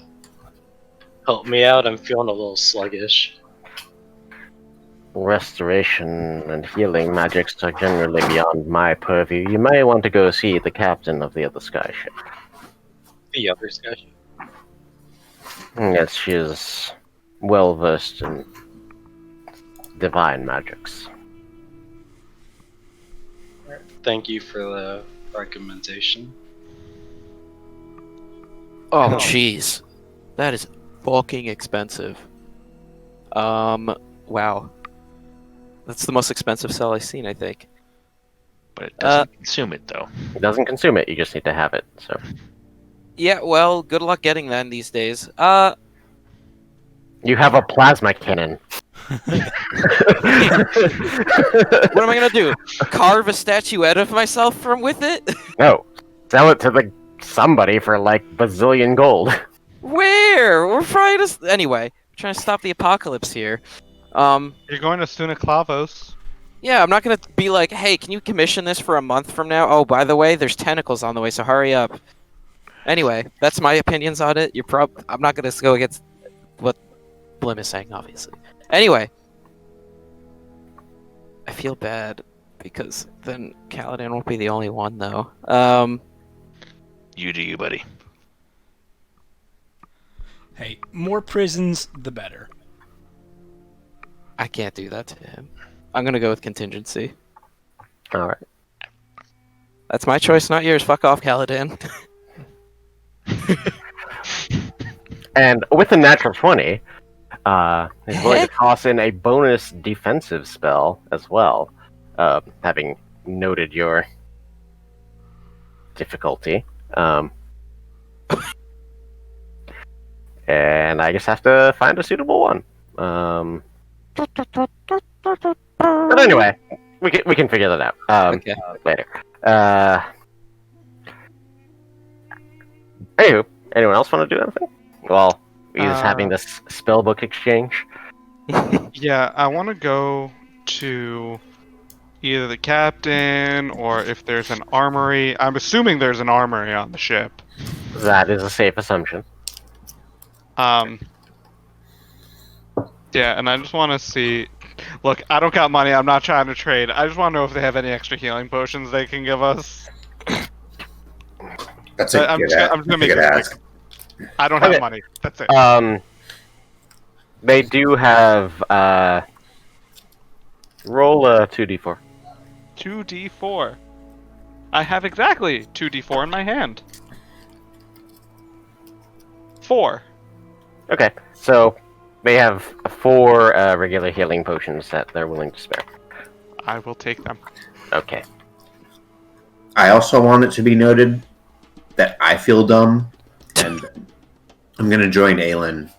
help me out? I'm feeling a little sluggish. Restoration and healing magics are generally beyond my purview. You may want to go see the captain of the other sky ship. The other discussion. Yes, she is well versed in divine magics. Thank you for the recommendation. Oh, jeez. That is fucking expensive. Wow. That's the most expensive cell I've seen, I think. But it doesn't consume it, though. It doesn't consume it, you just need to have it, so. Yeah, well, good luck getting that these days. You have a plasma cannon. What am I gonna do? Carve a statuette of myself with it? No. Sell it to somebody for like bazillion gold. Where? We're trying to... Anyway, we're trying to stop the apocalypse here. You're going to Sunaklavos. Yeah, I'm not gonna be like, hey, can you commission this for a month from now? Oh, by the way, there's tentacles on the way, so hurry up. Anyway, that's my opinions on it. I'm not gonna go against what Blim is saying, obviously. Anyway, I feel bad because then Kaladin won't be the only one, though. You do you, buddy. Hey, more prisons, the better. I can't do that to him. I'm gonna go with contingency. Alright. That's my choice, not yours. Fuck off, Kaladin. And with a natural 20, he's willing to toss in a bonus defensive spell as well, having noted your difficulty. And I just have to find a suitable one. But anyway, we can figure that out Okay. later. Anywho, anyone else want to do anything? Well, we're just having this spellbook exchange. Yeah, I want to go to either the captain or if there's an armory. I'm assuming there's an armory on the ship. That is a safe assumption. Yeah, and I just want to see. Look, I don't got money. I'm not trying to trade. I just want to know if they have any extra healing potions they can give us. That's a I'm good, just gonna make good it ask. quick. I don't have Okay. money. That's it. They do have roll a 2d4. 2d4. I have exactly 2d4 in my hand. 4. Okay, so they have 4 regular healing potions that they're willing to spare. I will take them. Okay. I also want it to be noted that I feel dumb, and I'm going to join Aelin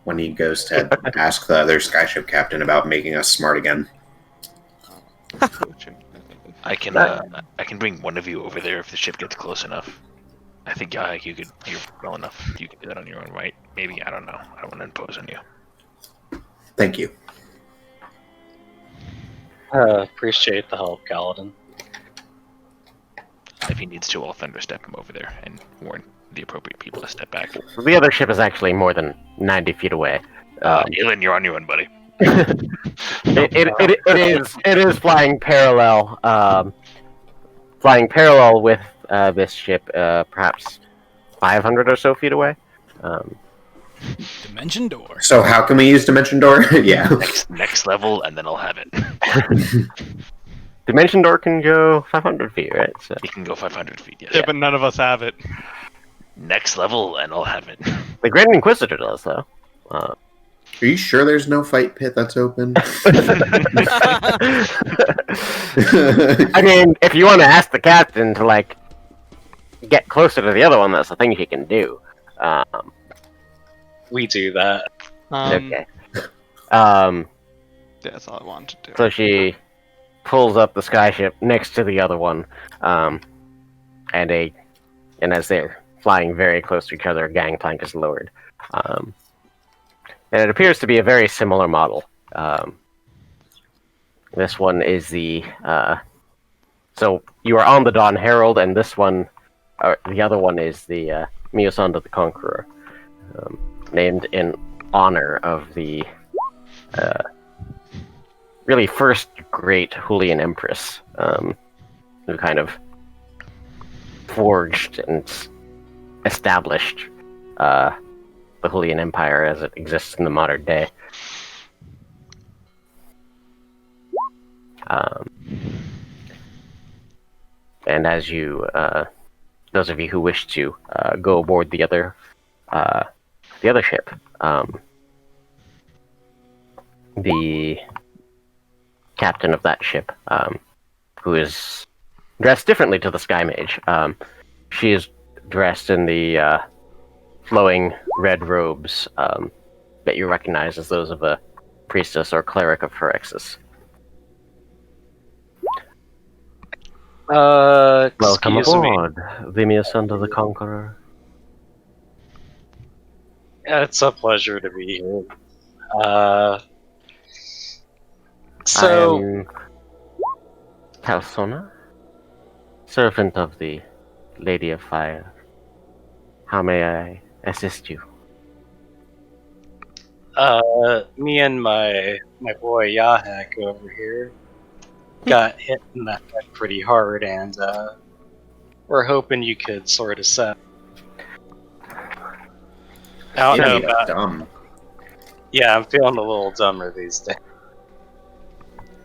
when he goes to ask the other skyship captain about making us smart again. I can bring one of you over there if the ship gets close enough. I think you're well enough. You can do that on your own, right? Maybe, I don't know. I don't want to impose on you. Thank you. Appreciate the help, Kaladin. If he needs to, I'll thunderstep him over there and warn the appropriate people to step back. The other ship is actually more than 90 feet away. Elin, you're on your own, buddy. It is flying parallel with this ship, perhaps 500 or so feet away. Dimension door. So how can we use Dimension Door? Yeah. Next level, and then I'll have it. Dimension Door can go 500 feet, right? So. It can go 500 feet, yes. Yeah, but none of us have it. Next level, and I'll have it. The Grand Inquisitor does, though. Are you sure there's no fight pit that's open? I mean, if you want to ask the captain to, like, get closer to the other one, that's the thing he can do. We do that. Okay. That's all I wanted to do. So she pulls up the skyship next to the other one, and as they're flying very close to each other, a gangplank is lowered. And it appears to be a very similar model. This one is the... so you are on the Dawn Herald, and this one... the other one is the Miosanda the Conqueror, named in honor of the really first great Julian Empress, who kind of forged and established the Julian Empire as it exists in the modern day. And as you, those of you who wish to go aboard the other ship, the captain of that ship, who is dressed differently to the Sky Mage, she is dressed in the flowing red robes that you recognize as those of a priestess or cleric of Phyrexis. Welcome Excuse me. aboard, the Miosanda the Conqueror. It's a pleasure to be here. So, I am Kalsona, servant of the Lady of Fire. How may I assist you? me and my boy Yahek over here got hit in the head pretty hard, and we're hoping you could sort us out. I don't know about... dumb. Yeah, I'm feeling a little dumber these days.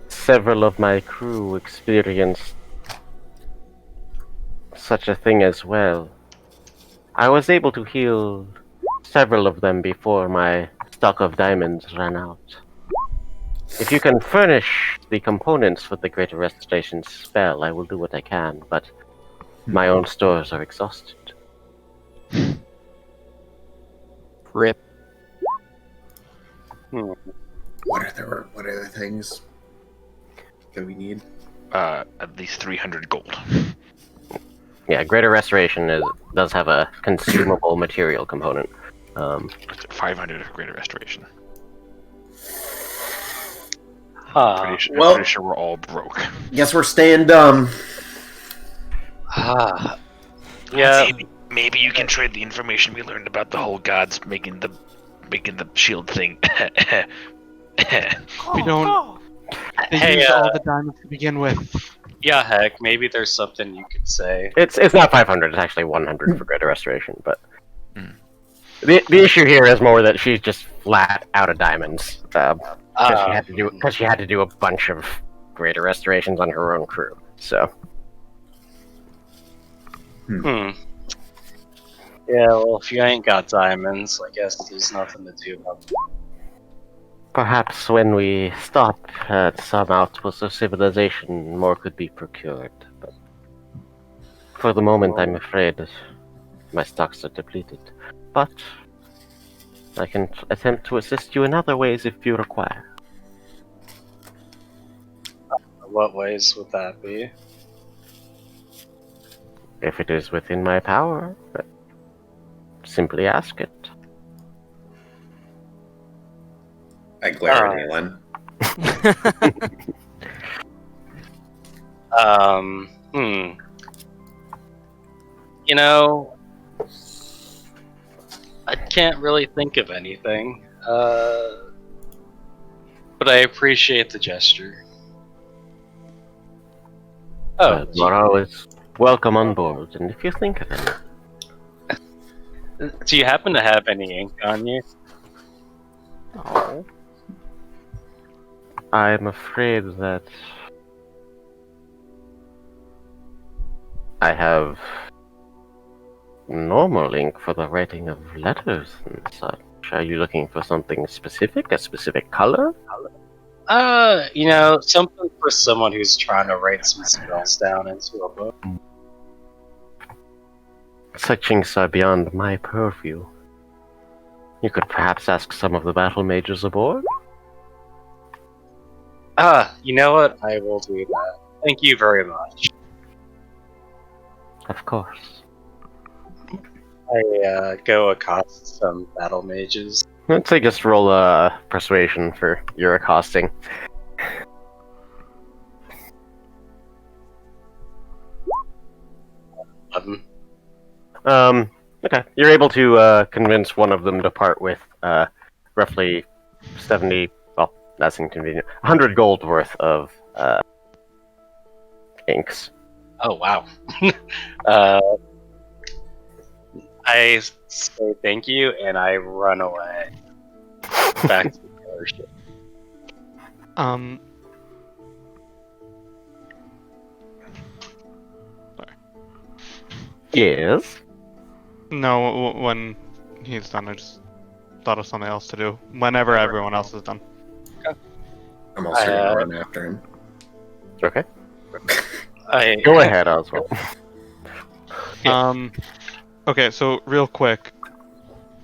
Several of my crew experienced such a thing as well. I was able to heal several of them before my stock of diamonds ran out. If you can furnish the components for the Greater Restoration spell, I will do what I can, but my own stores are exhausted. Rip. What are the things that we need? At least 300 gold. Yeah, Greater Restoration does have a consumable material component. 500 for Greater Restoration. Huh. Pretty sure we're all broke. Guess we're staying dumb. Yeah. Maybe you can trade the information we learned about the whole gods making the shield thing. We don't. They Hey, use all the diamonds to begin with. Yeah, heck, maybe there's something you could say. It's not 500, it's actually 100 for Greater Restoration, but... The issue here is more that she's just flat out of diamonds. Because she had to do a bunch of Greater Restorations on her own crew, so... Yeah, well, if you ain't got diamonds, I guess there's nothing to do about it. Perhaps when we stop at some outpost of civilization, more could be procured. But for the moment, I'm afraid my stocks are depleted. But I can attempt to assist you in other ways if you require. What ways would that be? If it is within my power, simply ask it. I glare at Aelin. You know, I can't really think of anything. But I appreciate the gesture. Oh, You're always welcome on board, and if you think of any. do you happen to have any ink on you? Oh. I'm afraid that I have normal ink for the writing of letters and such. Are you looking for something specific? A specific color? You know, something for someone who's trying to write some spells down into a book. Such inks are beyond my purview. You could perhaps ask some of the battle mages aboard? You know what? I will do that. Thank you very much. Of course. I go accost some battle mages. Let's say just roll a persuasion for your accosting. Okay. You're able to convince one of them to part with roughly 70, well, that's inconvenient, 100 gold worth of inks. Oh, wow. I say thank you, and I run away. Back to the airship. Yes? No, when he's done, I just thought of something else to do. Whenever everyone else is done. I'm also gonna run after him. Okay. I Go ahead, Oswald. Okay, so real quick.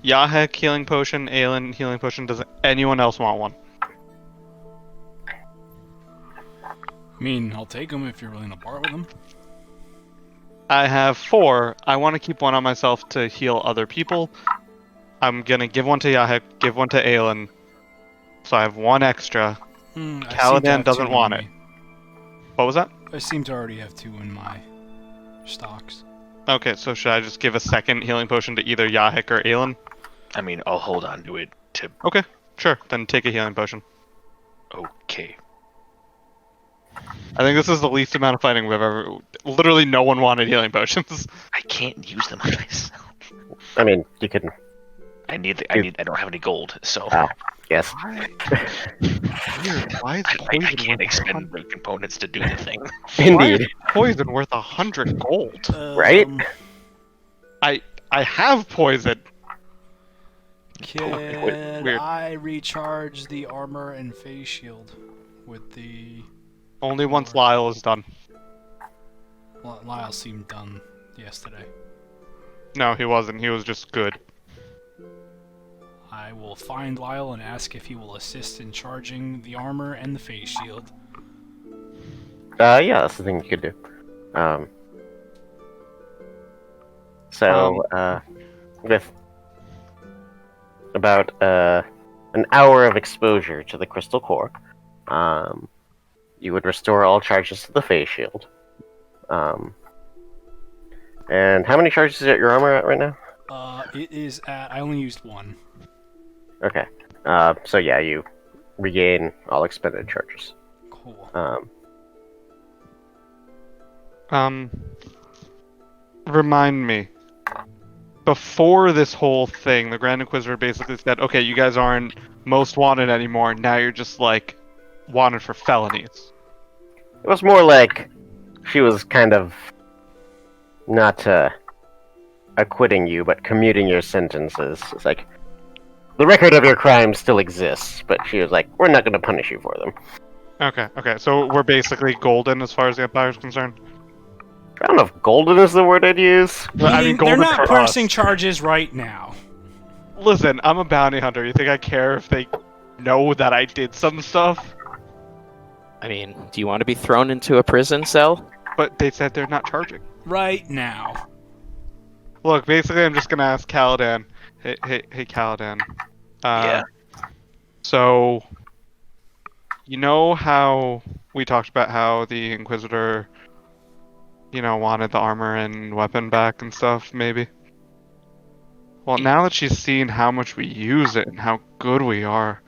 Yahek healing potion, Aelin healing potion. Does anyone else want one? I mean, I'll take them if you're willing to part with them. I have 4. I want to keep one on myself to heal other people. I'm gonna give one to Yahek, give one to Aelin. So I have 1 extra. Caladan doesn't want it. What was that? I seem to already have 2 in my stocks. Okay, so should I just give a second healing potion to either Yahek or Aelin? I mean, I'll hold on to it to. Okay, sure. Then take a healing potion. Okay. I think this is the least amount of fighting we've ever. Literally, no one wanted healing potions. I can't use them on myself. I mean, you can. I don't have any gold, so. Oh, yes. Weird. Why is I can't expend the components to do the thing. Indeed. Poison worth 100 gold. Right? I have poison. Can Weird. I recharge the armor and face shield with the... Only once Lyle is done. Lyle seemed done yesterday. No, he wasn't. He was just good. I will find Lyle and ask if he will assist in charging the armor and the face shield. Yeah, that's the thing you could do. With about an hour of exposure to the crystal core, you would restore all charges to the face shield. And how many charges is at your armor at right now? It is at... I only used 1. Okay. So yeah, you regain all expended charges. Cool. Remind me. Before this whole thing, the Grand Inquisitor basically said, okay, you guys aren't most wanted anymore, now you're just, like, wanted for felonies. It was more like she was kind of not acquitting you, but commuting your sentences. It's like, the record of your crimes still exists, but she was like, we're not going to punish you for them. Okay. So we're basically golden as far as the Empire is concerned. I don't know if golden is the word I'd use. No, I mean, Meaning, golden they're not for pressing us. charges right now. Listen, I'm a bounty hunter. You think I care if they know that I did some stuff? I mean, do you want to be thrown into a prison cell? But they said they're not charging. Right now. Look, basically, I'm just gonna ask Caladan. Hey, Caladan. Yeah. So, you know how we talked about how the Inquisitor, wanted the armor and weapon back and stuff, maybe? Well, now that she's seen how much we use it and how good we are,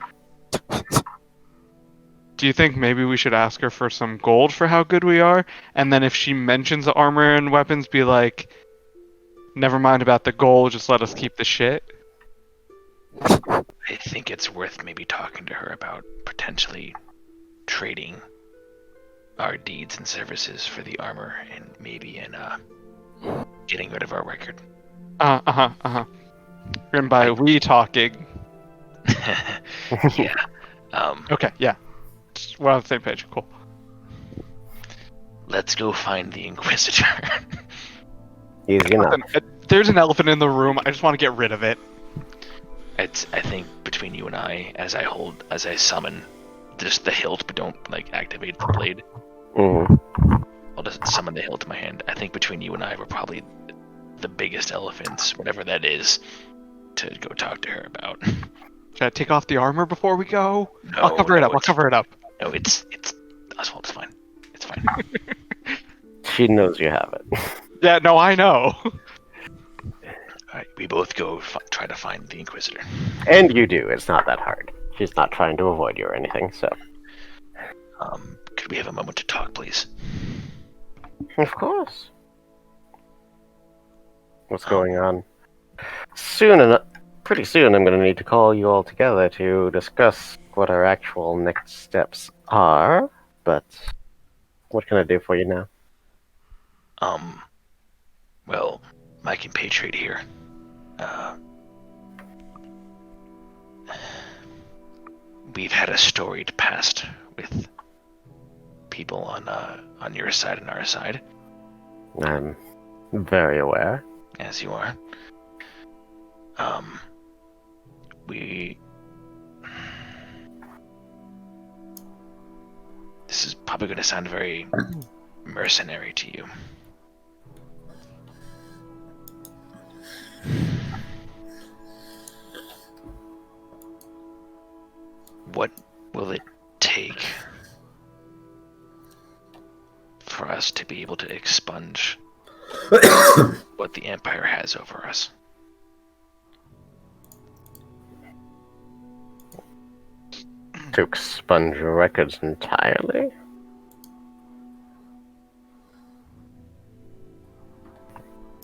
do you think maybe we should ask her for some gold for how good we are? And then if she mentions the armor and weapons, be like, never mind about the gold, just let us keep the shit? I think it's worth maybe talking to her about potentially trading our deeds and services for the armor and maybe getting rid of our record. And by we talking... Yeah. Okay, yeah. We're on the same page, cool. Let's go find the Inquisitor. Easy enough. Listen, there's an elephant in the room, I just want to get rid of it. I think between you and I, as I summon just the hilt, but don't activate the blade. I'll just summon the hilt to my hand. I think between you and I, we're probably the biggest elephants, whatever that is, to go talk to her about. Should I take off the armor before we go? No, I'll cover it up. No, it's Oswald. It's fine. It's fine. She knows you have it. Yeah, no, I know. Alright, we both go try to find the Inquisitor. And you do. It's not that hard. She's not trying to avoid you or anything, so. Could we have a moment to talk, please? Of course. What's going on? Pretty soon I'm going to need to call you all together to discuss what our actual next steps are, but what can I do for you now? Well, my compatriot here, we've had a storied past with people on your side and our side. I'm very aware. As you are. This is probably going to sound very mercenary to you. What will it take for us to be able to expunge what the Empire has over us? To expunge your records entirely?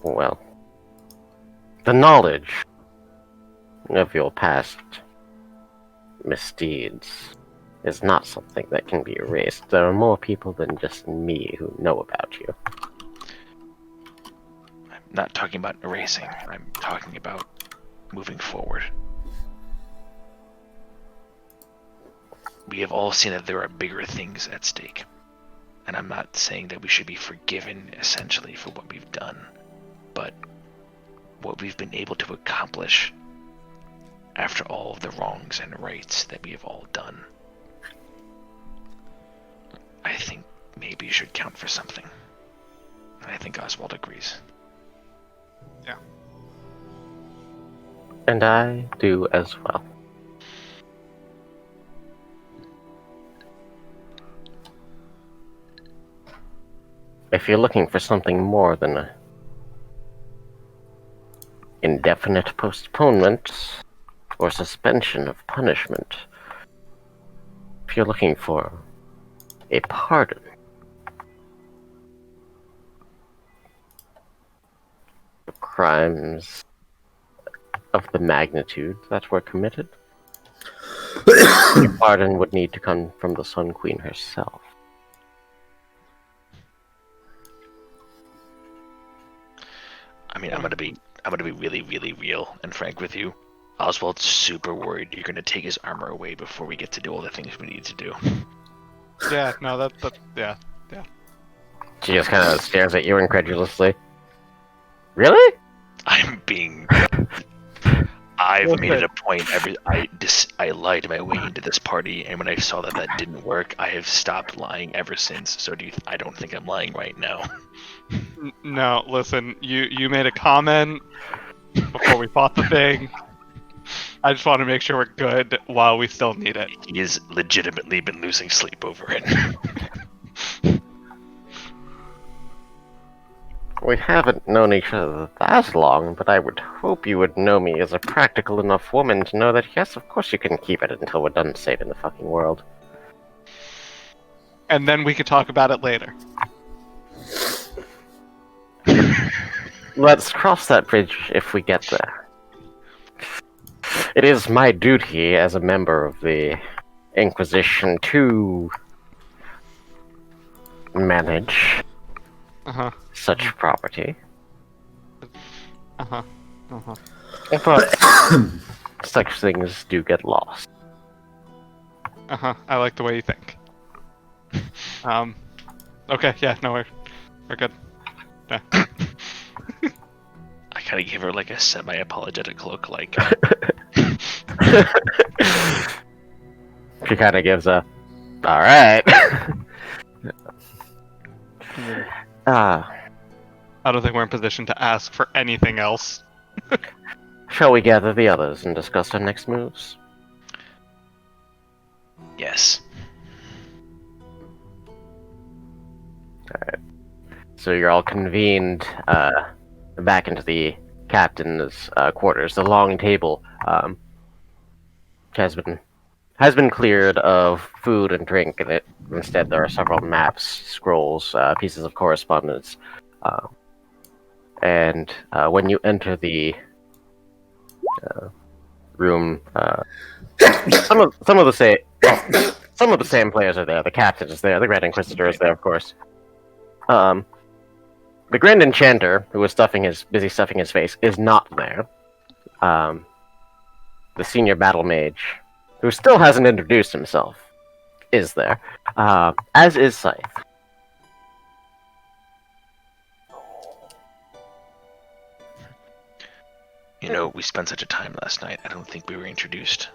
Well, the knowledge of your past misdeeds is not something that can be erased. There are more people than just me who know about you. I'm not talking about erasing. I'm talking about moving forward. We have all seen that there are bigger things at stake. And I'm not saying that we should be forgiven, essentially, for what we've done. But what we've been able to accomplish after all of the wrongs and rights that we have all done, I think maybe should count for something. And I think Oswald agrees. Yeah. And I do as well. If you're looking for something more than a indefinite postponement or suspension of punishment, if you're looking for a pardon, for crimes of the magnitude that were committed, a pardon would need to come from the Sun Queen herself. I mean, I'm gonna be I'm gonna be really, really real and frank with you. Oswald's super worried you're gonna take his armor away before we get to do all the things we need to do. Yeah, no, that yeah. She just kind of stares at you incredulously. Really? I'm being. I've made it a point. I lied my way into this party, and when I saw that didn't work, I have stopped lying ever since. So I don't think I'm lying right now. No, listen, you made a comment before we fought the thing. I just want to make sure we're good while we still need it. He has legitimately been losing sleep over it. We haven't known each other that long, but I would hope you would know me as a practical enough woman to know that yes, of course you can keep it until we're done saving the fucking world. And then we could talk about it later. Let's cross that bridge if we get there. It is my duty as a member of the Inquisition to manage such property. But such things do get lost. I like the way you think. Okay, yeah, no, we're good. Yeah. I kind of give her like a semi-apologetic look, like. She kind of gives a, all right. I don't think we're in position to ask for anything else. Shall we gather the others and discuss our next moves? Yes. Alright. So you're all convened back into the captain's quarters. The long table has been cleared of food and drink, and instead there are several maps, scrolls, pieces of correspondence. And when you enter the room, some of the same players are there. The captain is there. The Grand Inquisitor is there, of course. The Grand Enchanter, who was busy stuffing his face, is not there. The Senior Battle Mage, who still hasn't introduced himself, is there. As is Scythe. You know, we spent such a time last night. I don't think we were introduced.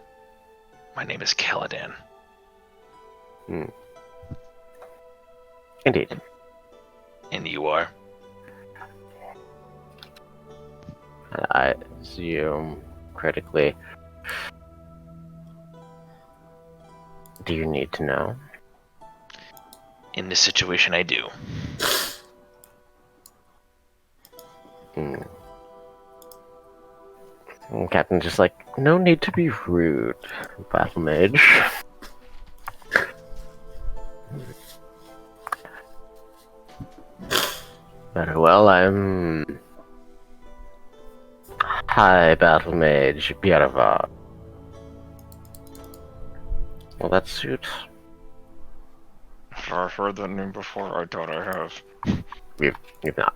My name is Caladan. Indeed. And you are? I assume critically. Do you need to know? In this situation, I do. Captain just like, no need to be rude, Battle Mage. Very well, I'm High Battle Mage Bjerva. Will that suit? I've heard that name before. I thought I have. You've not.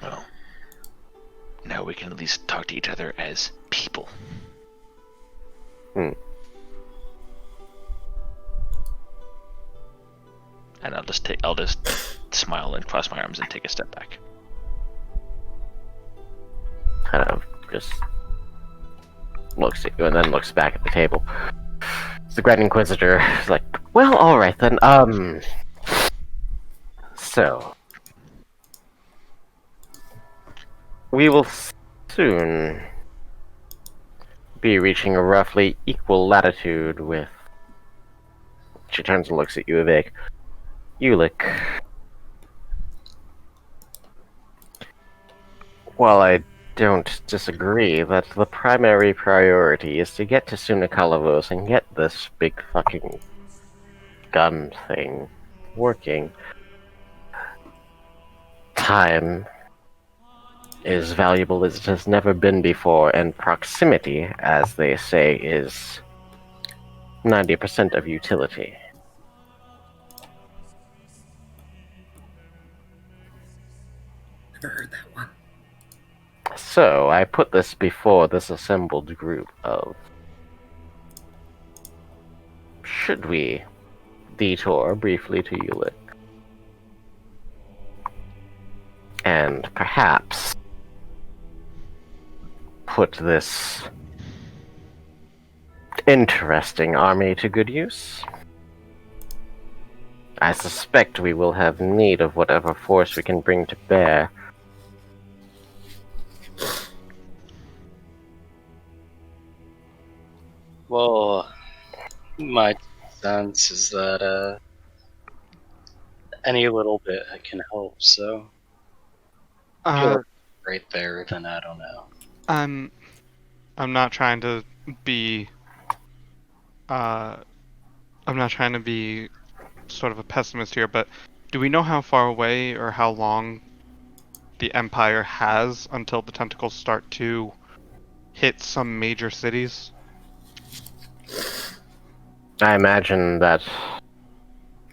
Well, now we can at least talk to each other as people. And I'll just smile and cross my arms and take a step back. Kind of just looks at you and then looks back at the table. The Grand Inquisitor is like, well, alright then, so we will soon be reaching a roughly equal latitude with... She turns and looks at you, Vivek. Ulick. While I don't disagree that the primary priority is to get to Sunakalavos and get this big fucking gun thing working, time is valuable as it has never been before, and proximity, as they say, is 90% of utility. Never heard that one. So, I put this before this assembled group of... Should we detour briefly to Ulick? And perhaps put this interesting army to good use? I suspect we will have need of whatever force we can bring to bear. Well, my sense is that any little bit can help. So, if you're right there, then I don't know. I'm not trying to be I'm not trying to be sort of a pessimist here, but do we know how far away or how long the Empire has until the tentacles start to hit some major cities? I imagine that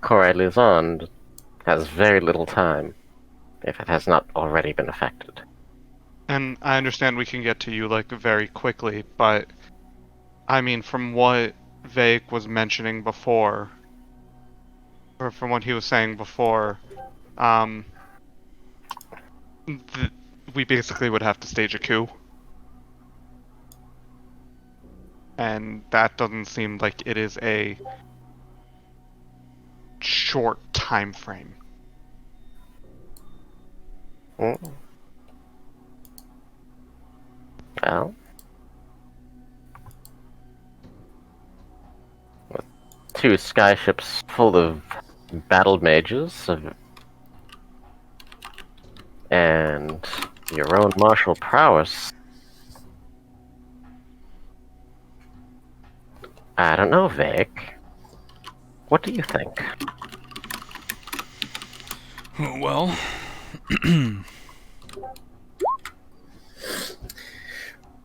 Coralie has very little time, if it has not already been affected. And I understand we can get to you like very quickly, but I mean, from what Vake was mentioning before, or from what he was saying before, we basically would have to stage a coup. And that doesn't seem like it is a short time frame. Well, with 2 skyships full of battle mages and your own martial prowess, I don't know, Vic. What do you think? Well,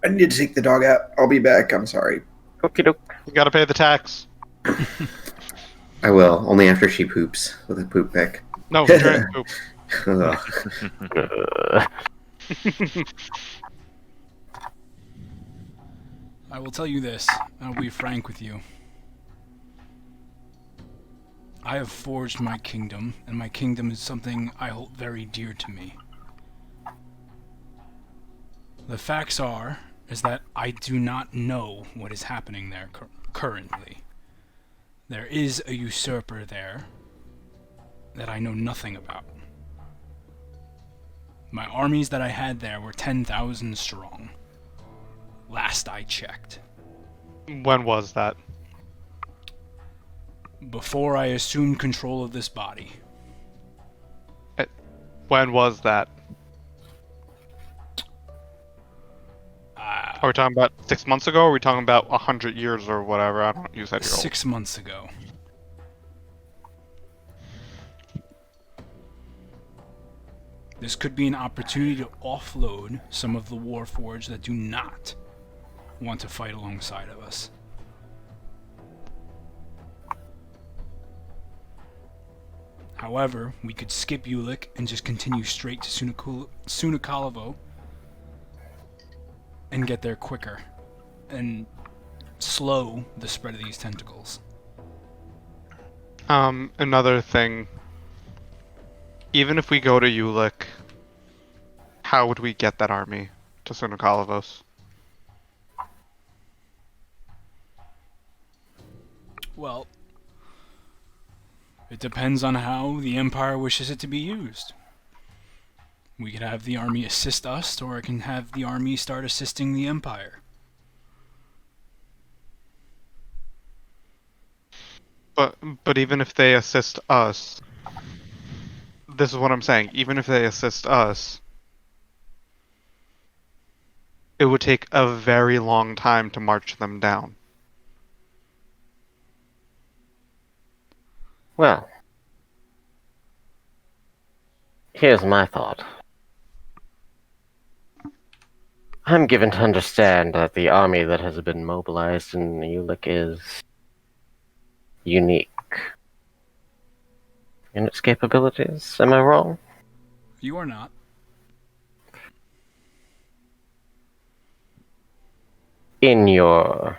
I need to take the dog out. I'll be back. I'm sorry. Okie doke. You gotta pay the tax. I will, only after she poops with a poop pick. No, during poop. I will tell you this. I'll be frank with you. I have forged my kingdom, and my kingdom is something I hold very dear to me. The facts is that I do not know what is happening there currently. There is a usurper there that I know nothing about. My armies that I had there were 10,000 strong. Last I checked. When was that? Before I assumed control of this body. When was that? Are we talking about 6 months ago, or are we talking about 100 years or whatever? I don't know. You said you're old. 6 months ago. This could be an opportunity to offload some of the Warforged that do not want to fight alongside of us. However, we could skip Ulick and just continue straight to Sunakalovo and get there quicker and slow the spread of these tentacles. Another thing. Even if we go to Ulick, how would we get that army to Sunakalavos? Well, it depends on how the Empire wishes it to be used. We could have the army assist us, or I can have the army start assisting the Empire. But even if they assist us, this is what I'm saying. Even if they assist us, it would take a very long time to march them down. Well, here's my thought. I'm given to understand that the army that has been mobilized in Ulick is unique in its capabilities. Am I wrong? You are not. In your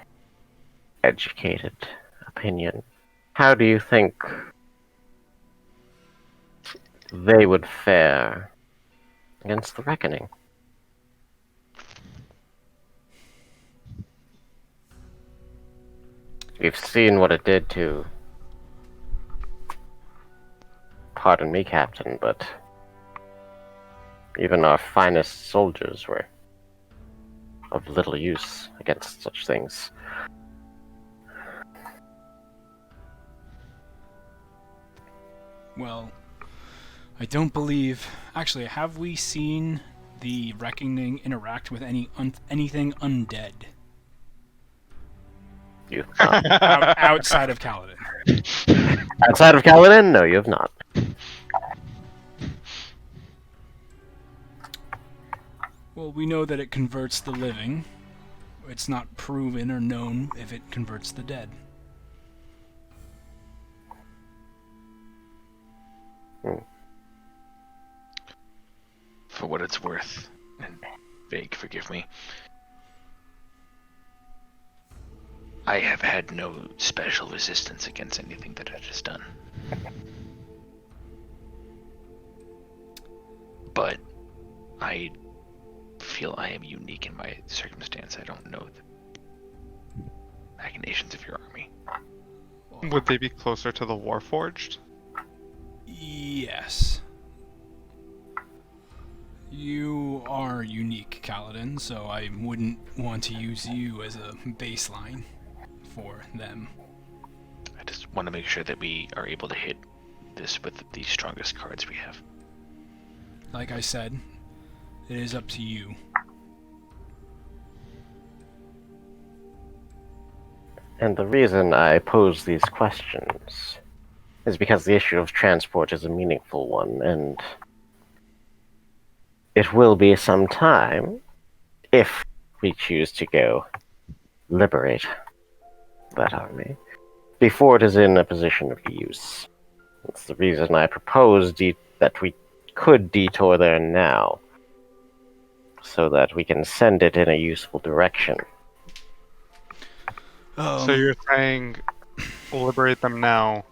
educated opinion, how do you think they would fare against the Reckoning? You've seen what it did to... Pardon me, Captain, but... even our finest soldiers were of little use against such things. Well, I don't believe... Actually, have we seen the Reckoning interact with anything undead? You have not. Outside of Kaladin. Outside of Kaladin? No, you have not. Well, we know that it converts the living. It's not proven or known if it converts the dead. For what it's worth, and vague, forgive me, I have had no special resistance against anything that it has done. But I feel I am unique in my circumstance. I don't know the machinations of your army. Would they be closer to the Warforged? Yes. You are unique, Kaladin, so I wouldn't want to use you as a baseline for them. I just want to make sure that we are able to hit this with the strongest cards we have. Like I said, it is up to you. And the reason I pose these questions is because the issue of transport is a meaningful one, and it will be some time, if we choose to go liberate that army, before it is in a position of use. That's the reason I proposed that we could detour there now, so that we can send it in a useful direction. So you're saying liberate them now,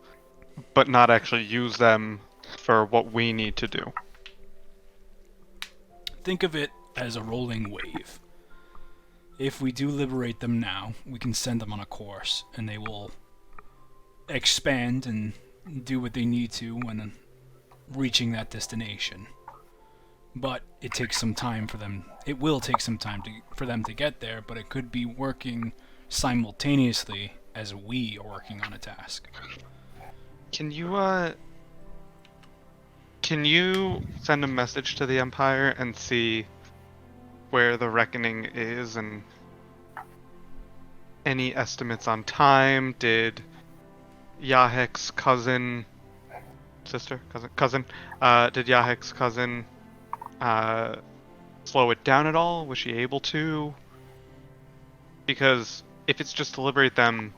but not actually use them for what we need to do? Think of it as a rolling wave. If we do liberate them now, we can send them on a course, and they will expand and do what they need to when reaching that destination. But it takes some time for them. It will take some time for them to get there, but it could be working simultaneously as we are working on a task. Can you send a message to the Empire and see where the Reckoning is and any estimates on time? Did Yahek's cousin, did Yahek's cousin slow it down at all? Was she able to? Because if it's just to liberate them,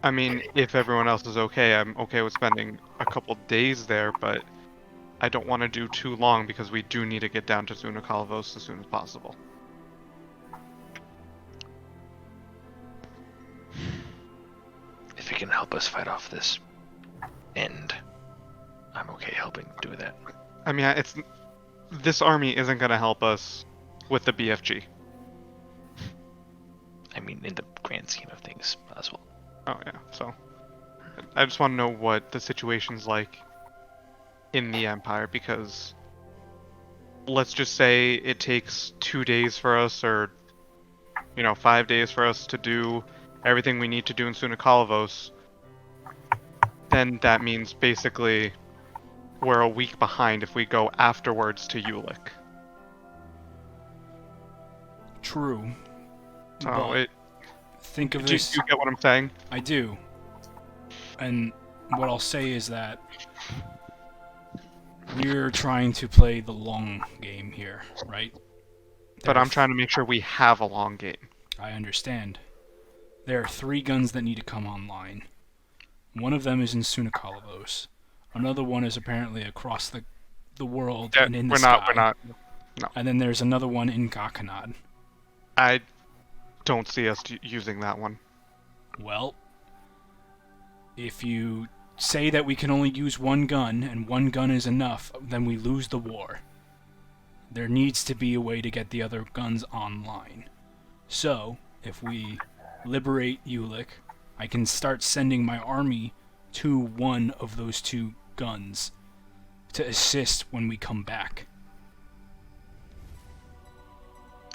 I mean, if everyone else is okay, I'm okay with spending a couple days there, but I don't want to do too long because we do need to get down to Zunakalavos as soon as possible. If it can help us fight off this end, I'm okay helping do that. I mean, this army isn't going to help us with the BFG. I mean, in the grand scheme of things as well. Oh yeah, so I just want to know what the situation's like in the Empire, because let's just say it takes 2 days for us, or 5 days for us to do everything we need to do in Zunakalavos, then that means basically we're a week behind if we go afterwards to Ulick. True. So Think of do this. you get what I'm saying? I do. And what I'll say is that we're trying to play the long game here, right? But I'm trying to make sure we have a long game. I understand. There are 3 guns that need to come online. One of them is in Zunakalavos. Another one is apparently across the world and in the sky. We're not. No. And then there's another one in Gakanad. I don't see us using that one. Well, if you say that we can only use one gun, and one gun is enough, then we lose the war. There needs to be a way to get the other guns online. So, if we liberate Ulick, I can start sending my army to one of those two guns to assist when we come back.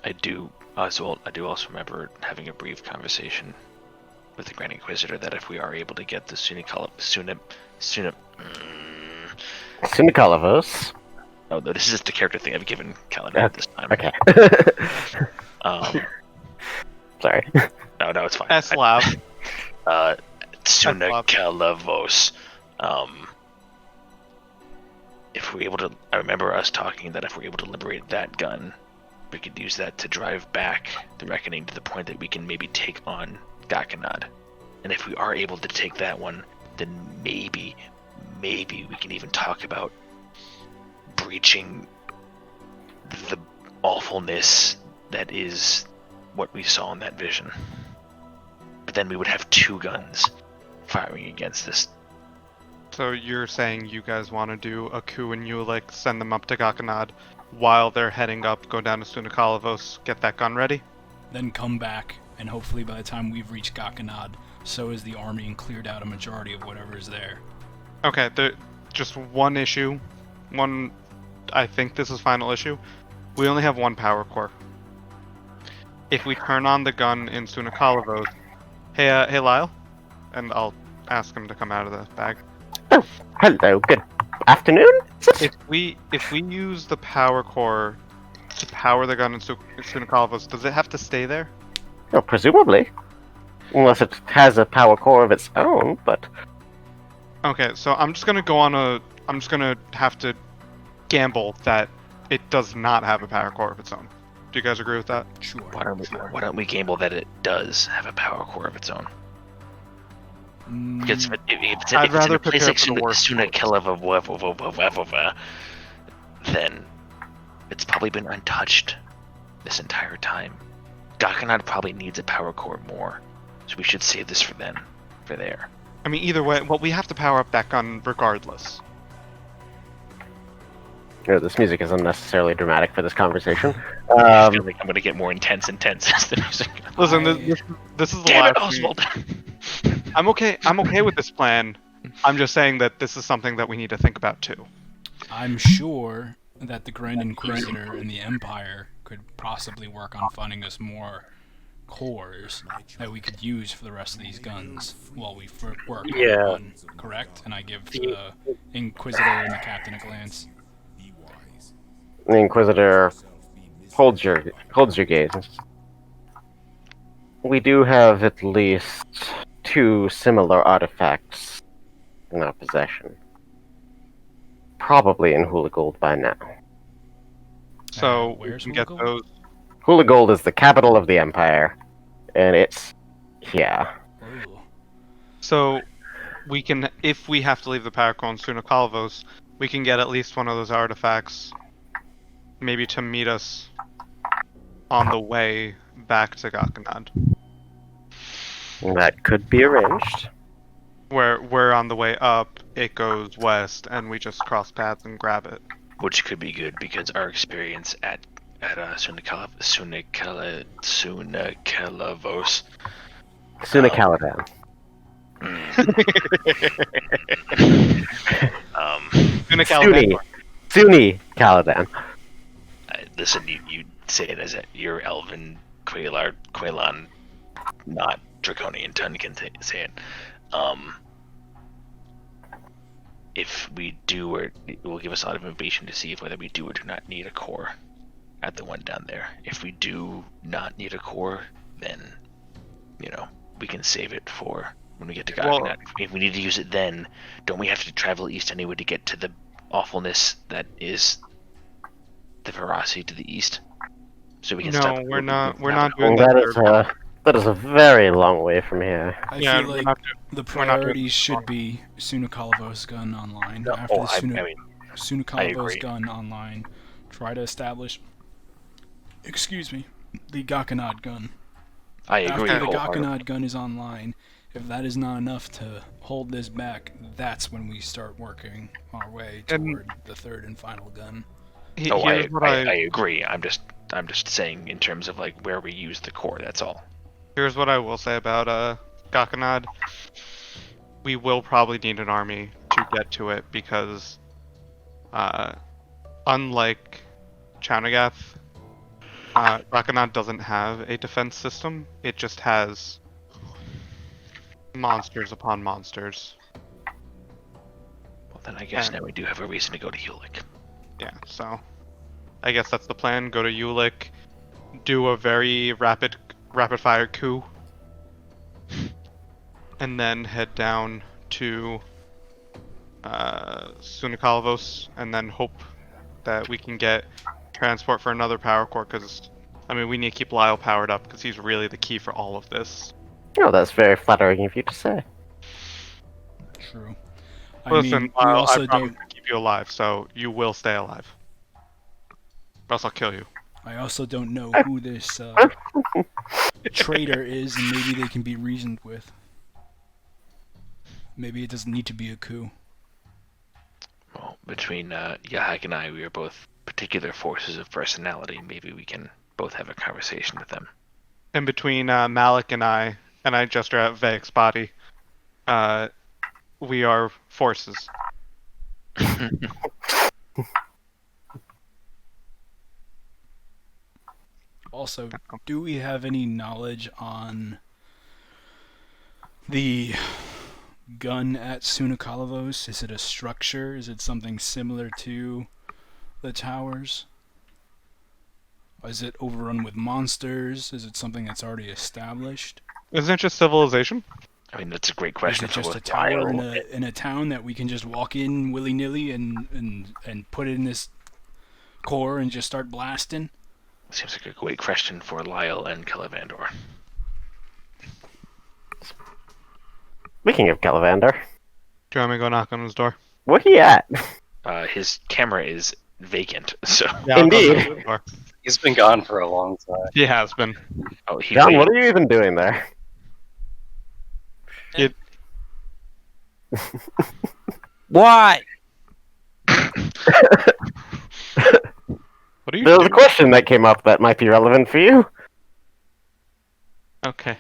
I do also remember having a brief conversation with the Grand Inquisitor that if we are able to get the Sunikalavos. Oh, no, this is just the character thing I've given Kaladin this time. Okay. Sorry. No, it's fine. S-Lab. Sunikalavos. If we're able to, I remember us talking that if we're able to liberate that gun, we could use that to drive back the Reckoning to the point that we can maybe take on Gakanad. And if we are able to take that one, then maybe we can even talk about breaching the awfulness that is what we saw in that vision. But then we would have two guns firing against this. So you're saying you guys want to do a coup in Ulick, send them up to Gakanad, while they're heading up, go down to Sunikalavos, get that gun ready? Then come back, and hopefully by the time we've reached Gakanad, so is the army and cleared out a majority of whatever is there. Okay, just one issue. I think this is final issue. We only have one power core. If we turn on the gun in Sunikalavos... Hey Lyle? And I'll ask him to come out of the bag. Oh, hello. Good afternoon. If we use the power core to power the gun in Sunikalavos, does it have to stay there? Well, presumably. Unless it has a power core of its own, but... Okay, so I'm just gonna have to gamble that it does not have a power core of its own. Do you guys agree with that? Sure. Why don't we gamble that it does have a power core of its own? Because if it's in a place like Sunikalavos, then it's probably been untouched this entire time. Gakanad probably needs a power core more, so we should save this for there. I mean, either way, well, we have to power up that gun regardless. This music is unnecessarily dramatic for this conversation. I feel like I'm going to get more intense as the music. Listen, this is the Damn it, last. Oswald! I'm okay with this plan. I'm just saying that this is something that we need to think about too. I'm sure that the Grand Inquisitor and the Empire could possibly work on finding us more cores that we could use for the rest of these guns while we work on one, correct? And I give the Inquisitor and the Captain a glance. The Inquisitor holds your gaze. We do have at least two similar artifacts in our possession. Probably in Hula Gold by now. So we where's can get Hula those. Hula Gold is the capital of the Empire, and it's here. Ooh. So we can, if we have to leave the power core in Sunikalavos, we can get at least one of those artifacts, maybe to meet us on the way back to Gakanad. That could be arranged. Where we're on the way up, it goes west, and we just cross paths and grab it. Which could be good because our experience at Sunikalavos. Sunikaladan. Suni Caladan. Listen, you say it as you're Elven Quaylon, not Draconian tongue can say it. If we do, or it will give us a lot of information to see if whether we do or do not need a core at the one down there. If we do not need a core, then we can save it for when we get to Gakanad. Well, if we need to use it, then don't we have to travel east anyway to get to the awfulness that is the Veracity to the east? So we can stop. No, we're not doing that. That is a very long way from here. I feel like the priorities should be Sunikalavos gun online. After the Sunikalavos gun online, try to establish the Gakanad gun. I agree After the wholeheartedly. Gakanad gun is online, if that is not enough to hold this back, that's when we start working our way And- toward the third and final gun. Oh, Here's what I agree. I'm just saying in terms of like where we use the core. That's all. Here's what I will say about Gakanad. We will probably need an army to get to it because, unlike Chanagath, Gakanad doesn't have a defense system. It just has monsters upon monsters. Well, then I guess And- now we do have a reason to go to Ulick. Yeah, so I guess that's the plan. Go to Ulick, do a very rapid fire coup, and then head down to Sunakalavos, and then hope that we can get transport for another power core. Because I mean, we need to keep Lyle powered up because he's really the key for all of this. Oh, that's very flattering of you to say. True. Listen, we Lyle, also I promise don't. to keep you alive, so you will stay alive. Or else I'll kill you. I also don't know who this traitor is, and maybe they can be reasoned with. Maybe it doesn't need to be a coup. Well, between Yahak and I, we are both particular forces of personality. Maybe we can both have a conversation with them. In between Malik and I gesture at Vex's body, we are forces. Also, do we have any knowledge on the gun at Sunakalavos? Is it a structure? Is it something similar to the towers? Is it overrun with monsters? Is it something that's already established? Isn't it just civilization? I mean, that's a great Is question it for just a both tower Lyle in a town that we can just walk in willy-nilly and put in this core and just start blasting? Seems like a great question for Lyle and Calavandor. Speaking of Calavander, Do you want me to go knock on his door? where he at? His camera is vacant, so Yeah, I'll go Indeed. knock on his door. He's been gone for a long time. He has been. oh, he John, what waited. are you even doing there? Why? What are you There was a doing? question that came up that might be relevant for you. Okay.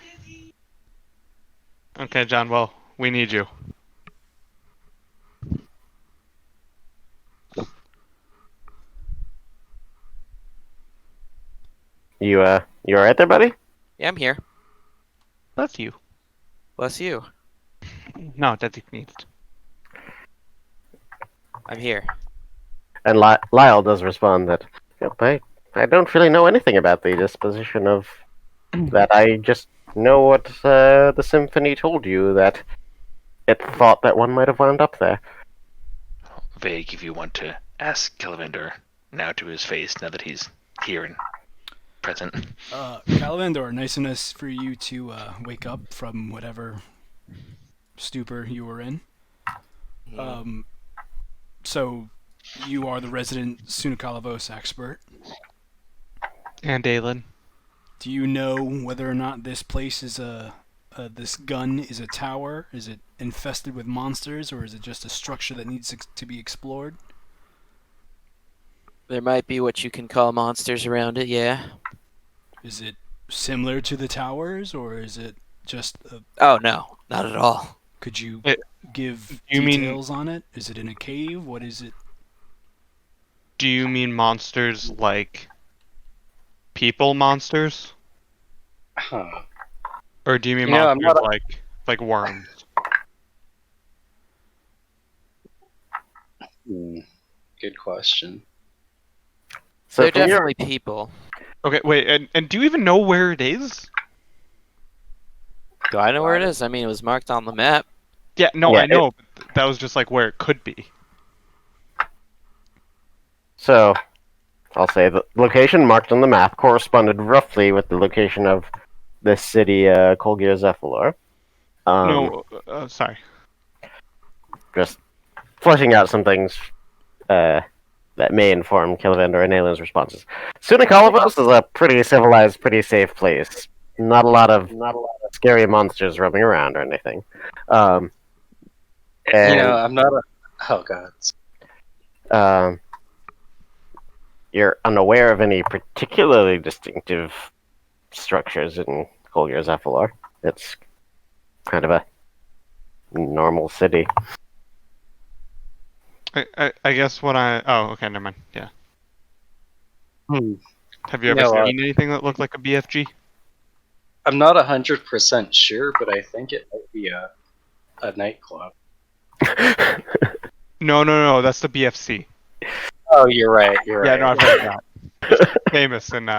Okay, John, well, we need you. You alright there, buddy? Yeah, I'm here. That's you. Bless you. No, that's needed. I'm here. And Lyle does respond that, "Yep, I don't really know anything about the disposition of that. I just know what the symphony told you, that it thought that one might have wound up there." Vague if you want to ask Calavandor now to his face, now that he's here and present. Calavandor, nice enough for you to wake up from whatever stupor you were in. So, you are the resident Sunakalavos expert. And Dalen. Do you know whether or not this place is this gun is a tower? Is it infested with monsters, or is it just a structure that needs to be explored? There might be what you can call monsters around it, yeah. Is it similar to the towers, or is it just Oh, no. Not at all. could you It- give you mean- details on it? Is it in a cave? What is it? Do you mean monsters like people monsters? Huh. Or do you mean You know, I'm monsters not like worms? Good question. So They're from your- definitely people. Okay, wait, and do you even know where it is? Do I know where it is? I mean, it was marked on the map. Yeah, no, Yeah, I know. But that was just like where it could be. So, I'll say the location marked on the map corresponded roughly with the location of this city, Colgir Zephylar. No, sorry. Just fleshing out some things that may inform Killivander and Aylin's responses. Sunikalavos is a pretty civilized, pretty safe place. Not a lot of scary monsters roaming around or anything. And, I'm not a. Oh god. You're unaware of any particularly distinctive structures in Collier Zephylar. It's kind of a normal city. I guess what I... Oh, okay, never mind. Yeah. Have you ever No, seen anything that looked like a BFG? I'm not 100% sure, but I think it might be a nightclub. No, that's the BFC. Oh, you're right. Yeah, no, I've heard that. It's famous and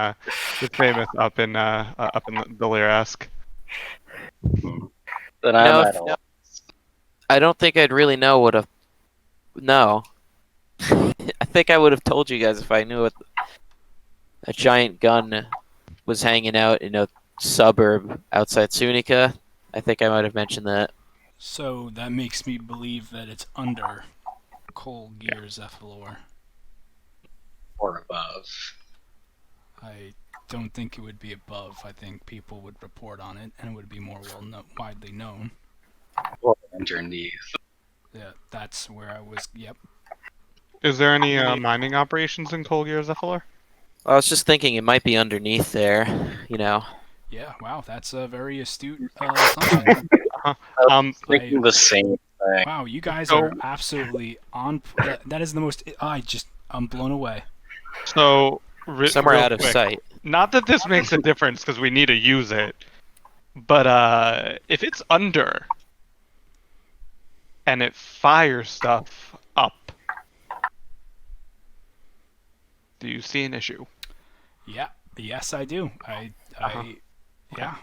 it's famous up in the Lyrask. Then I might have. I don't think I'd really know what a... No. I think I would have told you guys if I knew a giant gun was hanging out in a suburb outside Sunica. I think I might have mentioned that. So that makes me believe that it's under Collier Zephylar. Or above. I don't think it would be above. I think people would report on it, and it would be more widely known. Or underneath. Yeah, that's where I was. Yep. Is there any mining operations in Collier Zephylar? I was just thinking it might be underneath there, you know. Yeah, wow, that's a very astute assumption. Thinking the same thing. Wow, you guys are absolutely on. That is the most. I'm blown away. So, somewhere real out of quick, sight. Not that this makes a difference because we need to use it, but if it's under and it fires stuff up, do you see an issue? Yeah. Yes, I do. Yeah.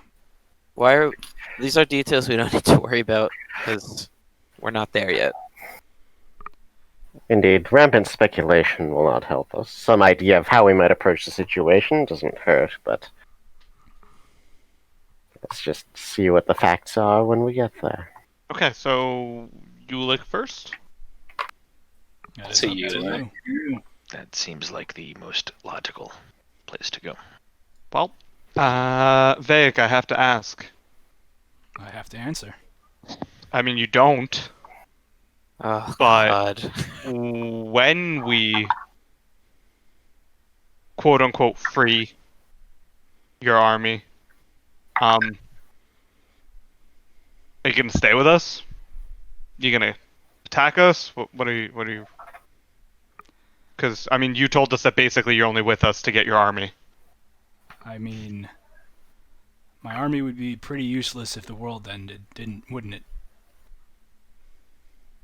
Why are these are details we don't need to worry about because we're not there yet. Indeed, rampant speculation will not help us. Some idea of how we might approach the situation doesn't hurt, but let's just see what the facts are when we get there. Okay, so Ulick first? That is So up to you. That seems like the most logical place to go. Well, Vaic, I have to ask. I have to answer. I mean, you don't, Oh, but God. when we quote-unquote free your army, are you gonna stay with us? You gonna attack us? What are you? Because I mean, you told us that basically you're only with us to get your army. I mean, my army would be pretty useless if the world ended, wouldn't it?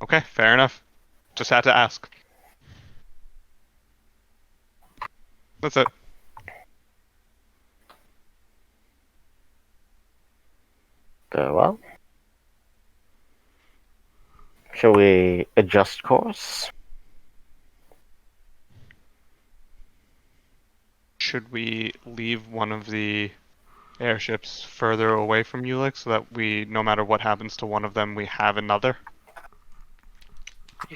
Okay, fair enough. Just had to ask. That's it. Well, shall we adjust course? Should we leave one of the airships further away from Ulick so that we, no matter what happens to one of them, we have another?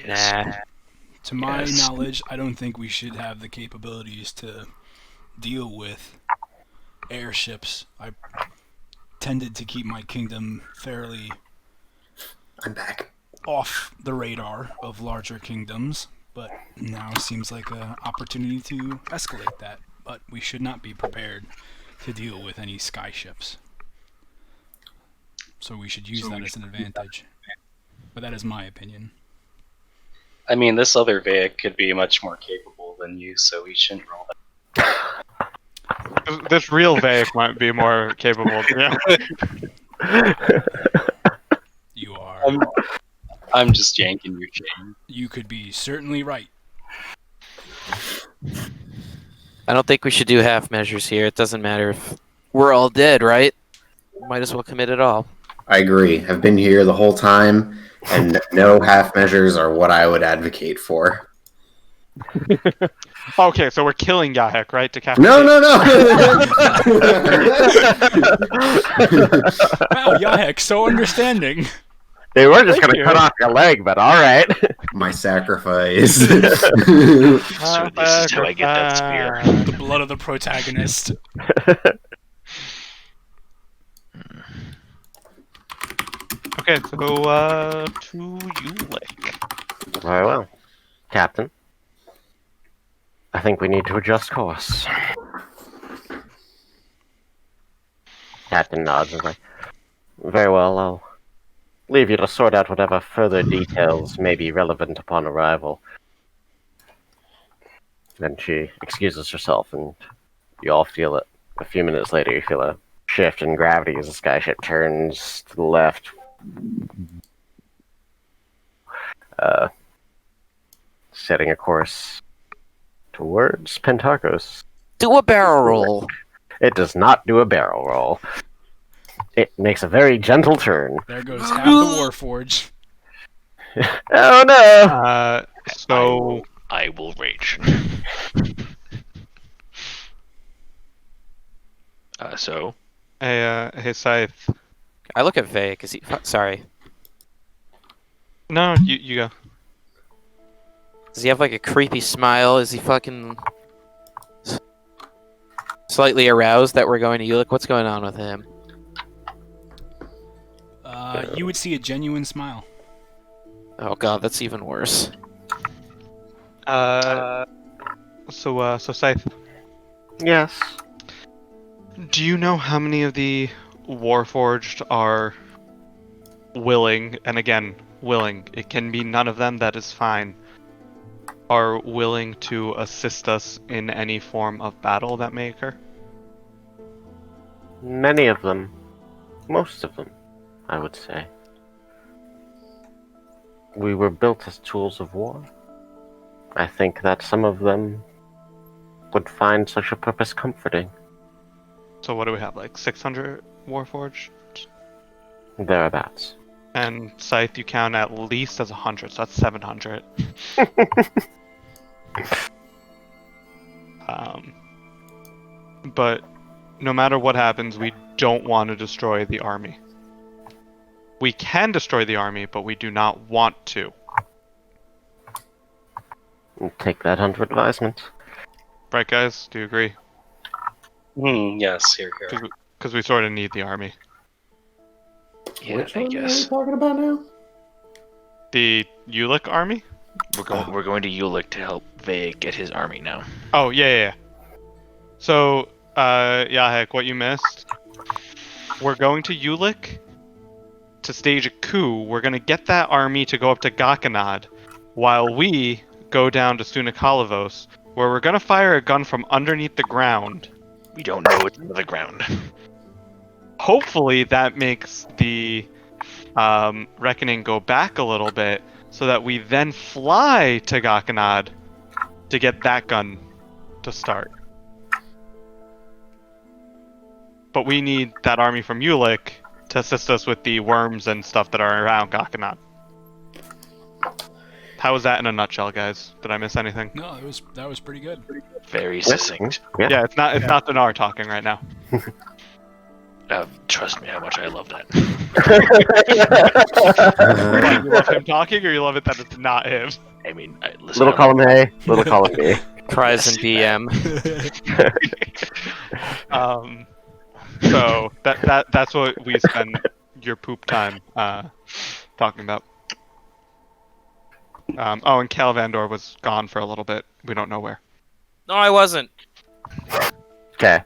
Nah. To my knowledge, I don't think we should have the capabilities to deal with airships. I tended to keep my kingdom fairly I'm back. off the radar of larger kingdoms, but now seems like an opportunity to escalate that. But we should not be prepared to deal with any skyships. So we should use that as an advantage. But that is my opinion. I mean, this other Vaic could be much more capable than you, so we shouldn't roll that. This real Vaic might be more capable. Yeah. You are. I'm just yanking your chain. You could be certainly right. I don't think we should do half measures here. It doesn't matter if we're all dead, right? Might as well commit it all. I agree. I've been here the whole time, and no half measures are what I would advocate for. Okay, so we're killing Yahek, right? No. Wow, Yahek, so understanding. They were just Thank going to cut you. off your leg, but all right. My sacrifice. So this is how I get that spear. The blood of the protagonist. Okay, so to Ulick. Very well, Captain. I think we need to adjust course. Captain nods and is like, very well, I'll leave you to sort out whatever further details may be relevant upon arrival. Then she excuses herself, and you all feel it. A few minutes later, you feel a shift in gravity as the skyship turns to the left. Setting a course towards Pentarchos. Do a barrel roll. It does not do a barrel roll. It makes a very gentle turn. There goes half the Warforge. Oh no! So I will rage. So hey, Scythe. I look at Vay, cause sorry. No, you go. Does he have like a creepy smile? Is he fucking slightly aroused that we're going to Ulick? What's going on with him? You would see a genuine smile. Oh god, that's even worse. So Scythe, Yes. do you know how many of the Warforged are willing, and again, willing, it can be none of them, that is fine, are willing to assist us in any form of battle that may occur? Many of them. Most of them, I would say. We were built as tools of war. I think that some of them would find such a purpose comforting. So what do we have, like 600 Warforged? Thereabouts. And Scythe you count at least as 100, so that's 700. But no matter what happens, we don't want to destroy the army. We can destroy the army, but we do not want to. Take that under advisement. Right, guys? Do you agree? Yes, here. Because we sort of need the army. Yeah, Which I one are we guess talking about now? The Ulick army? we're going to Ulick to help Vay get his army now. Oh, yeah. So, Yahek, what you missed? We're going to Ulick to stage a coup. We're going to get that army to go up to Gakanad, while we go down to Sunakalavos, where we're going to fire a gun from underneath the ground. We don't know it's under the ground. Hopefully that makes the reckoning go back a little bit, so that we then fly to Gakanad to get that gun to start. But we need that army from Ulick to assist us with the worms and stuff that are around Gakanad. How was that in a nutshell, guys? Did I miss anything? No, that was pretty good. Very succinct. Yeah, it's not Dndnar talking right now. Trust me how much I love that. Like, you love him talking, or you love it that it's not him? I mean, listen. Little column A, little column B. Cries and DM. So that's what we spend your poop time talking about. And Calvandor was gone for a little bit. We don't know where. No, I wasn't. Okay.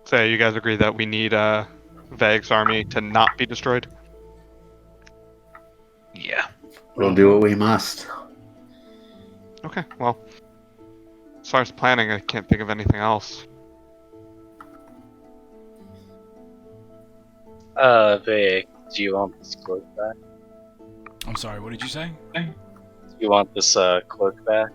So you guys agree that we need Vag's army to not be destroyed? Yeah. We'll do what we must. Okay, well, as far as planning, I can't think of anything else. Vag, do you want this cloak back? I'm sorry, what did you say? Do you want this cloak back?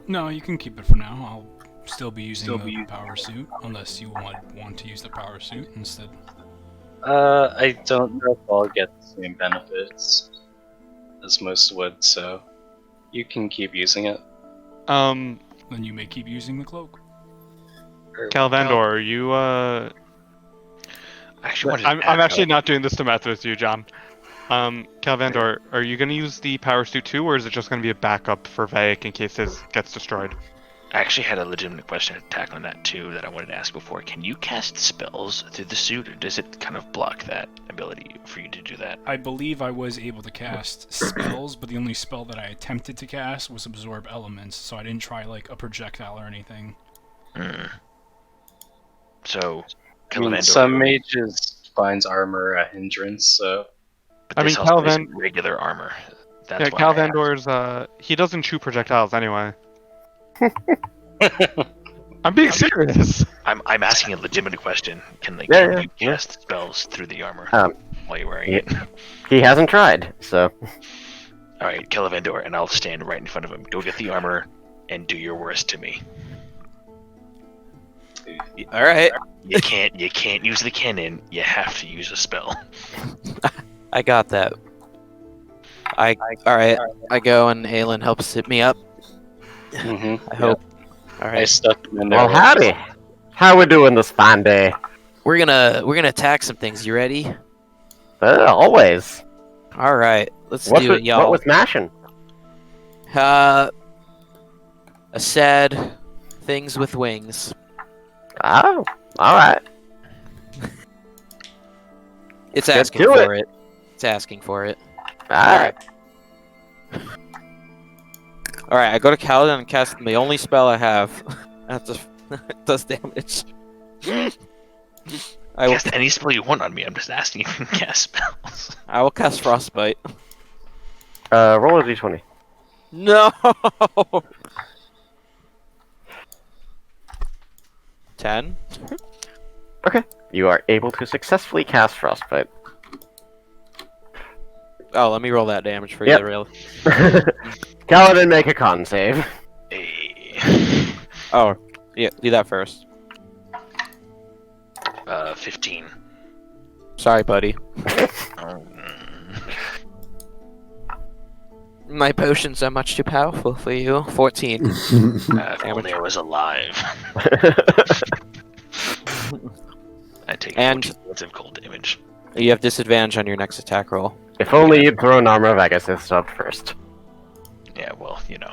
No, you can keep it for now. I'll still be using the power suit, unless you want to use the power suit instead. I don't know if I'll get the same benefits as most would, so you can keep using it. Then you may keep using the cloak. Calvandor, are you I actually wanted to I'm add actually how- not doing this to mess with you, John. Calvandor, are you going to use the power suit too, or is it just going to be a backup for Vaik in case his gets destroyed? I actually had a legitimate question to tack on that too that I wanted to ask before. Can you cast spells through the suit, or does it kind of block that ability for you to do that? I believe I was able to cast spells, but the only spell that I attempted to cast was Absorb Elements, so I didn't try, like, a projectile or anything. So, I mean, Calvandor- some mages finds armor a hindrance, so but I this mean, also Calvan- isn't regular armor. That's Yeah, why I asked. Calvandor's, he doesn't chew projectiles anyway. I'm being serious. I'm asking a legitimate question. Can Yeah, you cast spells through the armor while you're wearing yeah. it? He hasn't tried, so. All right, Calvandor, and I'll stand right in front of him. Go get the armor and do your worst to me. All right, You can't use the cannon. You have to use a spell. I got that. All right. I go and Aelin helps hit me up. I hope. All I right, stuck him in there. Well, howdy. How we doing this fine day? we're gonna attack some things. You ready? Always. All right, let's What do it, y'all. was mashing? A sad things with wings. Oh, all right. It's Let's asking do for it. It's asking for it. All right. All right, I go to Kaladin and cast the only spell I have. It does damage. I will, Cast any spell you want on me. I'm just asking if you can cast spells. I will cast Frostbite. Roll a d20. No. 10. You are able to successfully cast Frostbite. Oh, let me roll that damage for Yep. you, really. Kaladin, make a con save. Hey. Oh, yeah, do that first. 15. Sorry, buddy. My potions are much too powerful for you. 14. If only I was alive. I take And- 14 points of cold damage. You have disadvantage on your next attack roll. If only you'd thrown armor of Agathis up first. Yeah, well, you know.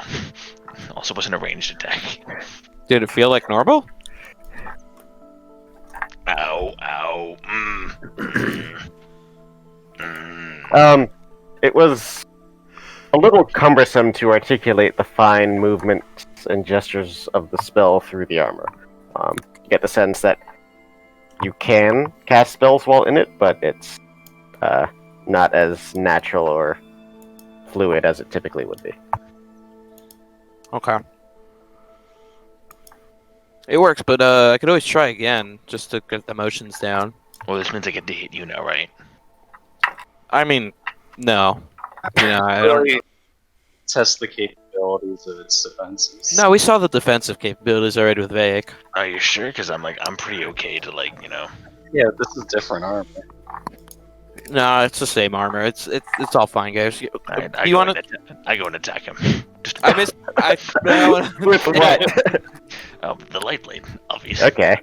Also wasn't a ranged attack. Did it feel like normal? Ow. It was a little cumbersome to articulate the fine movements and gestures of the spell through the armor. You get the sense that you can cast spells while in it, but it's not as natural or fluid as it typically would be. Okay. It works, but I could always try again, just to get the motions down. Well, this means I get to hit you now, right? I mean, no. You know, I don't... Really test the capabilities of its defenses. No, we saw the defensive capabilities already with Vaik. Are you sure? Because I'm pretty okay to, you know. Yeah, this is different armor. No, it's the same armor. It's all fine, guys. I You go wanna- I go and attack him. Just I missed. With what? the light blade, obviously. Okay.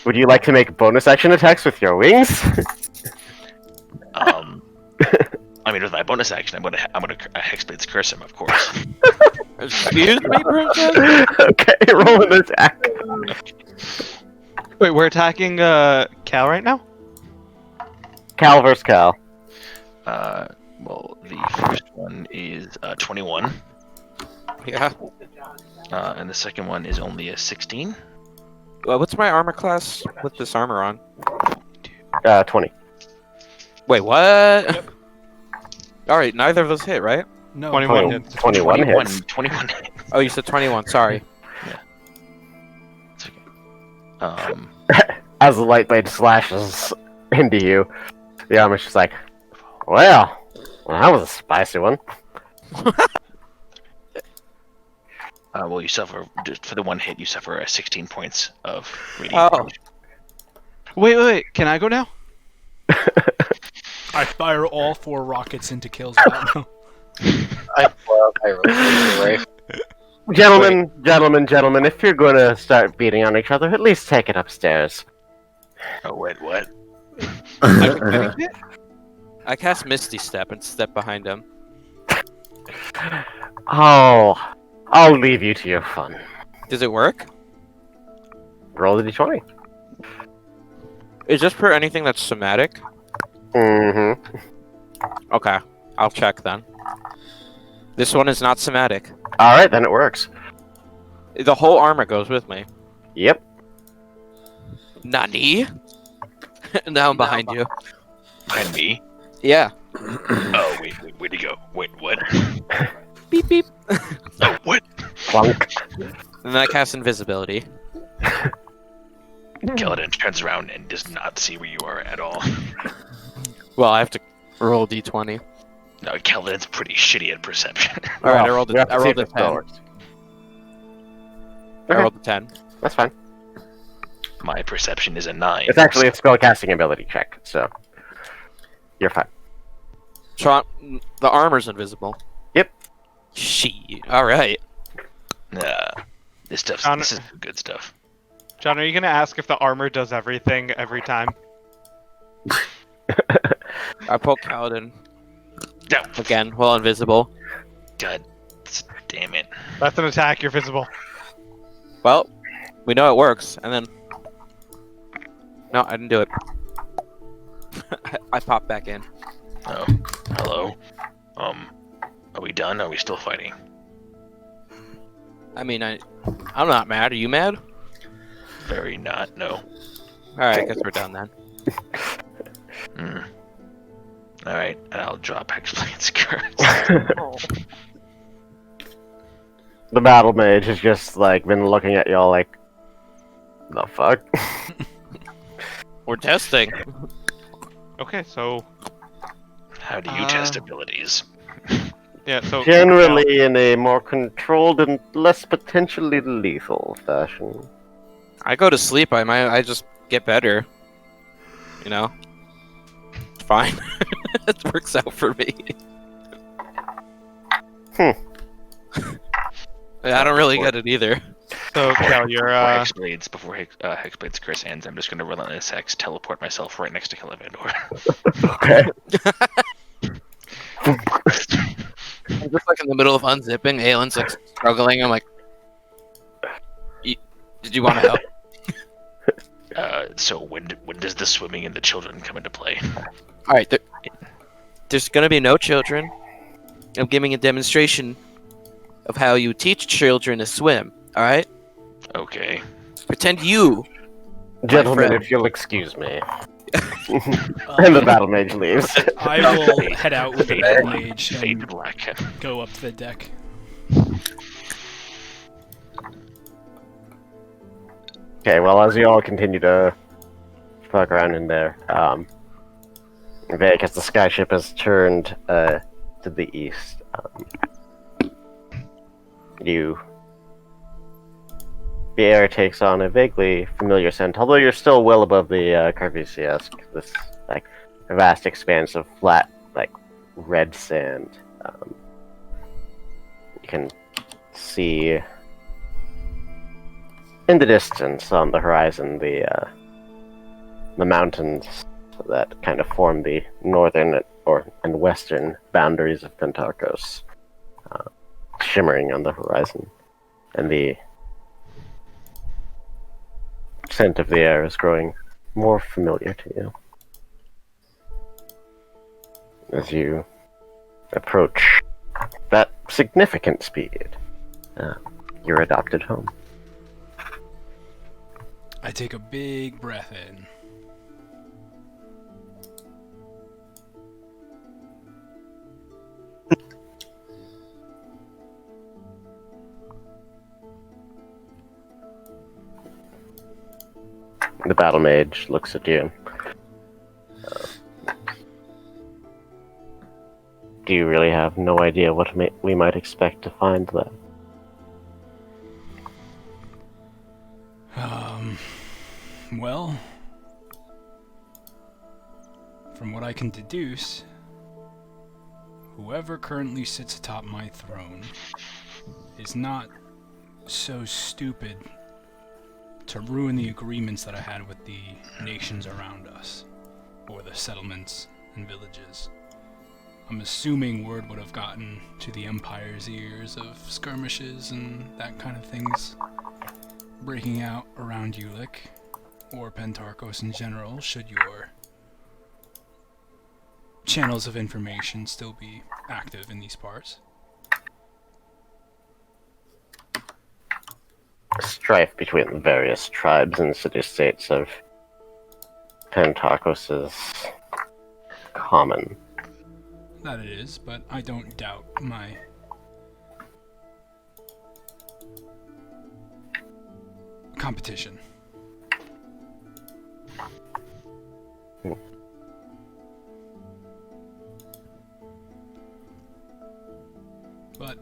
Would you like to make bonus action attacks with your wings? I mean, with my bonus action, I'm gonna Hexblade's curse him, of course. Excuse me, princess? Okay, roll an attack. Wait, we're attacking Cal right now? Cal versus Cal. Well, the first one is 21, Yeah. and the second one is only a 16. Well, what's my armor class with this armor on? 20. Wait, what? All right, neither of those hit, right? No. 21 hits. 21 hits. 21 hits. Oh, you said 21. Sorry. It's okay. As the light blade slashes into you, the armor's just like, well, that was a spicy one. Well, you suffer just for the one hit. You suffer 16 points of radiant Oh. damage. Wait. Can I go now? I fire all 4 rockets into Kale's back. I love my relationship, right? Gentlemen, if you're gonna start beating on each other, at least take it upstairs. Oh wait, what? I cast Misty Step and step behind him. Oh, I'll leave you to your fun. Does it work? Roll the d20. Is this for anything that's somatic? Mm-hmm. Okay, I'll check then. This one is not somatic. All right, then it works. The whole armor goes with me. Yep. Nani? Now I'm behind you. Behind me? Yeah. Oh, wait, where'd he go? Wait, what? Beep beep. Oh, what? Clunk. And then I cast invisibility. Kaladin turns around and does not see where you are at all. Well, I have to roll d20. No, Kaladin's pretty shitty at perception. All right, I Well, rolled we have a, I to see rolled if a it still 10. works. I Okay. rolled a 10. That's fine. My perception is a 9. It's actually a spellcasting ability check, so you're fine. So the armor's invisible. Yep. She. All right. This is good stuff. John, are you gonna ask if the armor does everything every time? I pull Kaladin No. again while invisible. God damn it. That's an attack. You're visible. Well, we know it works, and then. No, I didn't do it. I popped back in. Oh, hello. Are we done? Are we still fighting? I mean, I'm not mad. Are you mad? Very not, no. Alright, I guess we're done then. Alright, I'll drop Hexblade's curse. The battle mage has just like been looking at y'all like, the fuck? We're testing. Okay, so How do you test abilities? yeah, so Generally in a more controlled and less potentially lethal fashion. I go to sleep. I just get better. You know. It's fine. It works out for me. I don't really get it either. So Cal, you're Before Hexblade's curse ends, I'm just gonna Relentless Hex teleport myself right next to Killavandor. Okay. I'm just like in the middle of unzipping. Aelin's like struggling. I'm like, did you want to help? So when does the swimming and the children come into play? All right, there's gonna be no children. I'm giving a demonstration of how you teach children to swim. All right. Okay. Pretend you. Gentlemen, friend. if you'll excuse me. And the battle mage leaves. I will head out with the battle mage Fade to and black. go up to the deck. Okay, well, as you all continue to fuck around in there, Vic, as the skyship has turned to the east, the air takes on a vaguely familiar scent, although you're still well above the Carvisiask, this like vast expanse of flat, like red sand. You can see in the distance on the horizon the mountains that kind of form the northern and western boundaries of Pentarkos, shimmering on the horizon, and the scent of the air is growing more familiar to you as you approach that significant speed, your adopted home. I take a big breath in. The battle mage looks at you. Do you really have no idea what we might expect to find there? Well, from what I can deduce, whoever currently sits atop my throne is not so stupid to ruin the agreements that I had with the nations around us. or the settlements and villages. I'm assuming word would have gotten to the Empire's ears of skirmishes and that kind of things breaking out around Ulick, or Pentarchos in general, should your channels of information still be active in these parts. Strife between the various tribes and city-states of Pentarchos is common. That it is, but I don't doubt my competition. But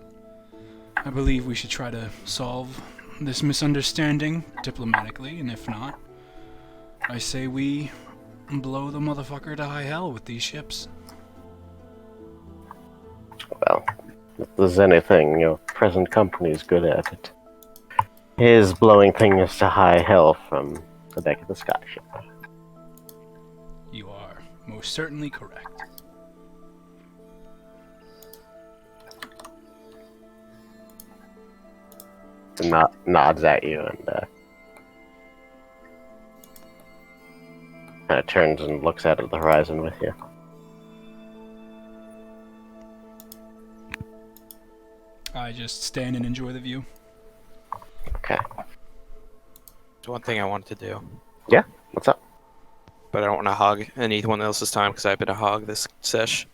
I believe we should try to solve this misunderstanding diplomatically, and if not, I say we blow the motherfucker to high hell with these ships. Well, if there's anything your present company is good at, it is blowing things to high hell from the deck of the sky ship. You are most certainly correct. Nods at you and kind of turns and looks out at the horizon with you. I just stand and enjoy the view. Okay. There's one thing I wanted to do, Yeah? What's up? but I don't want to hog anyone else's time because I've been a hog this sesh.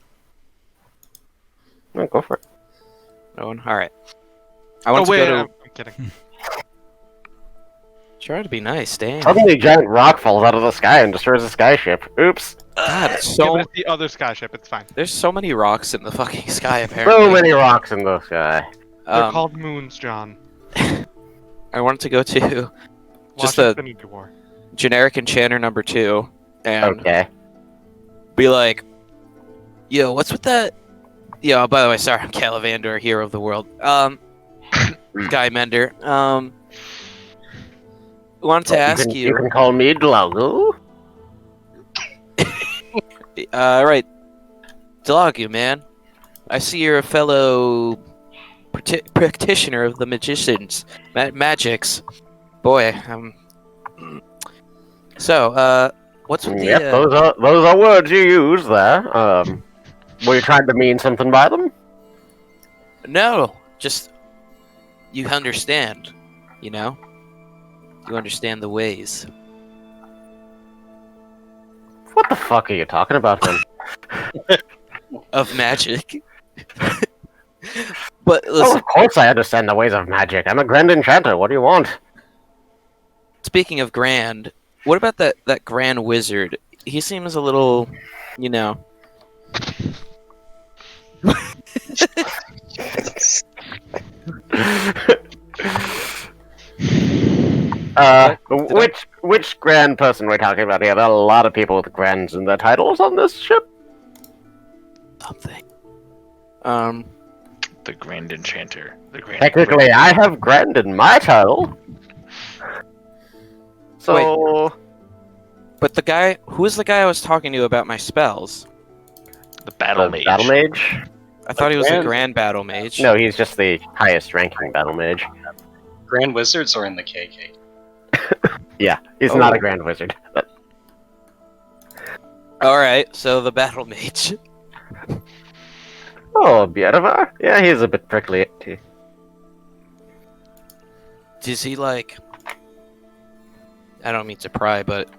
No, go for it. No one? Alright. I want to wait, go to... I'm kidding. Try to be nice, damn. Suddenly a giant rock falls out of the sky and destroys the sky ship. Oops. God, Yeah, so... but it's the other sky ship, it's fine. There's so many rocks in the fucking sky, apparently. So many rocks in the sky. They're called moons, John. I wanted to go to just Watch a Infinity War. generic enchanter number 2 and Okay. be like, yo, what's with that? Yo, by the way, sorry, I'm Calavandor, hero of the world. Guy Mender. Wanted to ask You can call me Dlagu. Right. Delagu, man. I see you're a fellow practitioner of the magicians, magics. Boy, So, what's with the? Yep, those are words you use there. Were you trying to mean something by them? No, just you understand. You know, you understand the ways. What the fuck are you talking about, then? Of magic. But Oh, listen, of course I understand the ways of magic. I'm a grand enchanter. What do you want? speaking of grand, what about that grand wizard? He seems a little, you know. Which grand person we're talking about here? There are a lot of people with grands in their titles on this ship. Something. The Grand Enchanter. The Grand. Technically, I have grand in my title. So, But the guy, who is the guy I was talking to about my spells? The Battle the Mage. battle mage? I thought he was a grand? grand battle mage. No, he's just the highest ranking battle mage. Grand Wizards are in the KK. Yeah, he's Oh. not a grand wizard. But Alright, so the battle mage. oh, Bjervar? Yeah, he's a bit prickly too. Does he like... I don't mean to pry, but...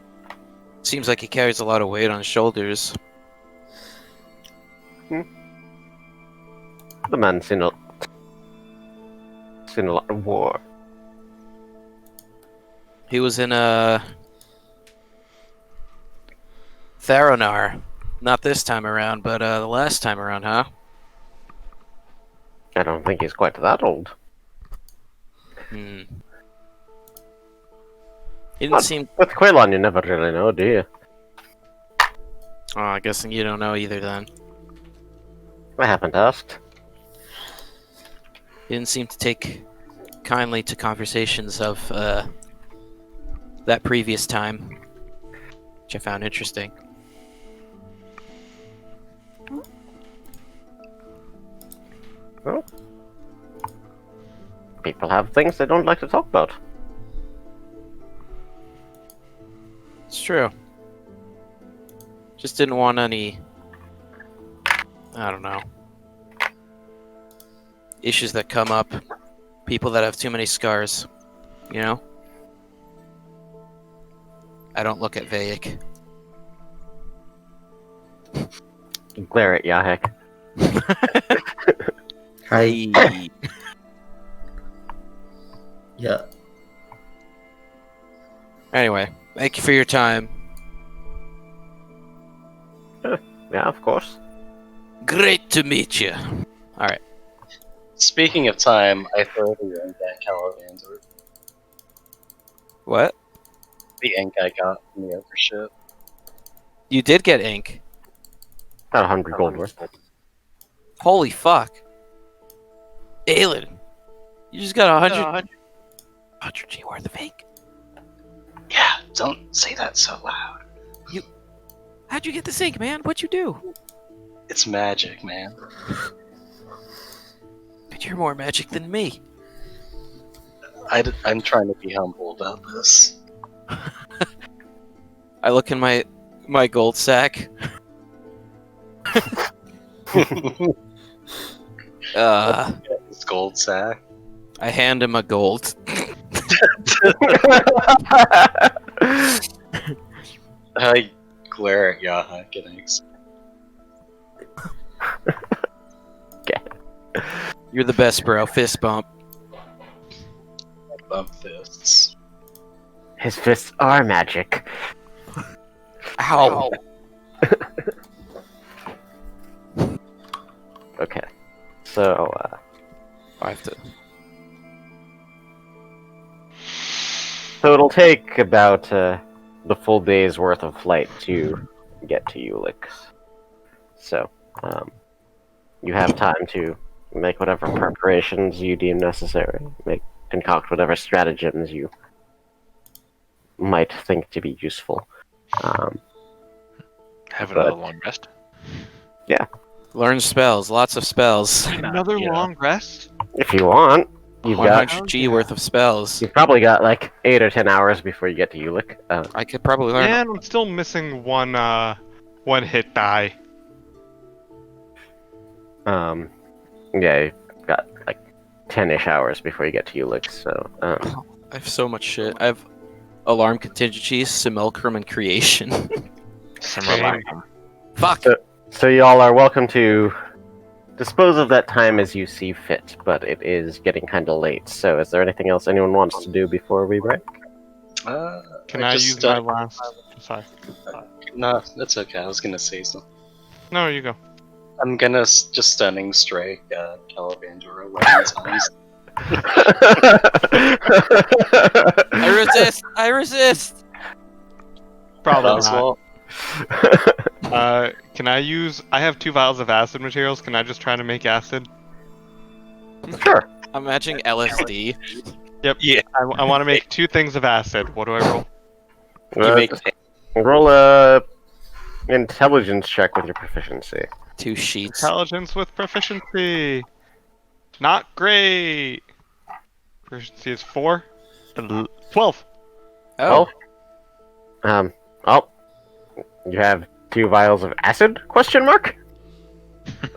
Seems like he carries a lot of weight on his shoulders. The man's seen a lot of war. He was in Theronar. Not this time around, but the last time around, huh? I don't think he's quite that old. Hmm. He didn't But seem... with Quaylon, you never really know, do you? Oh, I guess you don't know either then. I haven't asked. He didn't seem to take kindly to conversations of that previous time, which I found interesting. Well, people have things they don't like to talk about. It's true. Just didn't want any, I don't know, issues that come up. People that have too many scars, you know? I don't look at Vayek. Glare at Yahek. Hi. Yeah. Anyway, thank you for your time. Yeah, of course. Great to meet you. Alright. Speaking of time, I throw the ink at Calivander. What? The ink I got from the overship. You did get ink. About 100 gold worth. Holy fuck. Aelin, you just got 100 G worth of ink. Yeah, don't say that so loud. How'd you get this ink, man? What'd you do? It's magic, man. But you're more magic than me. I'm trying to be humble about this. I look in my gold sack. His gold sack. I hand him a gold. I glare at Yaha, getting You're the best, bro. Fist bump. bump fists. His fists are magic. Ow. Okay. So, I have to. So it'll take about the full day's worth of flight to get to Ulix. So, you have time to make whatever preparations you deem necessary. Concoct whatever stratagems you might think to be useful. Have another long rest. Learn spells. Lots of spells. Another long rest? If you want, you've got 100 G worth of spells. you've probably got like 8 or 10 hours before you get to Ulick. I could probably learn. And I'm still missing one hit die. Yeah, you've got like 10-ish hours before you get to Ulix. So, I have so much shit. I have alarm contingencies, simulacrum, and creation. Fuck. So y'all are welcome to dispose of that time as you see fit, but it is getting kind of late. So, is there anything else anyone wants to do before we break? Can I use my last? Sorry. No, that's okay. I was gonna say something. No, you go. I'm gonna just stunning strike Calivander 11 times. I resist! Probably not. Oswald. Can I use? I have 2 vials of acid materials. Can I just try to make acid? Sure. I'm imagining LSD. Yep. Yeah. I want to make 2 things of acid. What do I roll? You make Roll a intelligence check with your proficiency. 2 sheets. Intelligence with proficiency. Not great. Proficiency is 4. 12. Oh. You have 2 vials of acid? Question mark.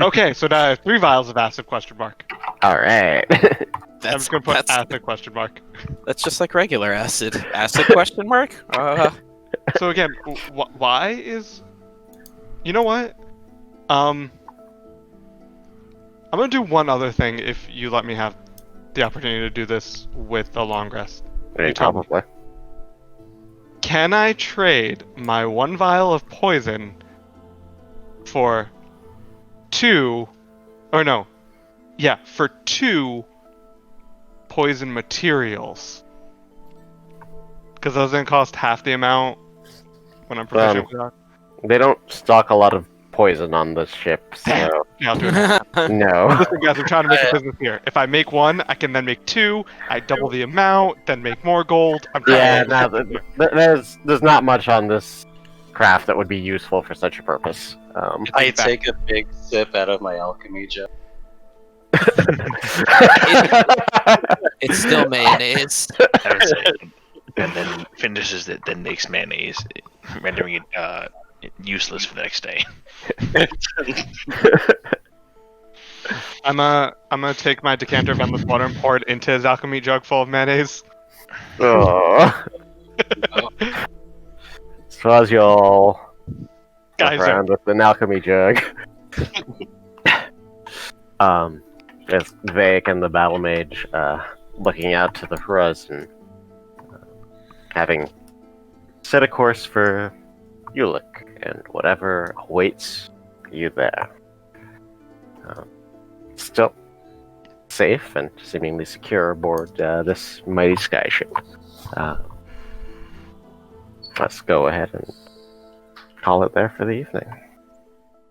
Okay, so now I have 3 vials of acid? Question mark. All right. I'm just gonna put acid? Question mark. That's just like regular acid. Acid? Question mark? So again, why is? You know what? I'm gonna do one other thing if you let me have the opportunity to do this with a long rest. Probably. Can I trade my 1 vial of poison for 2, or no, yeah, for 2 poison materials? Because those then cost half the amount when I'm proficient with that. They don't stock a lot of poison on this ship, so Yeah, I'll do it. no. Listen, guys, I'm trying to make a business here. If I make 1, I can then make 2. I double the amount, then make more gold. I'm trying Yeah, to make there's not much on this craft that would be useful for such a purpose. I take a big sip out of my alchemy gel. It's still mayonnaise. I would say, and then finishes it, then makes mayonnaise, rendering it useless for the next day. I'm gonna take my decanter of endless water and pour it into his alchemy jug full of mayonnaise. Oh. So as you all Guys around with an alchemy jug, it's Vake and the battle mage looking out to the horizon, having set a course for Ulick and whatever awaits you there. Still safe and seemingly secure aboard this mighty skyship. Let's go ahead and call it there for the evening.